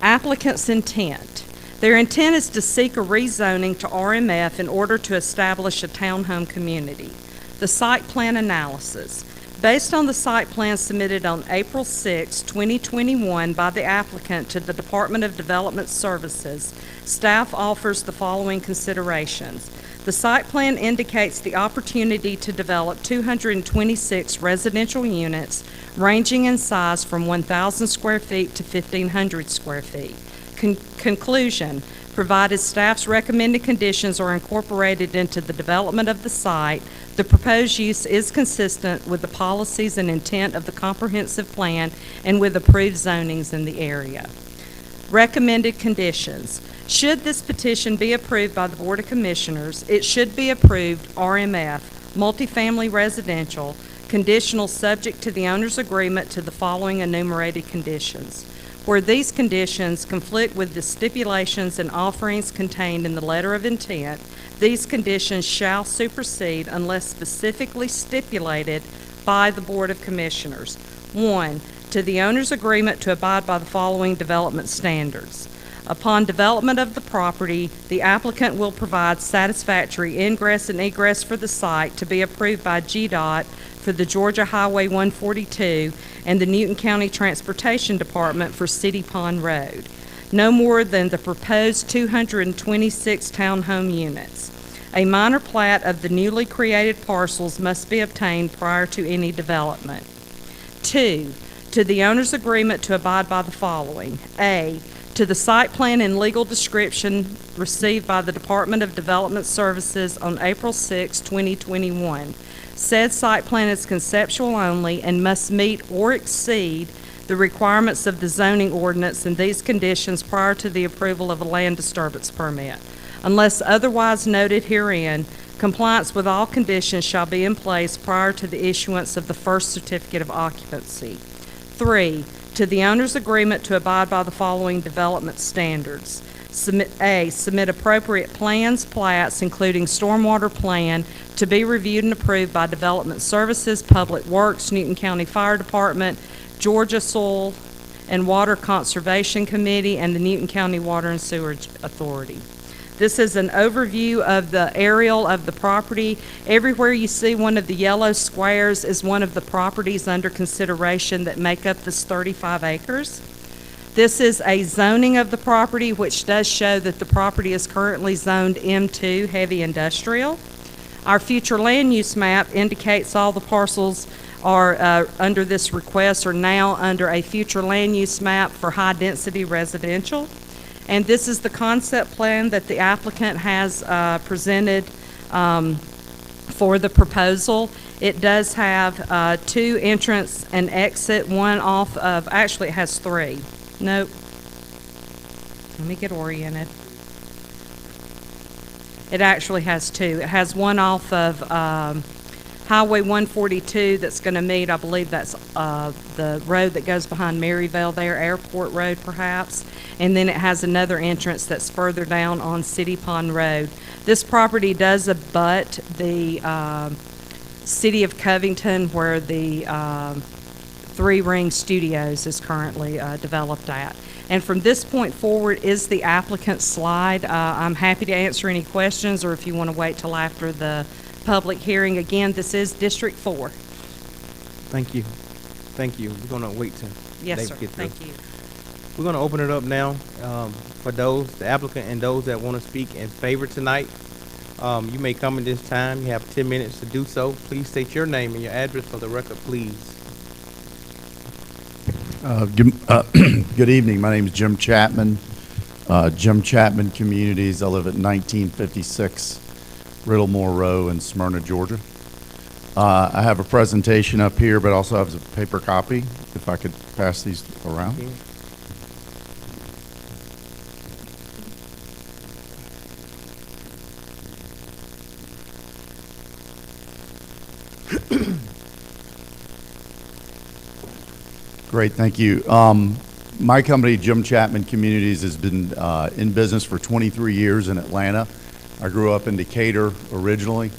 Applicant's intent. Their intent is to seek a rezoning to RMF in order to establish a townhome community. The site plan analysis. Based on the site plan submitted on April 6, 2021 by the applicant to the Department of Development Services, staff offers the following considerations. The site plan indicates the opportunity to develop 226 residential units ranging in size from 1,000 square feet to 1,500 square feet. Conclusion, provided staff's recommended conditions are incorporated into the development of the site, the proposed use is consistent with the policies and intent of the comprehensive plan and with approved zonings in the area. Recommended conditions. Should this petition be approved by the Board of Commissioners, it should be approved RMF, multifamily residential, conditional subject to the owner's agreement to the following enumerated conditions. Where these conditions conflict with the stipulations and offerings contained in the letter of intent, these conditions shall supersede unless specifically stipulated by the Board of Commissioners. 1, to the owner's agreement to abide by the following development standards. Upon development of the property, the applicant will provide satisfactory ingress and egress for the site to be approved by GDOT for the Georgia Highway 142 and the Newton County Transportation Department for City Pond Road. No more than the proposed 226 townhome units. A minor plat of the newly created parcels must be obtained prior to any development. 2, to the owner's agreement to abide by the following. A, to the site plan and legal description received by the Department of Development Services on April 6, 2021. Said site plan is conceptual only and must meet or exceed the requirements of the zoning ordinance and these conditions prior to the approval of a land disturbance permit. Unless otherwise noted herein, compliance with all conditions shall be in place prior to the issuance of the first certificate of occupancy. 3, to the owner's agreement to abide by the following development standards. Submit appropriate plans, plats, including stormwater plan, to be reviewed and approved by Development Services, Public Works, Newton County Fire Department, Georgia Soil and Water Conservation Committee, and the Newton County Water and Sewerage Authority. This is an overview of the aerial of the property. Everywhere you see one of the yellow squares is one of the properties under consideration that make up this 35 acres. This is a zoning of the property, which does show that the property is currently zoned M2, heavy industrial. Our future land use map indicates all the parcels are under this request are now under a future land use map for high-density residential. And this is the concept plan that the applicant has presented for the proposal. It does have 2 entrance and exit, one off of, actually it has 3. Nope. Let me get oriented. It actually has 2. It has one off of Highway 142 that's going to meet, I believe that's the road that goes behind Maryvale there, Airport Road perhaps. And then it has another entrance that's further down on City Pond Road. This property does abut the City of Covington where the 3 Ring Studios is currently developed at. And from this point forward is the applicant's slide. I'm happy to answer any questions or if you want to wait till after the public hearing. Again, this is District 4. Thank you. Thank you. We're going to wait till Yes, they sir. get through. Thank you. We're going to open it up now for those, the applicant and those that want to speak in favor tonight. You may come at this time. You have 10 minutes to do so. Please state your name and your address for the record, please. Good evening. My name is Jim Chapman. Jim Chapman Communities. I live at 1956 Riddlemore Row in Smyrna, Georgia. I have a presentation up here, but also have a paper copy, if I could pass these around. Okay. Great, thank you. My company, Jim Chapman Communities, has been in business for 23 years in Atlanta. I grew up in Decatur originally.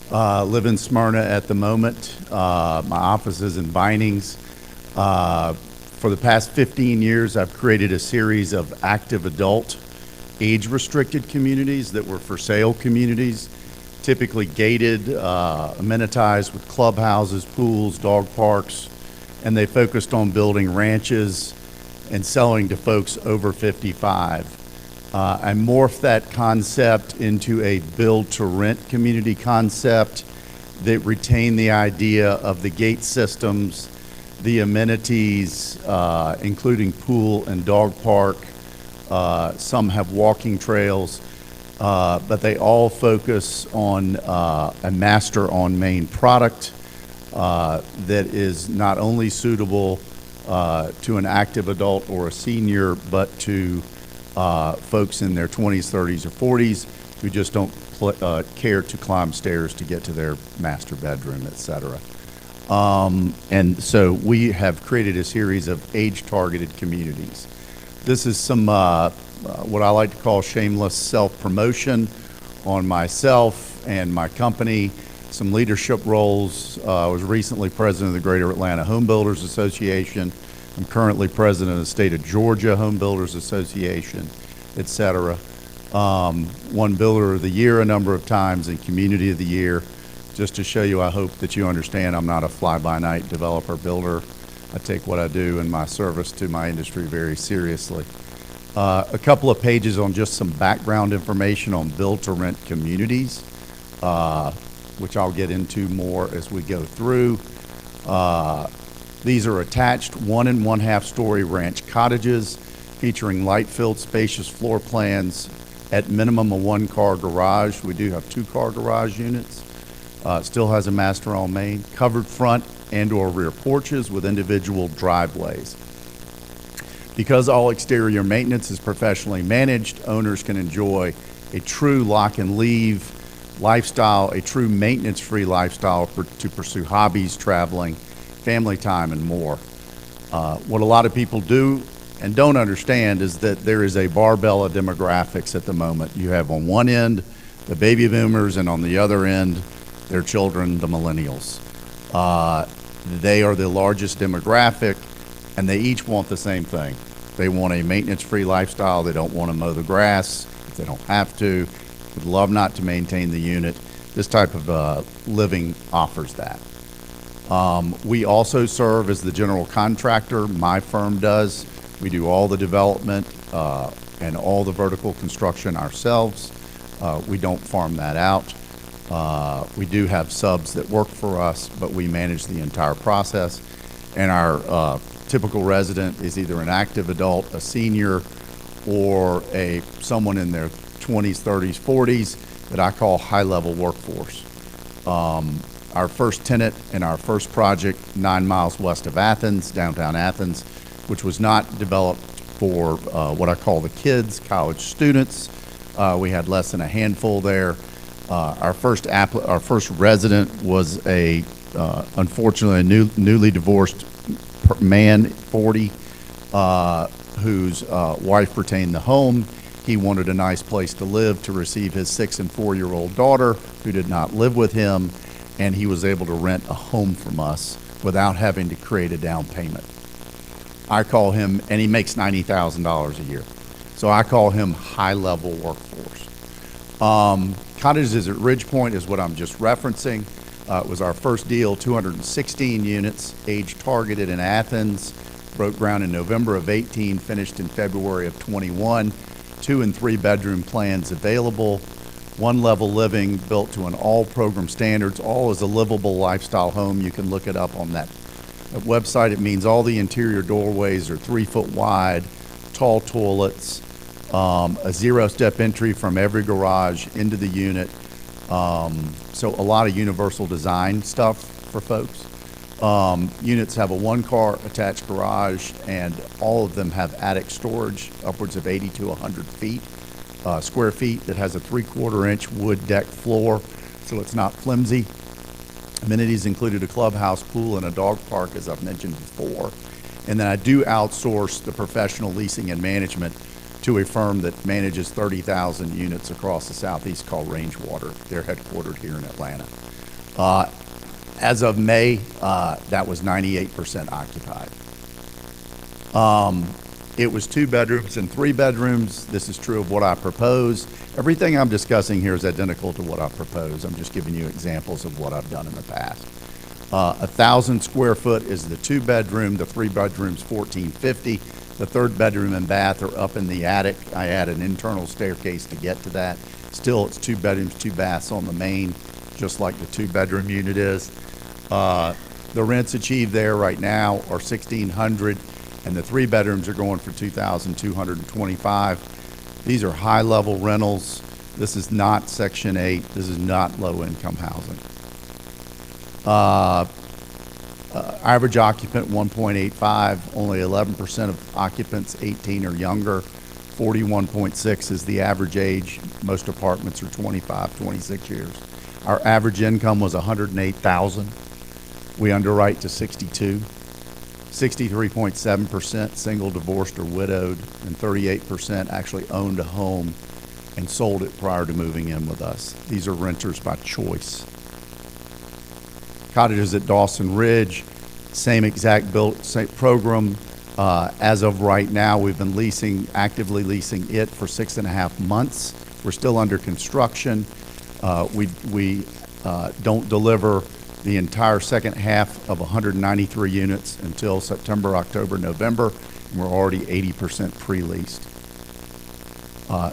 Live in Smyrna at the moment. My office is in Vinings. For the past 15 years, I've created a series of active adult age-restricted communities that were for sale communities, typically gated, amenitized with clubhouses, pools, dog parks, and they focused on building ranches and selling to folks over 55. I morphed that concept into a build-to-rent community concept that retained the idea of the gate systems, the amenities, including pool and dog park. Some have walking trails, but they all focus on a master on Main product that is not only suitable to an active adult or a senior, but to folks in their 20s, 30s, or 40s who just don't care to climb stairs to get to their master bedroom, et cetera. And so we have created a series of age-targeted communities. This is some what I like to call shameless self-promotion on myself and my company, some leadership roles. I was recently president of the Greater Atlanta Home Builders Association. I'm currently president of the State of Georgia Home Builders Association, et cetera. Won Builder of the Year a number of times and Community of the Year. Just to show you, I hope that you understand I'm not a fly-by-night developer builder. I take what I do in my service to my industry very seriously. A couple of pages on just some background information on build-to-rent communities, which I'll get into more as we go through. These are attached 1 1/2 story ranch cottages featuring light-filled, spacious floor plans, at minimum a 1-car garage. We do have 2-car garage units. Still has a master on Main, covered front and or rear porches with individual driveways. Because all exterior maintenance is professionally managed, owners can enjoy a true lock and leave lifestyle, a true maintenance-free lifestyle to pursue hobbies, traveling, family time, and more. What a lot of people do and don't understand is that there is a barbell of demographics at the moment. You have on one end the baby boomers, and on the other end their children, the millennials. They are the largest demographic, and they each want the same thing. They want a maintenance-free lifestyle. They don't want to mow the grass if they don't have to. Would love not to maintain the unit. This type of living offers that. We also serve as the general contractor. My firm does. We do all the development and all the vertical construction ourselves. We don't farm that out. We do have subs that work for us, but we manage the entire process. And our typical resident is either an active adult, a senior, or someone in their 20s, 30s, 40s that I call high-level workforce. Our first tenant in our first project, 9 miles west of Athens, downtown Athens, which was not developed for what I call the kids, college students. We had less than a handful there. Our first resident was unfortunately a newly divorced man, 40, whose wife retained the home. He wanted a nice place to live to receive his 6- and 4-year-old daughter who did not live with him, and he was able to rent a home from us without having to create a down payment. I call him, and he makes $90,000 a year, so I call him high-level workforce. Cottages at Ridge Point is what I'm just referencing. It was our first deal, 216 units, age targeted in Athens, broke ground in November of 18, finished in February of 21. 2- and 3-bedroom plans available. 1-level living built to an all program standards. All is a livable lifestyle home. You can look it up on that website. It means all the interior doorways are 3 foot wide, tall toilets, a 0-step entry from every garage into the unit. So a lot of universal design stuff for folks. Units have a 1-car attached garage, and all of them have attic storage, upwards of 80 to 100 square feet, that has a 3/4-inch wood deck floor, so it's not flimsy. Amenities included a clubhouse, pool, and a dog park, as I've mentioned before. And then I do outsource the professional leasing and management to a firm that manages 30,000 units across the Southeast called Rangewater. They're headquartered here in Atlanta. As of May, that was 98% occupied. It was 2 bedrooms and 3 bedrooms. This is true of what I proposed. Everything I'm discussing here is identical to what I proposed. I'm just giving you examples of what I've done in the past. 1,000 square foot is the 2 bedroom, the 3 bedroom's 1,450. The 3rd bedroom and bath are up in the attic. I add an internal staircase to get to that. Still, it's 2 bedrooms, 2 baths on the main, just like the 2 bedroom unit is. The rents achieved there right now are $1,600, and the 3 bedrooms are going for $2,225. These are high-level rentals. This is not Section 8. This is not low-income housing. Average occupant 1.85, only 11% of occupants 18 or younger. 41.6 is the average age. Most apartments are 25, 26 years. Our average income was $108,000. We underwrite to 62. 63.7% single, divorced, or widowed, and 38% actually owned a home and sold it prior to moving in with us. These are renters by choice. Cottages at Dawson Ridge, same exact same program. As of right now, we've been actively leasing it for 6.5 months. We're still under construction. We don't deliver the entire second half of 193 units until September, October, November, and we're already 80% pre-leased.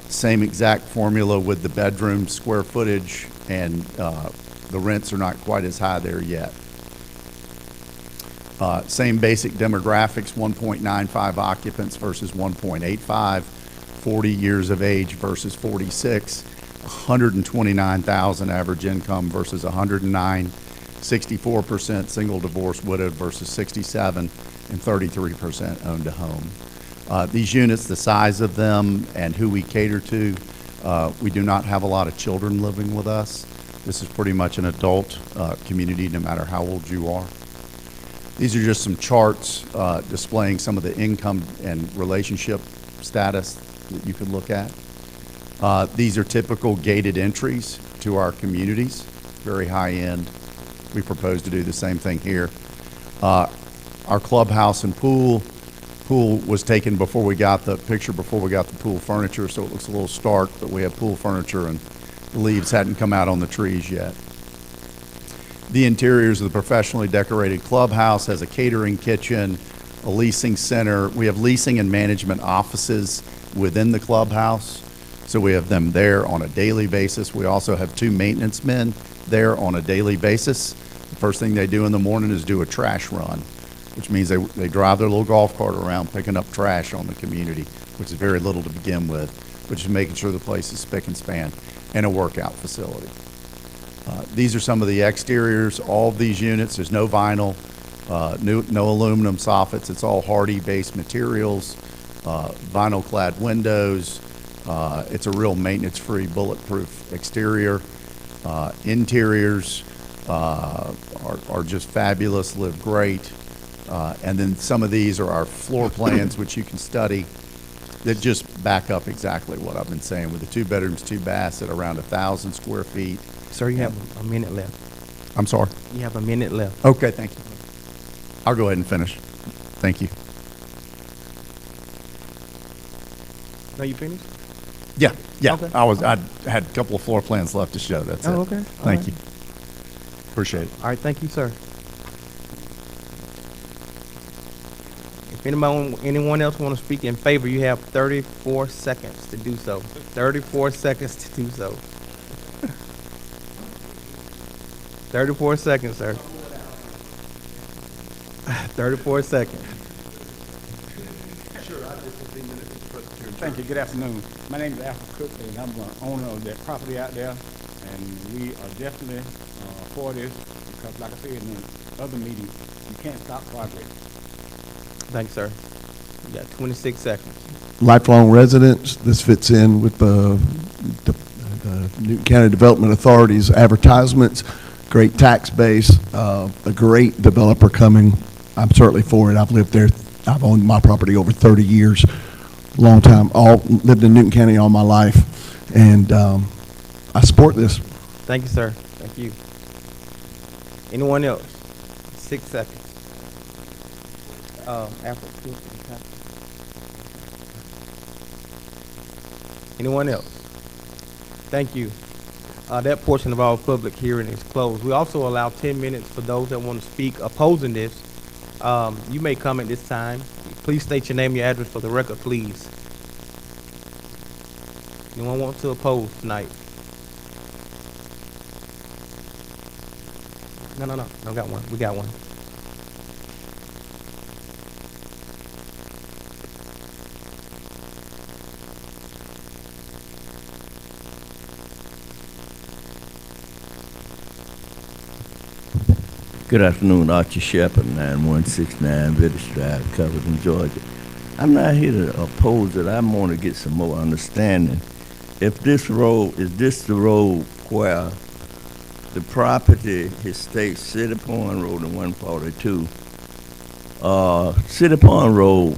Same exact formula with the bedroom square footage, and the rents are not quite as high there yet. Same basic demographics, 1.95 occupants versus 1.85, 40 years of age versus 46, 129,000 average income versus 109, 64% single, divorced, widowed versus 67, and 33% owned a home. These units, the size of them and who we cater to, we do not have a lot of children living with us. This is pretty much an adult community, no matter how old you are. These are just some charts displaying some of the income and relationship status that you could look at. These are typical gated entries to our communities, very high end. We propose to do the same thing here. Our clubhouse and pool was taken before we got the picture, before we got the pool furniture, so it looks a little stark, but we have pool furniture and the leaves hadn't come out on the trees yet. The interiors of the professionally decorated clubhouse has a catering kitchen, a leasing center. We have leasing and management offices within the clubhouse, so we have them there on a daily basis. We also have 2 maintenance men there on a daily basis. The first thing they do in the morning is do a trash run, which means they drive their little golf cart around picking up trash on the community, which is very little to begin with, which is making sure the place is spick and span, and a workout facility. These are some of the exteriors. All of these units, there's no vinyl, no aluminum soffits. It's all hardy-based materials, vinyl-clad windows. It's a real maintenance-free, bulletproof exterior. Interiors are just fabulous, live great. And then some of these are our floor plans, which you can study, that just back up exactly what I've been saying, with the 2 bedrooms, 2 baths at around 1,000 square feet. Sir, you have a minute left. I'm sorry? You have a minute left. Okay, thank you. I'll go ahead and finish. Thank you. No, you finished? Yeah. Okay. I had a couple of floor plans left to show. That's it. Oh, okay. Thank you. Appreciate it. All right, thank you, sir. If anyone else want to speak in favor, you have 34 seconds to do so. 34 seconds to do so. 34 seconds, sir. 34 seconds. Thank you. Good afternoon. My name is Alfred Cook, and I'm the owner of that property out there. And we are definitely for this because, like I said in the other meeting, you can't stop progress. Thanks, sir. You got 26 seconds. Lifelong residents. This fits in with the Newton County Development Authority's advertisements. Great tax base, a great developer coming. I'm certainly for it. I've lived there. I've owned my property over 30 years, long time. Lived in Newton County all my life, and I support this. Thank you, sir. Thank you. Anyone else? 6 seconds. Alfred. Anyone else? Thank you. That portion of our public hearing is closed. We also allow 10 minutes for those that want to speak opposing this. You may come at this time. Please state your name, your address for the record, please. Anyone want to oppose tonight? No, got one. We got one. Good afternoon, Archie Shepherd, 9169 Village Drive, Covington, Georgia. I'm not here to oppose it. I want to get some more understanding. If this road, is this the road where the property, his state City Point Road and 142, City Point Road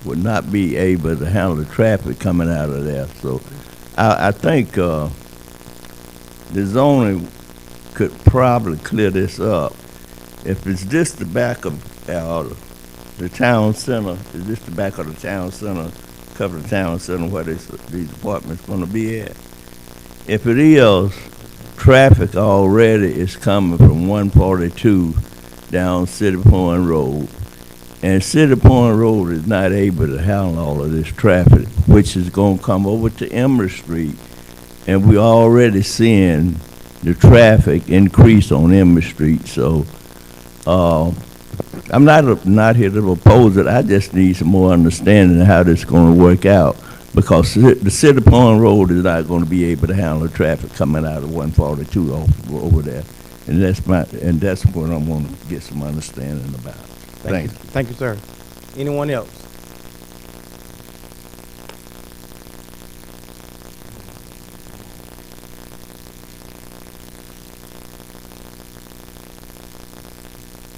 would not be able to handle the traffic coming out of there. So I think the zoning could probably clear this up. If it's just the back of the town center, is this the back of the town center, cover the town center where these apartments going to be at? If it is, traffic already is coming from 142 down City Point Road. And City Point Road is not able to handle all of this traffic, which is going to come over to Emory Street. And we're already seeing the traffic increase on Emory Street. So I'm not here to oppose it. I just need some more understanding of how this is going to work out, because the City Point Road is not going to be able to handle the traffic coming out of 142 over there, and that's what I want to get some understanding about. Thank you. Thank you, sir. Anyone else?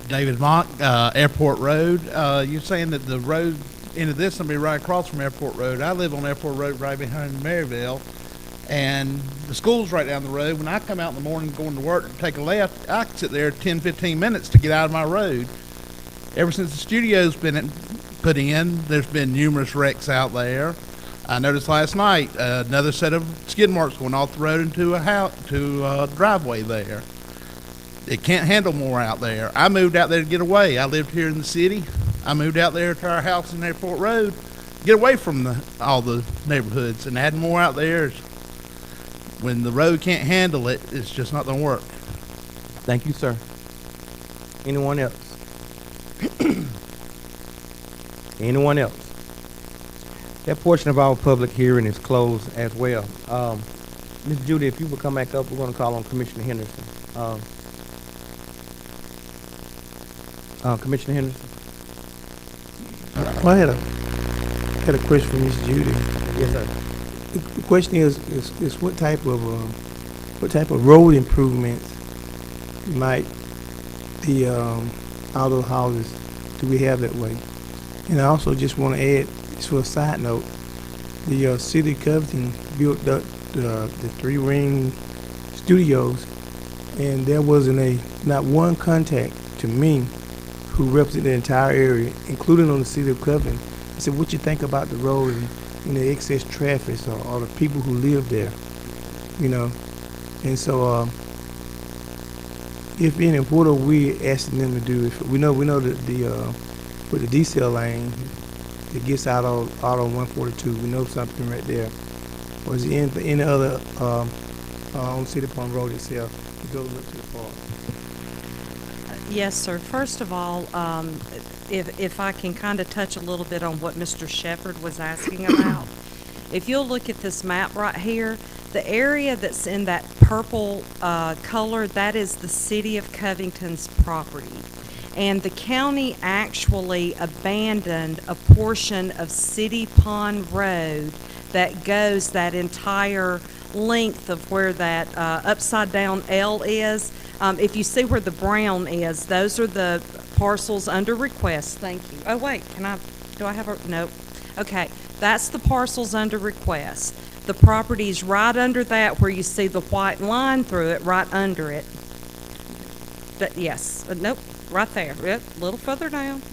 David Monk, Airport Road. You're saying that the road into this will be right across from Airport Road. I live on Airport Road right behind Maryville, and the school's right down the road. When I come out in the morning going to work to take a left, I can sit there 10, 15 minutes to get out of my road. Ever since the studio's been put in, there's been numerous wrecks out there. I noticed last night another set of skid marks going off the road into a driveway there. It can't handle more out there. I moved out there to get away. I lived here in the city. I moved out there to our house in Airport Road, get away from all the neighborhoods, and adding more out there. When the road can't handle it, it's just not going to work. Thank you, sir. Anyone else? Anyone else? That portion of our public hearing is closed as well. Ms. Judy, if you would come back up, we're going to call on Commissioner Henderson. Commissioner Henderson. Well, I had a question for Ms. Judy. Yes, sir. The question is what type of road improvements might the outdoor houses do we have that way? And I also just want to add, just for a side note, the city of Covington built the 3-ring studios, and there wasn't not one contact to me who represented the entire area, including on the city of Covington. I said, what you think about the road and the excess traffic or the people who live there, you know? And so, if any, what are we asking them to do? If we know that with the decel lane that gets out on 142, we know something right there. Or is there any other on City Point Road itself that goes up to the park? Yes, sir. First of all, if I can kind of touch a little bit on what Mr. Shepherd was asking about. If you'll look at this map right here, the area that's in that purple color, that is the city of Covington's property. And the county actually abandoned a portion of City Pond Road that goes that entire length of where that upside down L is. If you see where the brown is, those are the parcels under request. Thank you. Oh, wait, do I have a, nope. Okay, that's the parcels under request. The property's right under that where you see the white line through it, right under it. Yes, nope, right there. Yep, a little further down,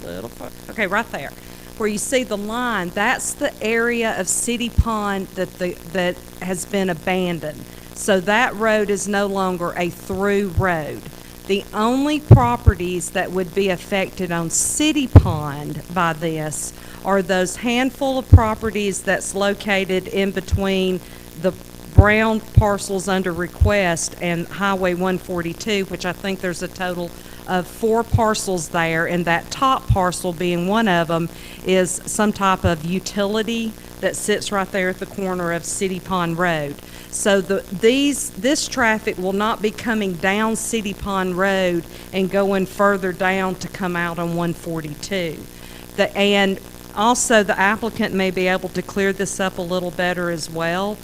okay, right there. where you see the line, that's the area of City Pond that has been abandoned. So that road is no longer a through road. The only properties that would be affected on City Pond by this are those handful of properties that's located in between the brown parcels under request and Highway 142, which I think there's a total of 4 parcels there, and that top parcel being one of them is some type of utility that sits right there at the corner of City Pond Road. So this traffic will not be coming down City Pond Road and going further down to come out on 142. And also the applicant may be able to clear this up a little better as well,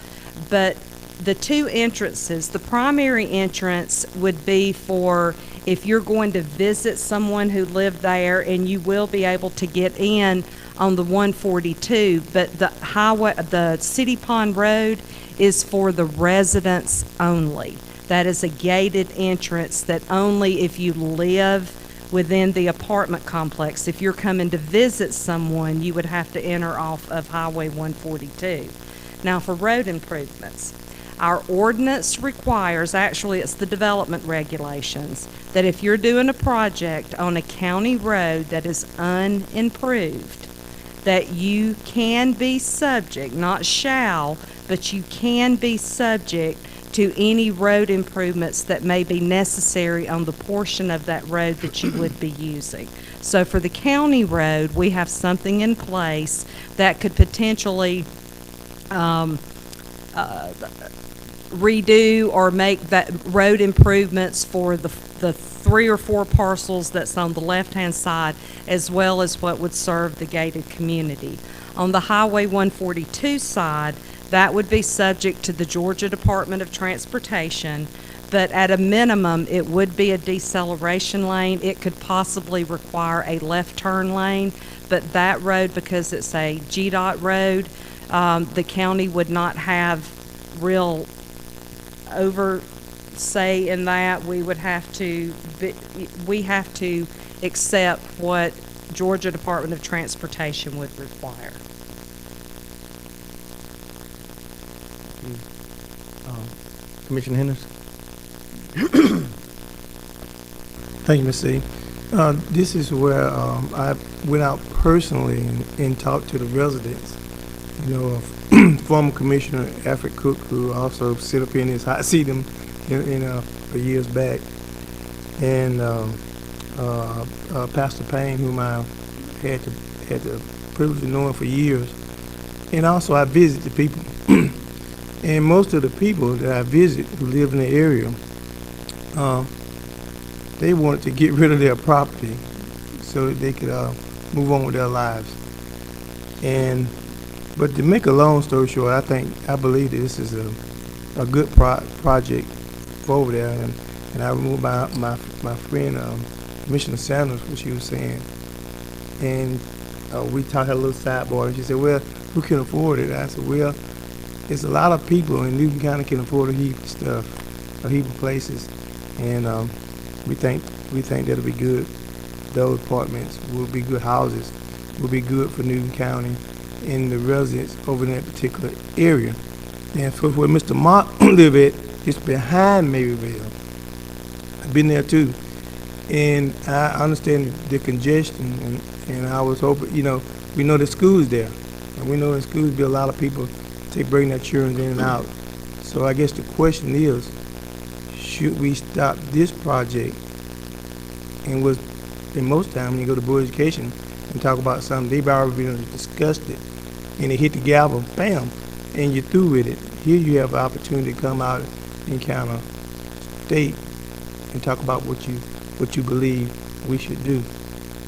but the 2 entrances, the primary entrance would be for if you're going to visit someone who lived there, and you will be able to get in on the 142, but the City Pond Road is for the residents only. That is a gated entrance that only if you live within the apartment complex. If you're coming to visit someone, you would have to enter off of Highway 142. Now, for road improvements, our ordinance requires, actually it's the development regulations, that if you're doing a project on a county road that is unimproved, that you can be subject, not shall, but you can be subject to any road improvements that may be necessary on the portion of that road that you would be using. So for the county road, we have something in place that could potentially redo or make that road improvements for the 3 or 4 parcels that's on the left-hand side, as well as what would serve the gated community. On the Highway 142 side, that would be subject to the Georgia Department of Transportation, but at a minimum, it would be a deceleration lane. It could possibly require a left turn lane, but that road, because it's a GDOT road, the county would not have real say in that. We would have to accept what Georgia Department of Transportation would require. Commissioner Henderson? Thank you, Ms. C. This is where I went out personally and talked to the residents. You know, former Commissioner Alfred Cook, who also sit up in his hot seat for years back, and Pastor Payne, whom I had the privilege of knowing for years. And also I visit the people. And most of the people that I visit who live in the area, they wanted to get rid of their property so that they could move on with their lives. But to make a long story short, I believe that this is a good project for over there. And I remember my friend Commissioner Sanders, what she was saying, and we talked, had a little sidebar, and she said, "Well, who can afford it?" I said, "Well, there's a lot of people in Newton County can afford a heap of stuff, a heap of places, and we think that'll be good. Those apartments will be good houses, will be good for Newton County and the residents over in that particular area." And for where Mr. Mark live at, it's behind Maryville. I've been there too, and I understand the congestion, and I was hoping, we know the school's there, and we know the schools be a lot of people bring their children in and out. So I guess the question is, should we stop this project? And most time when you go to Board of Education and talk about something, they've already discussed it, and they hit the gavel, bam, and you're through with it. Here you have an opportunity to come out and kind of state and talk about what you believe we should do.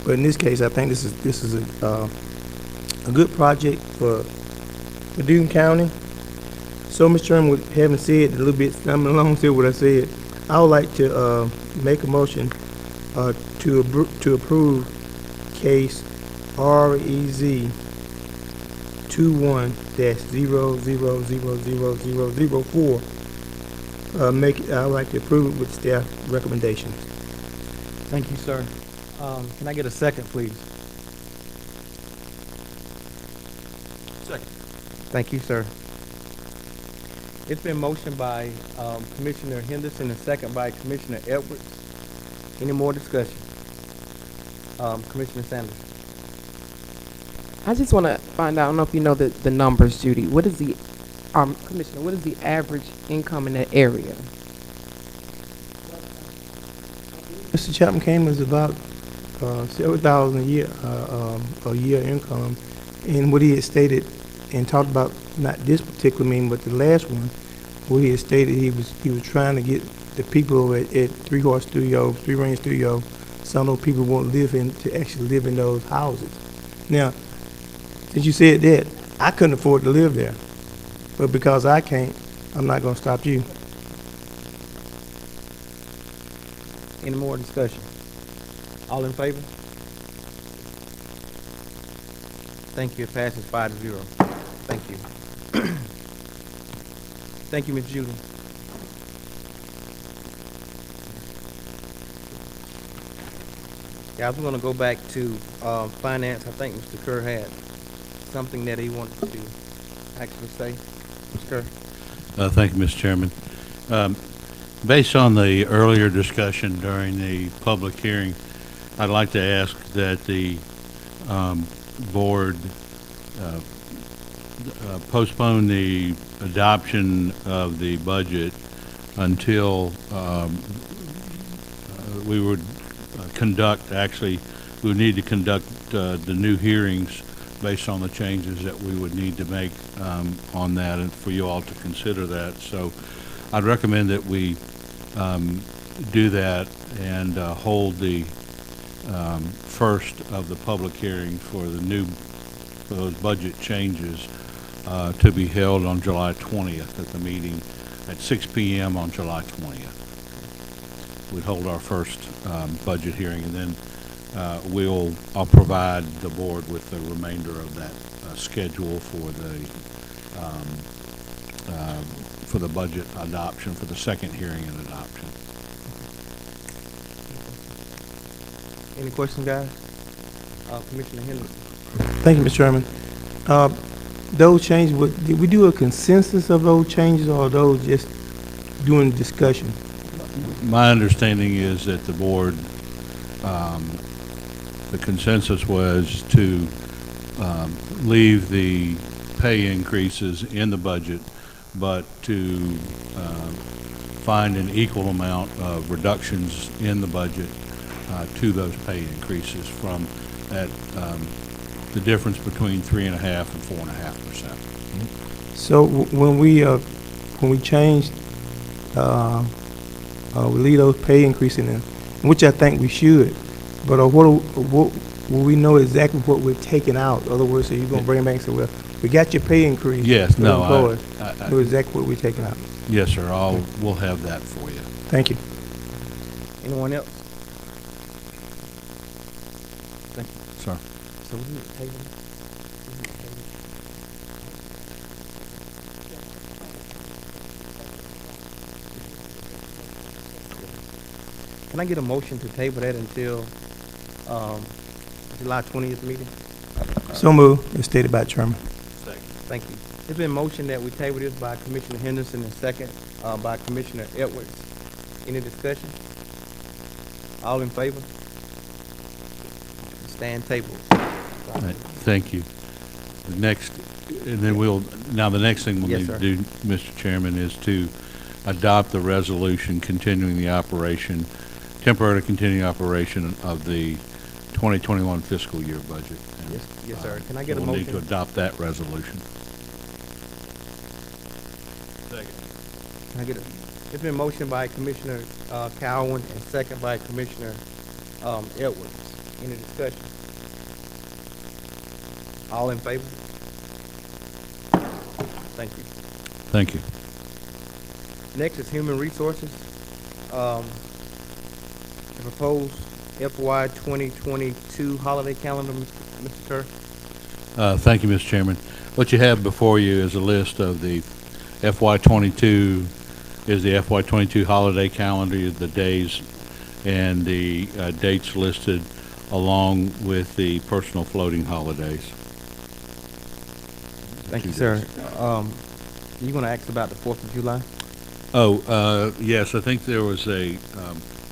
But in this case, I think this is a good project for Newton County. So, Mr. Chairman, with having said a little bit, stumbling along to what I said, I would like to make a motion to approve case REZ 21-00000004. I would like to approve it with staff recommendations. Thank you, sir. Can I get a second, please? Thank you, sir. It's been motioned by Commissioner Henderson and second by Commissioner Edwards. Any more discussion? Commissioner Sanders. I just want to find out, I don't know if you know the numbers, Judy. What is the, Commissioner, what is the average income in that area? Mr. Chapman came was about several thousand a year income, and what he had stated and talked about, not this particular meeting, but the last one, where he had stated he was trying to get the people at Three Horse Studio, Three Range Studio, some of those people won't to actually live in those houses. Now, since you said that, I couldn't afford to live there, but because I can't, I'm not going to stop you. Any more discussion? All in favor? Thank you. It passes 5-0. Thank you. Thank you, Ms. Judy. Yeah, I was going to go back to finance. I think Mr. Kerr had something that he wanted to actually say. Mr. Kerr. Thank you, Mr. Chairman. Based on the earlier discussion during the public hearing, I'd like to ask that the board postpone the adoption of the budget until we would we would need to conduct the new hearings based on the changes that we would need to make on that, and for you all to consider that. So I'd recommend that we do that and hold the first of the public hearing for those budget changes to be held on July 20th at the meeting at 6 p.m. on July 20th. We'd hold our first budget hearing, and then I'll provide the board with the remainder of that schedule for the budget adoption, for the second hearing and adoption. Any questions, guys? Commissioner Henderson. Thank you, Mr. Chairman. Those changes, did we do a consensus of those changes, or are those just doing discussion? My understanding is that the board, the consensus was to leave the pay increases in the budget, but to find an equal amount of reductions in the budget to those pay increases from that the difference between 3.5% and 4.5%. So when we changed, we leave those pay increase in there, which I think we should. But will we know exactly what we're taking out? In other words, so you're going to bring it back and say, well, we got your pay increase. Yes, for no, employees. Know exactly what we're taking out. Yes, sir. We'll have that for you. Thank you. Anyone else? Thank you, sir. So we need to table it? Can I get a motion to table that until July 20th meeting? So moved, as stated by the Chairman. Thank you. It's been motioned that we table this by Commissioner Henderson and second by Commissioner Edwards. Any discussion? All in favor? Stand tabled. All right, thank you. The next thing we'll Yes, need sir. to do, Mr. Chairman, is to adopt the resolution continuing the operation, temporary continuing operation of the 2021 fiscal year budget. And, Yes, sir. Can I get a we'll need to motion? adopt that resolution. Can I get a, it's been motioned by Commissioner Cowan and second by Commissioner Edwards. Any discussion? All in favor? Thank you. Thank you. Next is Human Resources. The proposed FY 2022 holiday calendar, Mr. Kerr. Thank you, Mr. Chairman. What you have before you is a list of the FY22 is the FY22 holiday calendar, the days and the dates listed along with the personal floating holidays. Thank you, 2 sir. days. You want to ask about the 4th of July? Oh, yes, I think there was a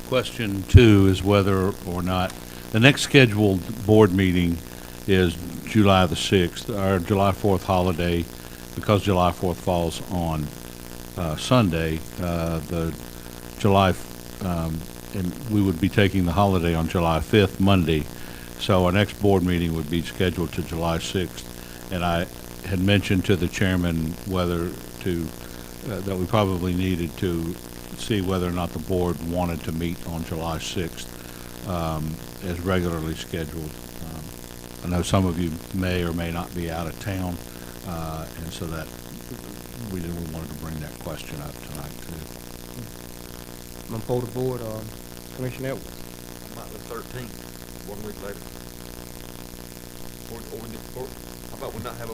question too, is whether or not, the next scheduled board meeting is July the 6th. Our July 4th holiday, because July 4th falls on Sunday, the July, and we would be taking the holiday on July 5th, Monday. So our next board meeting would be scheduled to July 6th. And I had mentioned to the chairman whether to, that we probably needed to see whether or not the board wanted to meet on July 6th as regularly scheduled. I know some of you may or may not be out of town, and so that we wanted to bring that question up tonight too. I'm going to pull the board, Commissioner Edwards. I'm out the 13th, 1 week later. How about we not have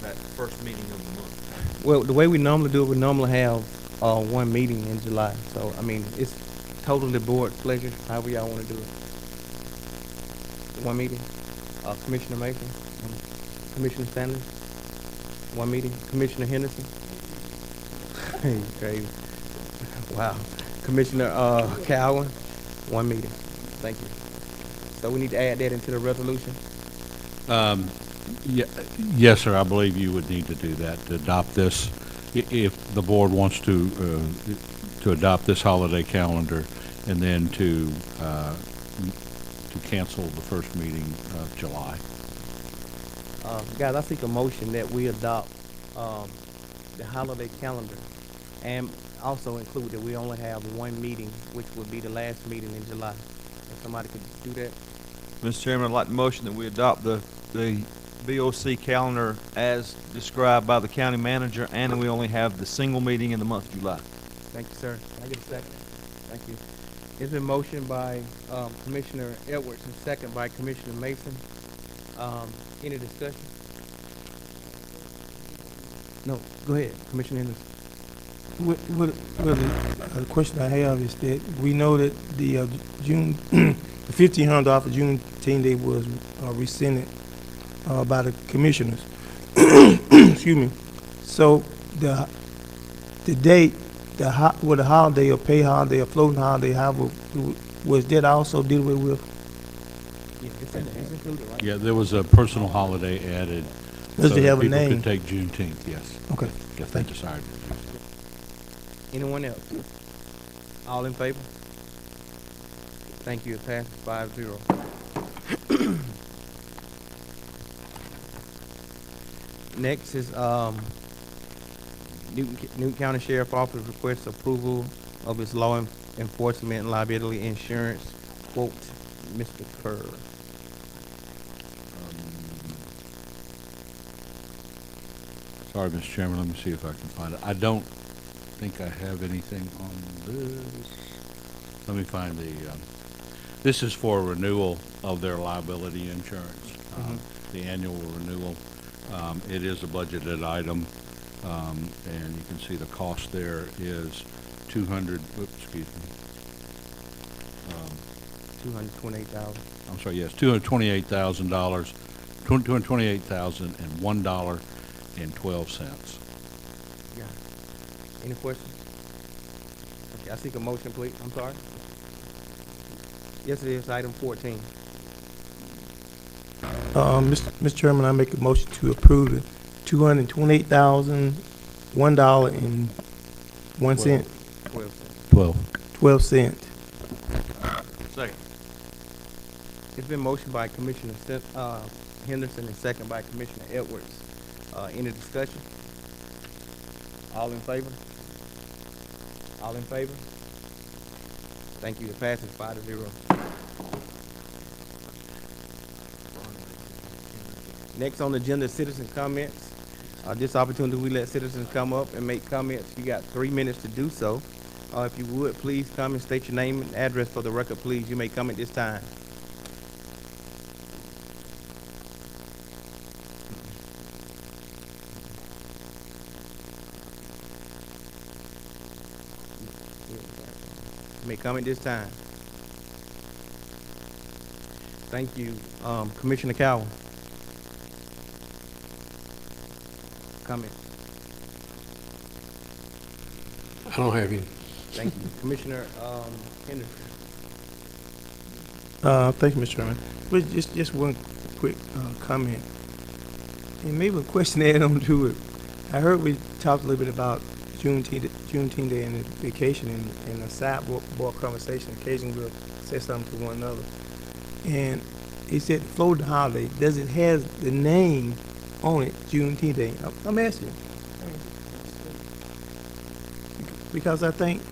that first meeting of the month? Well, the way we normally do it, we normally have one meeting in July. So, I mean, it's totally board pleasure, however y'all want to do it. One meeting. Commissioner Mason, Commissioner Stanley, one meeting. Commissioner Henderson. Hey, crazy. Wow. Commissioner Cowan, one meeting. Thank you. So we need to add that into the resolution? Yes, sir, I believe you would need to do that, to adopt this. If the board wants to adopt this holiday calendar, and then to cancel the first meeting of July. Guys, I seek a motion that we adopt the holiday calendar, and also include that we only have one meeting, which would be the last meeting in July. If somebody could do that. Mr. Chairman, I'd like to motion that we adopt the BOC calendar as described by the county manager, and that we only have the single meeting in the month of July. Thank you, sir. Can I get a second? Thank you. It's been motioned by Commissioner Edwards and second by Commissioner Mason. Any discussion? No, go ahead, Commissioner Henderson. The question I have is that we know that the June, the $1,500 for Juneteenth Day was rescinded by the commissioners. Excuse me. So the date, with the holiday or pay holiday or floating holiday, was that also dealt with? It's included, right? Yeah, there was a personal holiday added. Does so it that have a people name? could take Juneteenth, yes. Okay. If they decide. Anyone else? All in favor? Thank you. It passes 5-0. Next is Newton County Sheriff Office requests approval of its law enforcement and liability insurance quote. Mr. Kerr. Sorry, Mr. Chairman, let me see if I can find it. I don't think I have anything on this. Let me find the, this is for renewal of their liability insurance, the annual renewal. It is a budgeted item, and you can see the cost there is $228,000. I'm sorry, yes, $228,000, $228,001.12. Yeah. Any questions? Okay, I seek a motion, please. I'm sorry. Yes, it is. Item 14. Mr. Chairman, I make a motion to approve the $228,001.01. 12 cents. Second. It's been motioned by Commissioner Henderson and second by Commissioner Edwards. Any discussion? All in favor? All in favor? Thank you. It passes 5-0. Next on the agenda is citizen comments. This opportunity we let citizens come up and make comments. You got 3 minutes to do so. If you would, please come and state your name and address for the record, please. You may come at this time. You may come at this time. Thank you. Commissioner Cowan. comment? I don't have any. Thank you. Commissioner, Henderson. Thank you, Mr. Chairman. But just one quick comment, and maybe a question to add on to it. I heard we talked a little bit about Juneteenth Day and vacation and a sideboard conversation. Occasionally we'll say something to one another. And it said floating holiday. Does it have the name on it, Juneteenth Day? I'm asking you. Because I think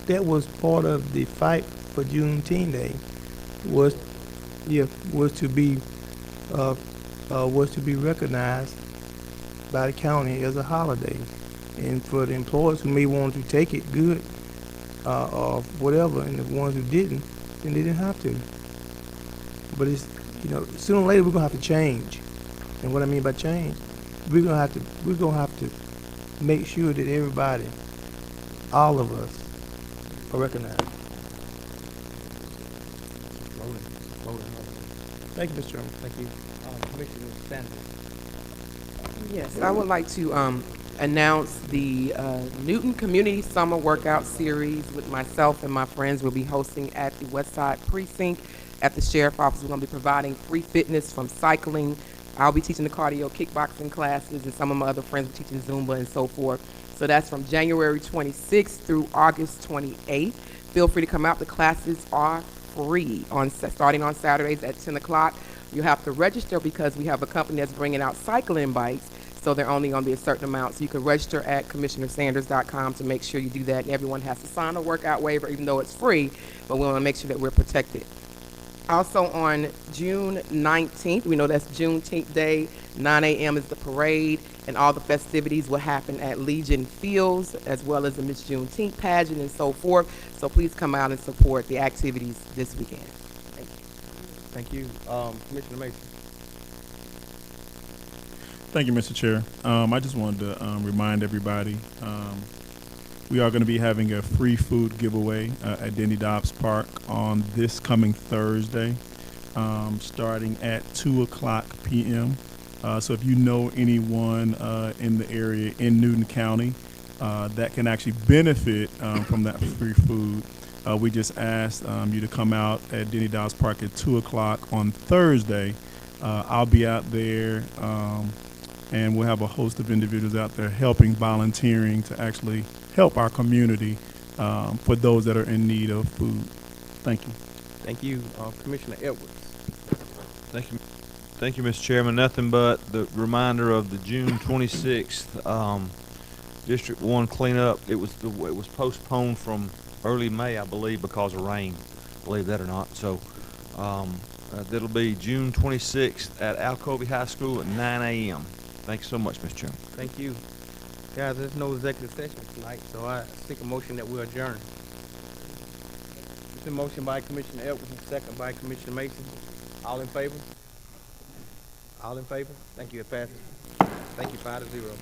that was part of the fight for Juneteenth Day was to be recognized by the county as a holiday, and for the employees who may want to take it, good, or whatever, and the ones who didn't, then they didn't have to. But it's, sooner or later we're gonna have to change, and what I mean by change, we're gonna have to make sure that everybody, all of us, are recognized. Thank you, Mr. Chairman. Thank you. Commissioner Sanders. Yes, I would like to announce the Newton Community Summer Workout Series with myself and my friends. Will be hosting at the Westside Precinct at the Sheriff's Office. We're going to be providing free fitness from cycling. I'll be teaching the cardio kickboxing classes, and some of my other friends are teaching Zumba and so forth. So that's from January 26th through August 28th. Feel free to come out. The classes are free starting on Saturdays at 10 o'clock. You have to register because we have a company that's bringing out cycling bikes, so they're only going to be a certain amount. So you can register at commissionersanders.com to make sure you do that. And everyone has to sign a workout waiver, even though it's free, but we want to make sure that we're protected. Also on June 19th, we know that's Juneteenth Day, 9 a.m. is the parade, and all the festivities will happen at Legion Fields, as well as the Miss Juneteenth pageant and so forth. So please come out and support the activities this weekend. Thank you. Thank you. Commissioner Mason. Thank you, Mr. Chair. I just wanted to remind everybody, we are going to be having a free food giveaway at Denny Dobbs Park on this coming Thursday, starting at 2:00 p.m. So if you know anyone in the area in Newton County that can actually benefit from that free food, we just asked you to come out at Denny Dobbs Park at 2:00 on Thursday. I'll be out there, and we'll have a host of individuals out there helping, volunteering to actually help our community for those that are in need of food. Thank you. Thank you. Commissioner Edwards. Thank you, Mr. Chairman. Nothing but the reminder of the June 26th District 1 cleanup. It was postponed from early May, I believe, because of rain. Believe that or not. So that'll be June 26th at Alcovey High School at 9 a.m. Thanks so much, Mr. Chairman. Thank you. Guys, there's no executive session tonight, so I seek a motion that we adjourn. It's a motion by Commissioner Edwards and second by Commissioner Mason. All in favor? All in favor? Thank you. It passes. Thank you. 5-0.